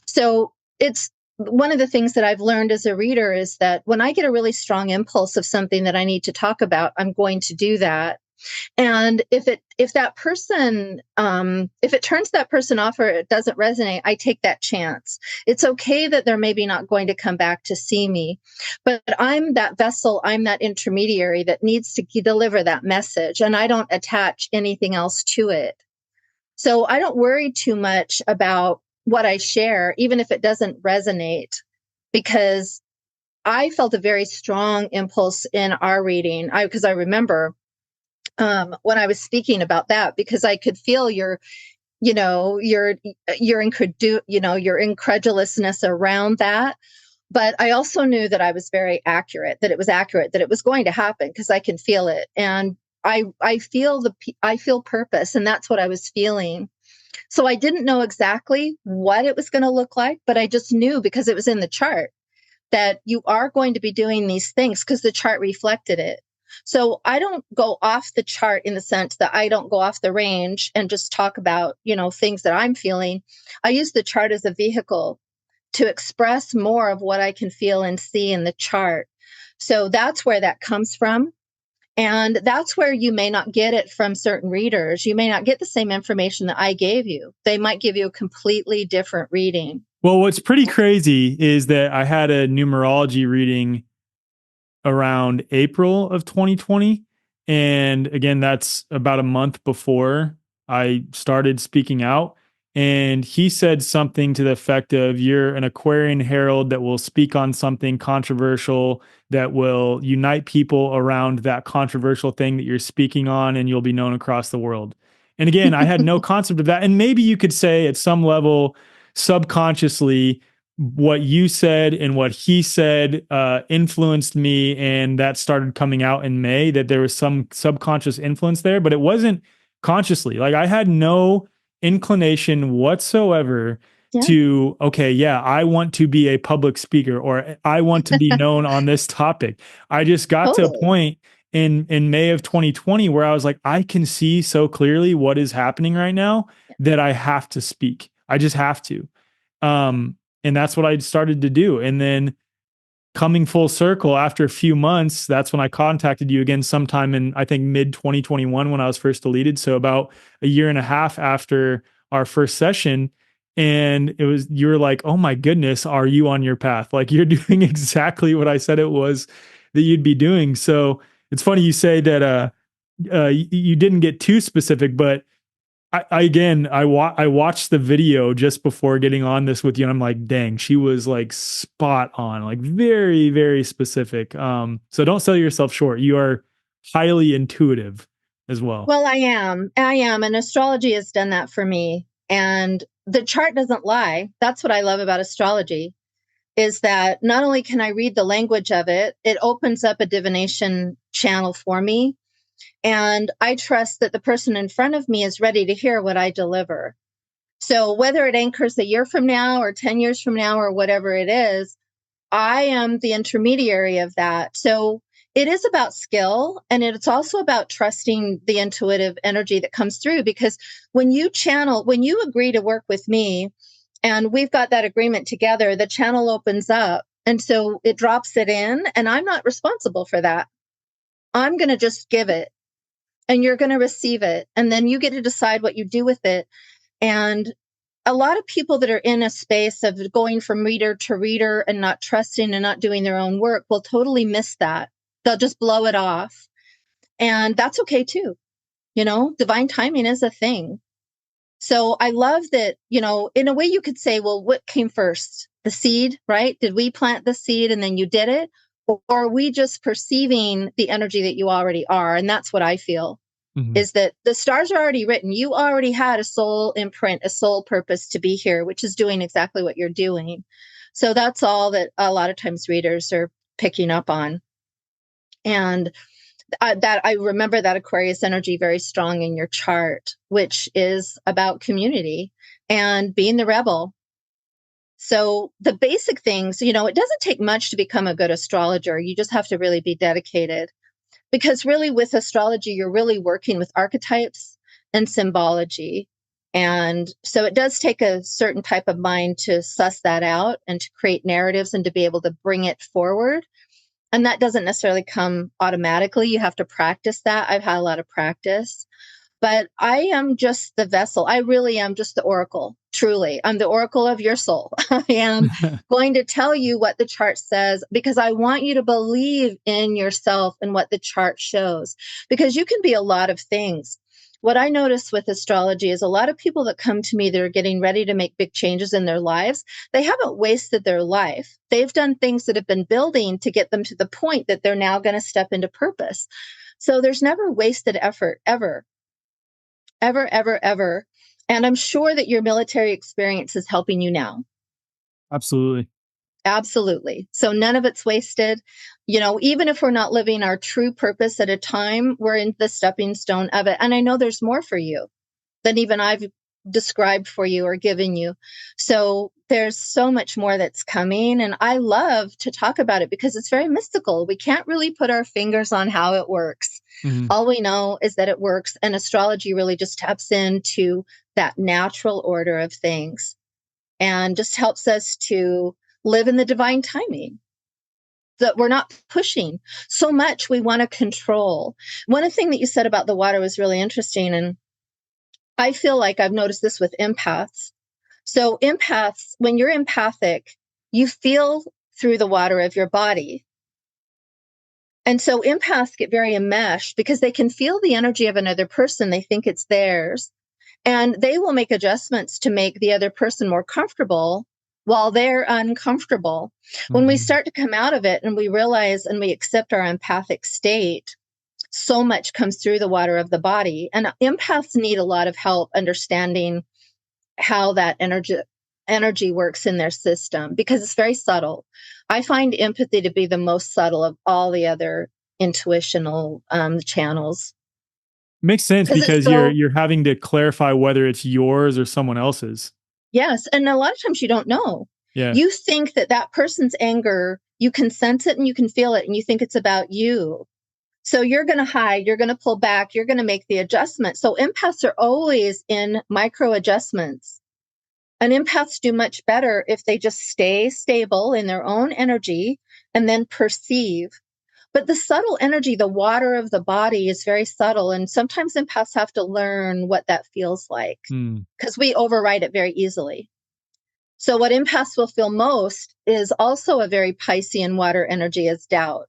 So it's one of the things that I've learned as a reader is that when I get a really strong impulse of something that I need to talk about, I'm going to do that. And if that person, if it turns that person off or it doesn't resonate, I take that chance. It's okay that they're maybe not going to come back to see me, but I'm that vessel, I'm that intermediary that needs to deliver that message, and I don't attach anything else to it. So I don't worry too much about what I share, even if it doesn't resonate, because I felt a very strong impulse in our reading. Because I remember when I was speaking about that, because I could feel your incredulousness around that. But I also knew that I was very accurate, that it was accurate, that it was going to happen, because I can feel it. And I feel purpose, and that's what I was feeling. So I didn't know exactly what it was going to look like, but I just knew, because it was in the chart, that you are going to be doing these things, because the chart reflected it. So I don't go off the chart in the sense that I don't go off the range and just talk about, things that I'm feeling. I use the chart as a vehicle to express more of what I can feel and see in the chart. So that's where that comes from. And that's where you may not get it from certain readers. You may not get the same information that I gave you. They might give you a completely different reading. Well, what's pretty crazy is that I had a numerology reading around April of 2020. And again, that's about a month before I started speaking out. And he said something to the effect of, you're an Aquarian herald that will speak on something controversial, that will unite people around that controversial thing that you're speaking on, and you'll be known across the world. And again, I had no concept of that. And maybe you could say at some level, subconsciously, what you said and what he said influenced me, and that started coming out in May, that there was some subconscious influence there, but it wasn't consciously. Like, I had no inclination whatsoever to, okay, yeah, I want to be a public speaker, or I want to be known on this topic. I just got to a point in May of 2020 where I was like, I can see so clearly what is happening right now that I have to speak. I just have to. And that's what I started to do. And then coming full circle after a few months, that's when I contacted you again sometime in, I think, mid 2021 when I was first deleted. So about a year and a half after our first session. And you were like, oh my goodness, are you on your path? Like, you're doing exactly what I said it was that you'd be doing. So it's funny you say that you didn't get too specific, but I watched the video just before getting on this with you, and I'm like, dang, she was like spot on, like very, very specific. So don't sell yourself short. You are highly intuitive as well. Well, I am, and astrology has done that for me. And the chart doesn't lie. That's what I love about astrology, is that not only can I read the language of it, it opens up a divination channel for me. And I trust that the person in front of me is ready to hear what I deliver. So whether it anchors a year from now or 10 years from now or whatever it is, I am the intermediary of that. So it is about skill, and it's also about trusting the intuitive energy that comes through. Because when you agree to work with me and we've got that agreement together, the channel opens up. And so it drops it in, and I'm not responsible for that. I'm going to just give it. And you're going to receive it. And then you get to decide what you do with it. And a lot of people that are in a space of going from reader to reader and not trusting and not doing their own work will totally miss that. They'll just blow it off. And that's okay too. Divine timing is a thing. So I love that, in a way you could say, well, what came first? The seed, right? Did we plant the seed and then you did it? Or are we just perceiving the energy that you already are? And that's what I feel, is that the stars are already written. You already had a soul imprint, a soul purpose to be here, which is doing exactly what you're doing. So that's all that a lot of times readers are picking up on. And that I remember that Aquarius energy very strong in your chart, which is about community and being the rebel. So the basic things, it doesn't take much to become a good astrologer. You just have to really be dedicated, because really with astrology, you're really working with archetypes and symbology. And so it does take a certain type of mind to suss that out and to create narratives and to be able to bring it forward. And that doesn't necessarily come automatically. You have to practice that. I've had a lot of practice. But I am just the vessel. I really am just the oracle. Truly. I'm the oracle of your soul. I am going to tell you what the chart says, because I want you to believe in yourself and what the chart shows, because you can be a lot of things. What I notice with astrology is a lot of people that come to me that are getting ready to make big changes in their lives, they haven't wasted their life. They've done things that have been building to get them to the point that they're now going to step into purpose. So there's never wasted effort, ever. Ever, ever, ever. And I'm sure that your military experience is helping you now. Absolutely. Absolutely. So none of it's wasted. Even if we're not living our true purpose at a time, we're in the stepping stone of it. And I know there's more for you than even I've described for you or given you. So there's so much more that's coming. And I love to talk about it because it's very mystical. We can't really put our fingers on how it works. All we know is that it works. And astrology really just taps into that natural order of things and just helps us to live in the divine timing, that we're not pushing so much. We want to control. One thing that you said about the water was really interesting. And I feel like I've noticed this with empaths. So empaths, when you're empathic, you feel through the water of your body. And so empaths get very enmeshed because they can feel the energy of another person. They think it's theirs. And they will make adjustments to make the other person more comfortable while they're uncomfortable. When we start to come out of it and we realize and we accept our empathic state, so much comes through the water of the body. And empaths need a lot of help understanding how that energy works in their system, because it's very subtle. I find empathy to be the most subtle of all the other intuitional channels. Makes sense, because you're having to clarify whether it's yours or someone else's. Yes. And a lot of times you don't know. Yeah. You think that person's anger, you can sense it and you can feel it, and you think it's about you. So you're going to hide, you're going to pull back, you're going to make the adjustment. So empaths are always in micro adjustments. And empaths do much better if they just stay stable in their own energy and then perceive. But the subtle energy, the water of the body, is very subtle. And sometimes empaths have to learn what that feels like, because we override it very easily. So what empaths will feel most is also a very Piscean water energy, is doubt.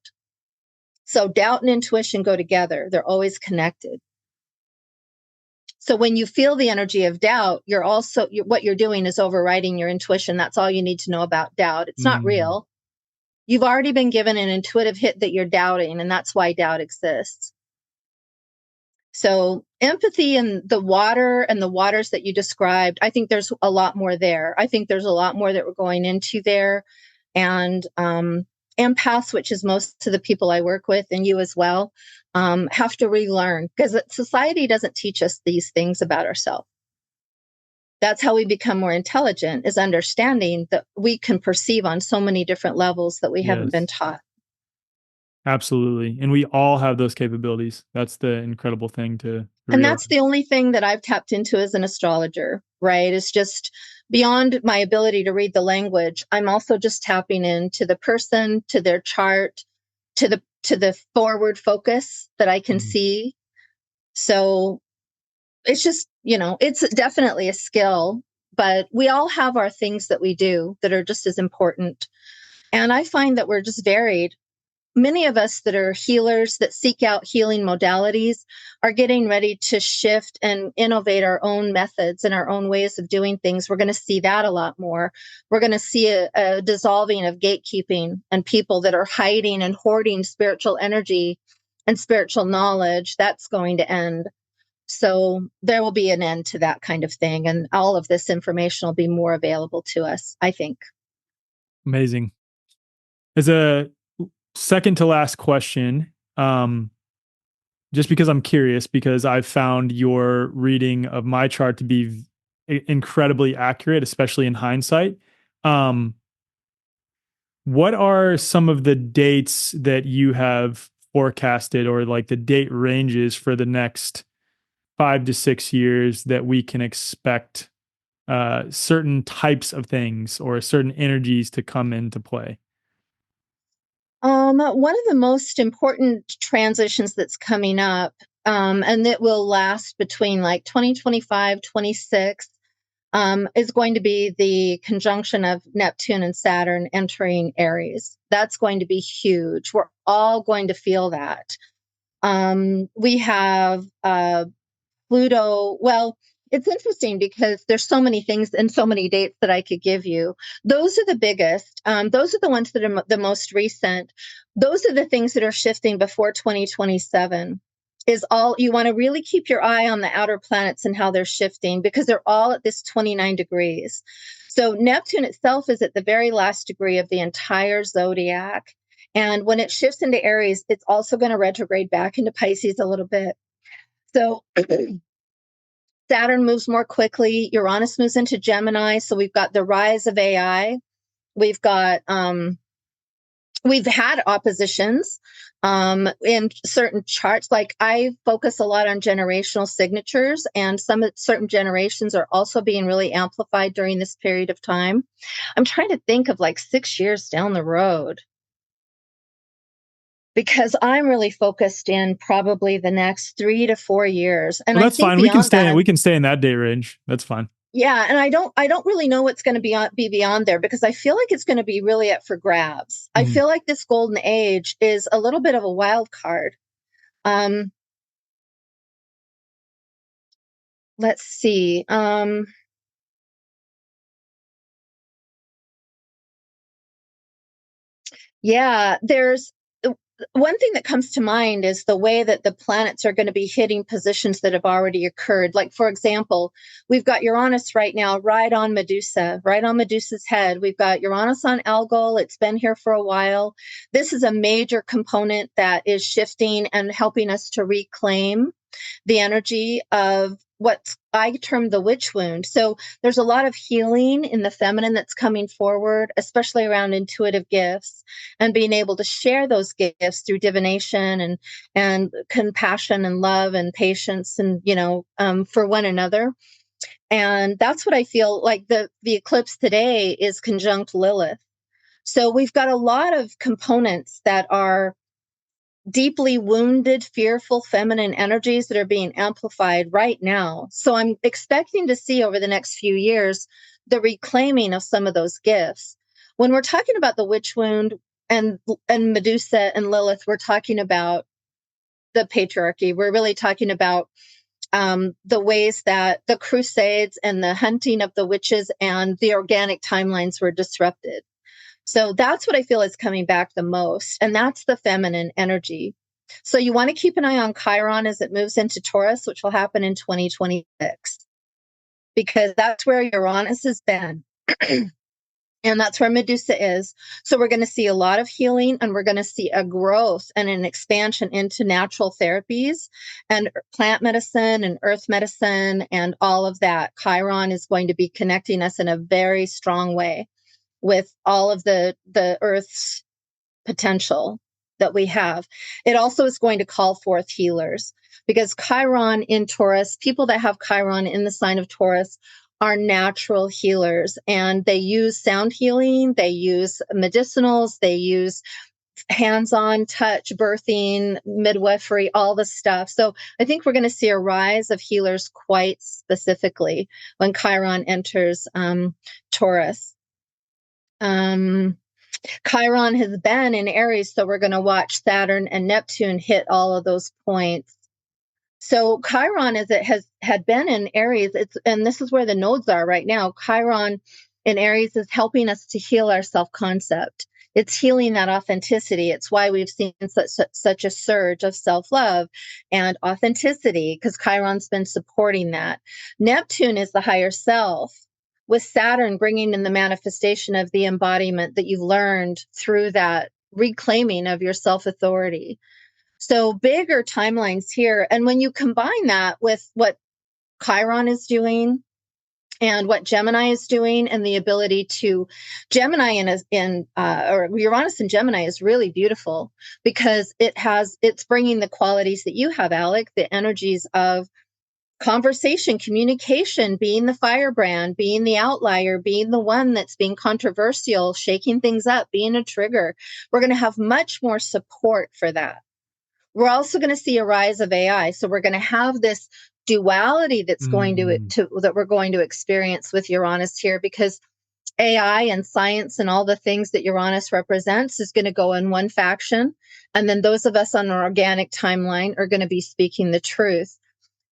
So doubt and intuition go together. They're always connected. So when you feel the energy of doubt, what you're doing is overriding your intuition. That's all you need to know about doubt. It's not real. You've already been given an intuitive hit that you're doubting, and that's why doubt exists. So empathy and the waters that you described, I think there's a lot more there. I think there's a lot more that we're going into there. And empaths, which is most of the people I work with, and you as well, have to relearn, because society doesn't teach us these things about ourselves. That's how we become more intelligent, is understanding that we can perceive on so many different levels that we haven't been taught. Absolutely. And we all have those capabilities. That's the incredible thing to And that's the only thing that I've tapped into as an astrologer, right? It's just beyond my ability to read the language. I'm also just tapping into the person, to their chart, to the forward focus that I can see. So it's just, it's definitely a skill, but we all have our things that we do that are just as important. And I find that we're just varied. Many of us that are healers, that seek out healing modalities, are getting ready to shift and innovate our own methods and our own ways of doing things. We're going to see that a lot more. We're going to see a dissolving of gatekeeping and people that are hiding and hoarding spiritual energy and spiritual knowledge. That's going to end. So there will be an end to that kind of thing. And all of this information will be more available to us, I think. Amazing. As a second to last question, just because I'm curious, because I've found your reading of my chart to be incredibly accurate, especially in hindsight. What are some of the dates that you have forecasted, or like the date ranges for the next 5 to 6 years, that we can expect certain types of things or certain energies to come into play? One of the most important transitions that's coming up, and that will last between like 2025, 26, is going to be the conjunction of Neptune and Saturn entering Aries. That's going to be huge. We're all going to feel that. We have Pluto. Well, it's interesting because there's so many things and so many dates that I could give you. Those are the biggest. Those are the ones that are the most recent. Those are the things that are shifting before 2027. Is all you want to really keep your eye on the outer planets and how they're shifting, because they're all at this 29 degrees. So Neptune itself is at the very last degree of the entire zodiac. And when it shifts into Aries, it's also going to retrograde back into Pisces a little bit. So Saturn moves more quickly. Uranus moves into Gemini. So we've got the rise of AI. We've got, we've had oppositions in certain charts. Like I focus a lot on generational signatures, and certain generations are also being really amplified during this period of time. I'm trying to think of like 6 years down the road, because I'm really focused in probably the next 3 to 4 years. And that's fine. We can stay in that day range. That's fine. Yeah. And I don't really know what's going to be beyond there, because I feel like it's going to be really up for grabs. I feel like this golden age is a little bit of a wild card. let's see. Yeah, there's one thing that comes to mind is the way that the planets are going to be hitting positions that have already occurred. Like, for example, we've got Uranus right now, right on Medusa, right on Medusa's head. We've got Uranus on Algol. It's been here for a while. This is a major component that is shifting and helping us to reclaim the energy of what I term the witch wound. So there's a lot of healing in the feminine that's coming forward, especially around intuitive gifts and being able to share those gifts through divination and compassion and love and patience and, for one another. And that's what I feel like the eclipse today is conjunct Lilith. So we've got a lot of components that are deeply wounded, fearful feminine energies that are being amplified right now. So I'm expecting to see over the next few years the reclaiming of some of those gifts. When we're talking about the witch wound and Medusa and Lilith, we're talking about the patriarchy. We're really talking about the ways that the crusades and the hunting of the witches and the organic timelines were disrupted. So that's what I feel is coming back the most. And that's the feminine energy. So you want to keep an eye on Chiron as it moves into Taurus, which will happen in 2026, because that's where Uranus has been. And that's where Medusa is. So we're going to see a lot of healing, and we're going to see a growth and an expansion into natural therapies and plant medicine and earth medicine and all of that. Chiron is going to be connecting us in a very strong way with all of the Earth's potential that we have. It also is going to call forth healers, because Chiron in Taurus, people that have Chiron in the sign of Taurus are natural healers, and they use sound healing, they use medicinals, they use hands-on touch, birthing, midwifery, all the stuff. So I think we're going to see a rise of healers quite specifically when Chiron enters Taurus. Chiron has been in Aries, so we're going to watch Saturn and Neptune hit all of those points. So Chiron, as it had been in Aries, and this is where the nodes are right now. Chiron in Aries is helping us to heal our self-concept. It's healing that authenticity. It's why we've seen such a surge of self-love and authenticity, because Chiron's been supporting that. Neptune is the higher self, with Saturn bringing in the manifestation of the embodiment that you've learned through that reclaiming of your self-authority. So bigger timelines here. And when you combine that with what Chiron is doing and what Gemini is doing, and the ability to Gemini or Uranus in Gemini is really beautiful, because it's bringing the qualities that you have, Alec, the energies of conversation, communication, being the firebrand, being the outlier, being the one that's being controversial, shaking things up, being a trigger. We're going to have much more support for that. We're also going to see a rise of AI. So we're going to have this duality that's going that we're going to experience with Uranus here, because AI and science and all the things that Uranus represents is going to go in one faction. And then those of us on an organic timeline are going to be speaking the truth.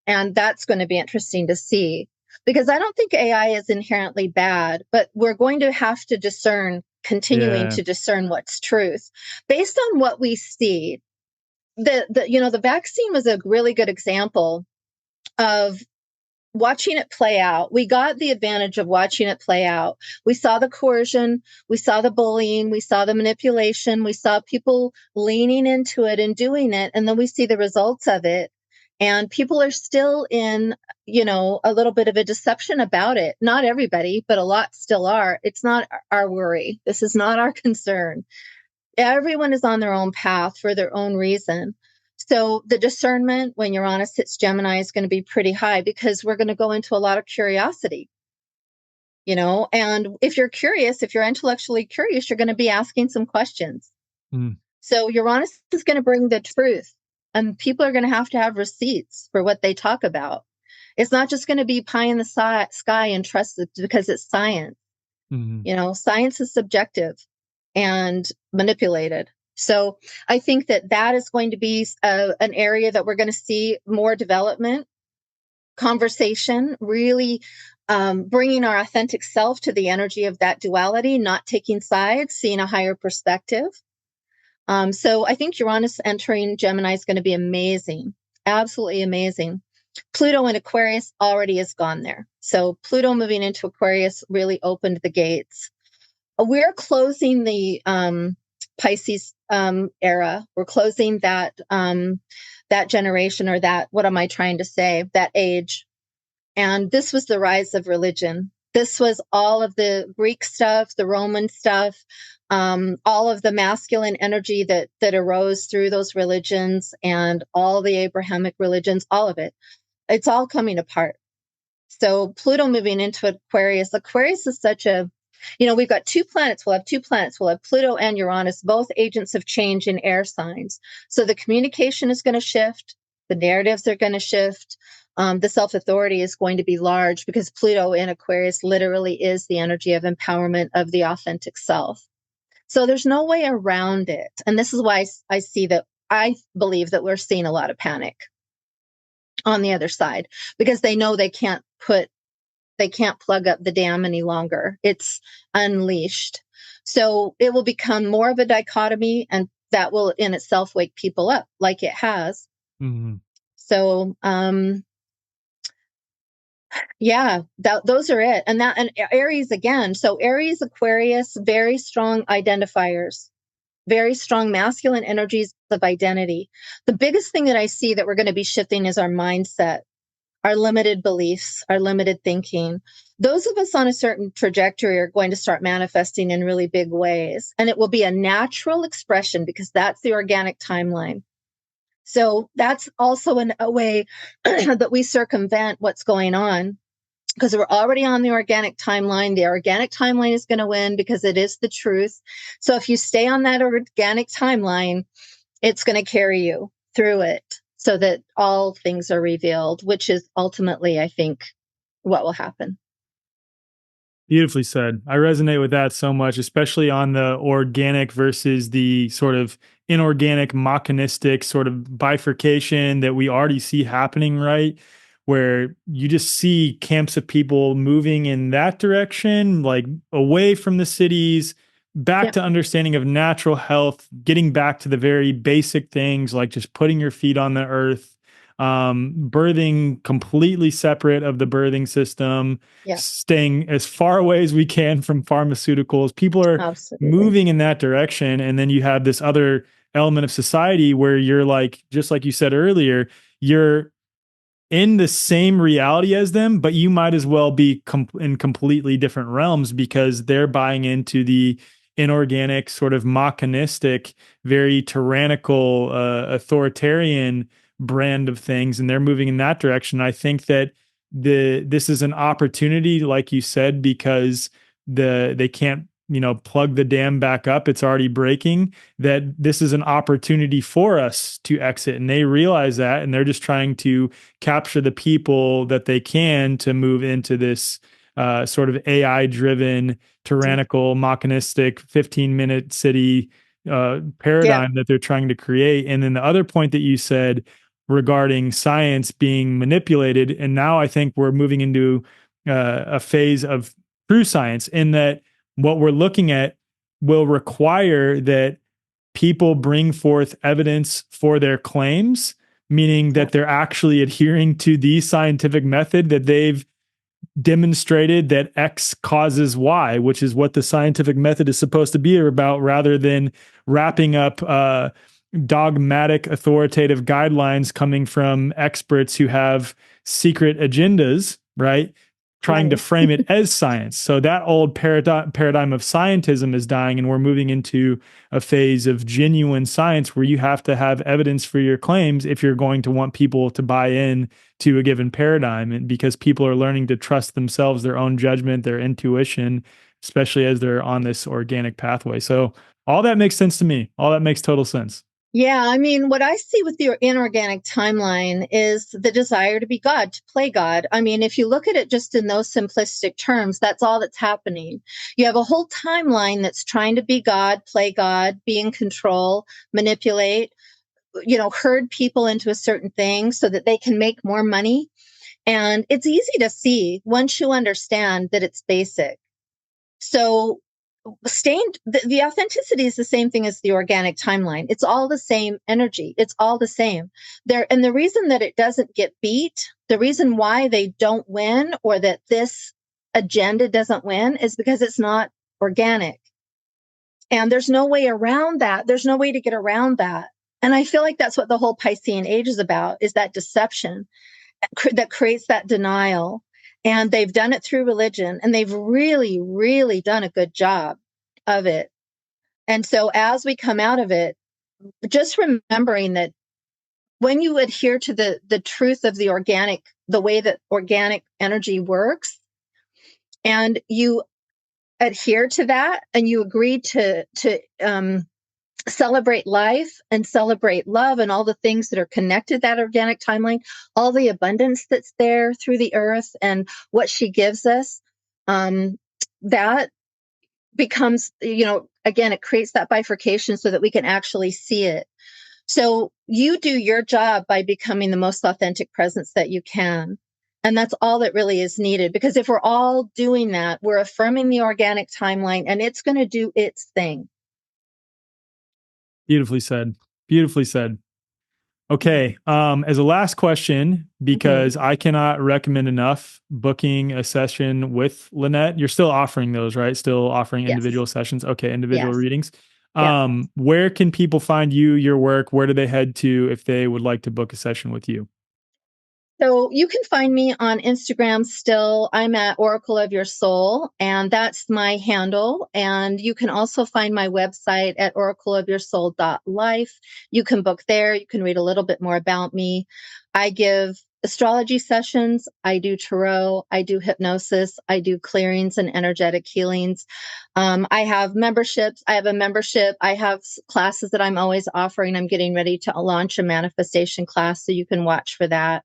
And that's going to be interesting to see, because I don't think AI is inherently bad, but we're going to have to continuing to discern what's truth based on what we see. The vaccine was a really good example of watching it play out. We got the advantage of watching it play out. We saw the coercion, we saw the bullying, we saw the manipulation, we saw people leaning into it and doing it. And then we see the results of it. And people are still in, a little bit of a deception about it. Not everybody, but a lot still are. It's not our worry. This is not our concern. Everyone is on their own path for their own reason. So the discernment when Uranus hits Gemini is going to be pretty high, because we're going to go into a lot of curiosity, and if you're curious, if you're intellectually curious, you're going to be asking some questions. So Uranus is going to bring the truth, and people are going to have receipts for what they talk about. It's not just going to be pie in the sky and trust it because it's science. Science is subjective and manipulated. So I think that is going to be an area that we're going to see more development. conversation, really bringing our authentic self to the energy of that duality, not taking sides, seeing a higher perspective. So I think Uranus entering Gemini is going to be amazing, absolutely amazing. Pluto in Aquarius already is gone there. So Pluto moving into Aquarius really opened the gates. We're closing the Pisces era. We're closing that generation, or that, what am I trying to say, that age. And this was the rise of religion. This was all of the Greek stuff, the Roman stuff, all of the masculine energy that arose through those religions, and all the Abrahamic religions, all of it. It's all coming apart. So Pluto moving into Aquarius. Aquarius is such a, we've got two planets. We'll have two planets. We'll have Pluto and Uranus, both agents of change in air signs. So the communication is going to shift. The narratives are going to shift. The self-authority is going to be large, because Pluto in Aquarius literally is the energy of empowerment of the authentic self. So there's no way around it. And this is why I believe that we're seeing a lot of panic on the other side, because they know they can't plug up the dam any longer. It's unleashed. So it will become more of a dichotomy, and that will in itself wake people up, like it has. Mm-hmm. So, yeah, those are it. And Aries again. So Aries, Aquarius, very strong identifiers, very strong masculine energies of identity. The biggest thing that I see that we're going to be shifting is our mindset, our limited beliefs, our limited thinking. Those of us on a certain trajectory are going to start manifesting in really big ways. And it will be a natural expression, because that's the organic timeline. So that's also a way that we circumvent what's going on, because we're already on the organic timeline. The organic timeline is going to win because it is the truth. So if you stay on that organic timeline, it's going to carry you through it, so that all things are revealed, which is ultimately, I think, what will happen. Beautifully said. I resonate with that so much, especially on the organic versus the sort of inorganic, mechanistic sort of bifurcation that we already see happening, right? Where you just see camps of people moving in that direction, like away from the cities, back to understanding of natural health, getting back to the very basic things, like just putting your feet on the earth, birthing completely separate of the birthing system, staying as far away as we can from pharmaceuticals. People are moving in that direction. And then you have this other element of society where you're like, just like you said earlier, you're in the same reality as them, but you might as well be in completely different realms, because they're buying into the inorganic, sort of mechanistic, very tyrannical, authoritarian brand of things, and they're moving in that direction. I think that this is an opportunity, like you said, because they can't plug the dam back up, it's already breaking, that this is an opportunity for us to exit, and they realize that, and they're just trying to capture the people that they can to move into this sort of AI driven, tyrannical, mechanistic 15-minute city paradigm that they're trying to create. And then the other point that you said regarding science being manipulated, and now I think we're moving into a phase of true science, in that what we're looking at will require that people bring forth evidence for their claims, meaning that they're actually adhering to the scientific method, that they've demonstrated that X causes Y, which is what the scientific method is supposed to be about, rather than wrapping up dogmatic authoritative guidelines coming from experts who have secret agendas, right? Trying to frame it as science. So that old paradigm of scientism is dying, and we're moving into a phase of genuine science where you have to have evidence for your claims if you're going to want people to buy in to a given paradigm. And because people are learning to trust themselves, their own judgment, their intuition, especially as they're on this organic pathway. So all that makes sense to me. All that makes total sense. Yeah, I mean, what I see with the inorganic timeline is the desire to be God, to play God. I mean, if you look at it just in those simplistic terms, that's all that's happening. You have a whole timeline that's trying to be God, play God, be in control, manipulate, herd people into a certain thing so that they can make more money. And it's easy to see once you understand that it's basic. So the authenticity is the same thing as the organic timeline. It's all the same energy. It's all the same there. And the reason that it doesn't get beat, the reason why they don't win, or that this agenda doesn't win, is because it's not organic. And there's no way around that. There's no way to get around that. And I feel like that's what the whole Piscean age is about, is that deception that creates that denial. And they've done it through religion, and they've really, really done a good job of it. And so as we come out of it, just remembering that when you adhere to the truth of the organic, the way that organic energy works, and you adhere to that, and you agree to celebrate life and celebrate love and all the things that are connected to that organic timeline, all the abundance that's there through the earth and what she gives us, that becomes, again, it creates that bifurcation so that we can actually see it. So you do your job by becoming the most authentic presence that you can. And that's all that really is needed, because if we're all doing that, we're affirming the organic timeline, and it's going to do its thing. Beautifully said. Beautifully said. Okay. As a last question, because I cannot recommend enough booking a session with Lynnette. You're still offering those, right? Still offering individual sessions. Okay. Individual readings. Where can people find you, your work? Where do they head to if they would like to book a session with you? So you can find me on Instagram still. I'm at Oracle of Your Soul, and that's my handle. And you can also find my website at oracleofyoursoul.life. You can book there. You can read a little bit more about me. I give astrology sessions. I do tarot. I do hypnosis. I do clearings and energetic healings. I have memberships. I have a membership. I have classes that I'm always offering. I'm getting ready to launch a manifestation class, so you can watch for that.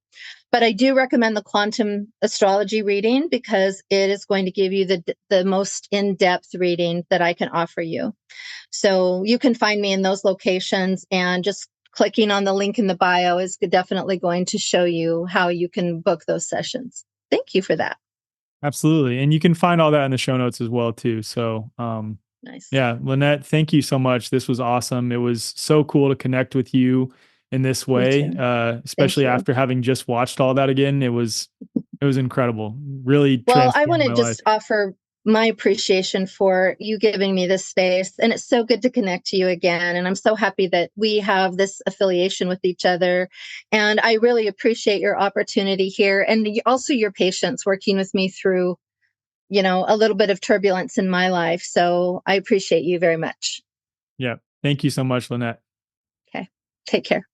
But I do recommend the quantum astrology reading, because it is going to give you the most in-depth reading that I can offer you. So you can find me in those locations, and just clicking on the link in the bio is definitely going to show you how you can book those sessions. Thank you for that. Absolutely. And you can find all that in the show notes as well, too. So, nice. Yeah, Lynnette, thank you so much. This was awesome. It was so cool to connect with you in this way, especially after having just watched all that again. It was incredible. Really. Well, I want to just offer my appreciation for you giving me this space, and it's so good to connect to you again. And I'm so happy that we have this affiliation with each other. And I really appreciate your opportunity here, and also your patience working with me through, a little bit of turbulence in my life. So I appreciate you very much. Yeah. Thank you so much, Lynnette. Okay. Take care.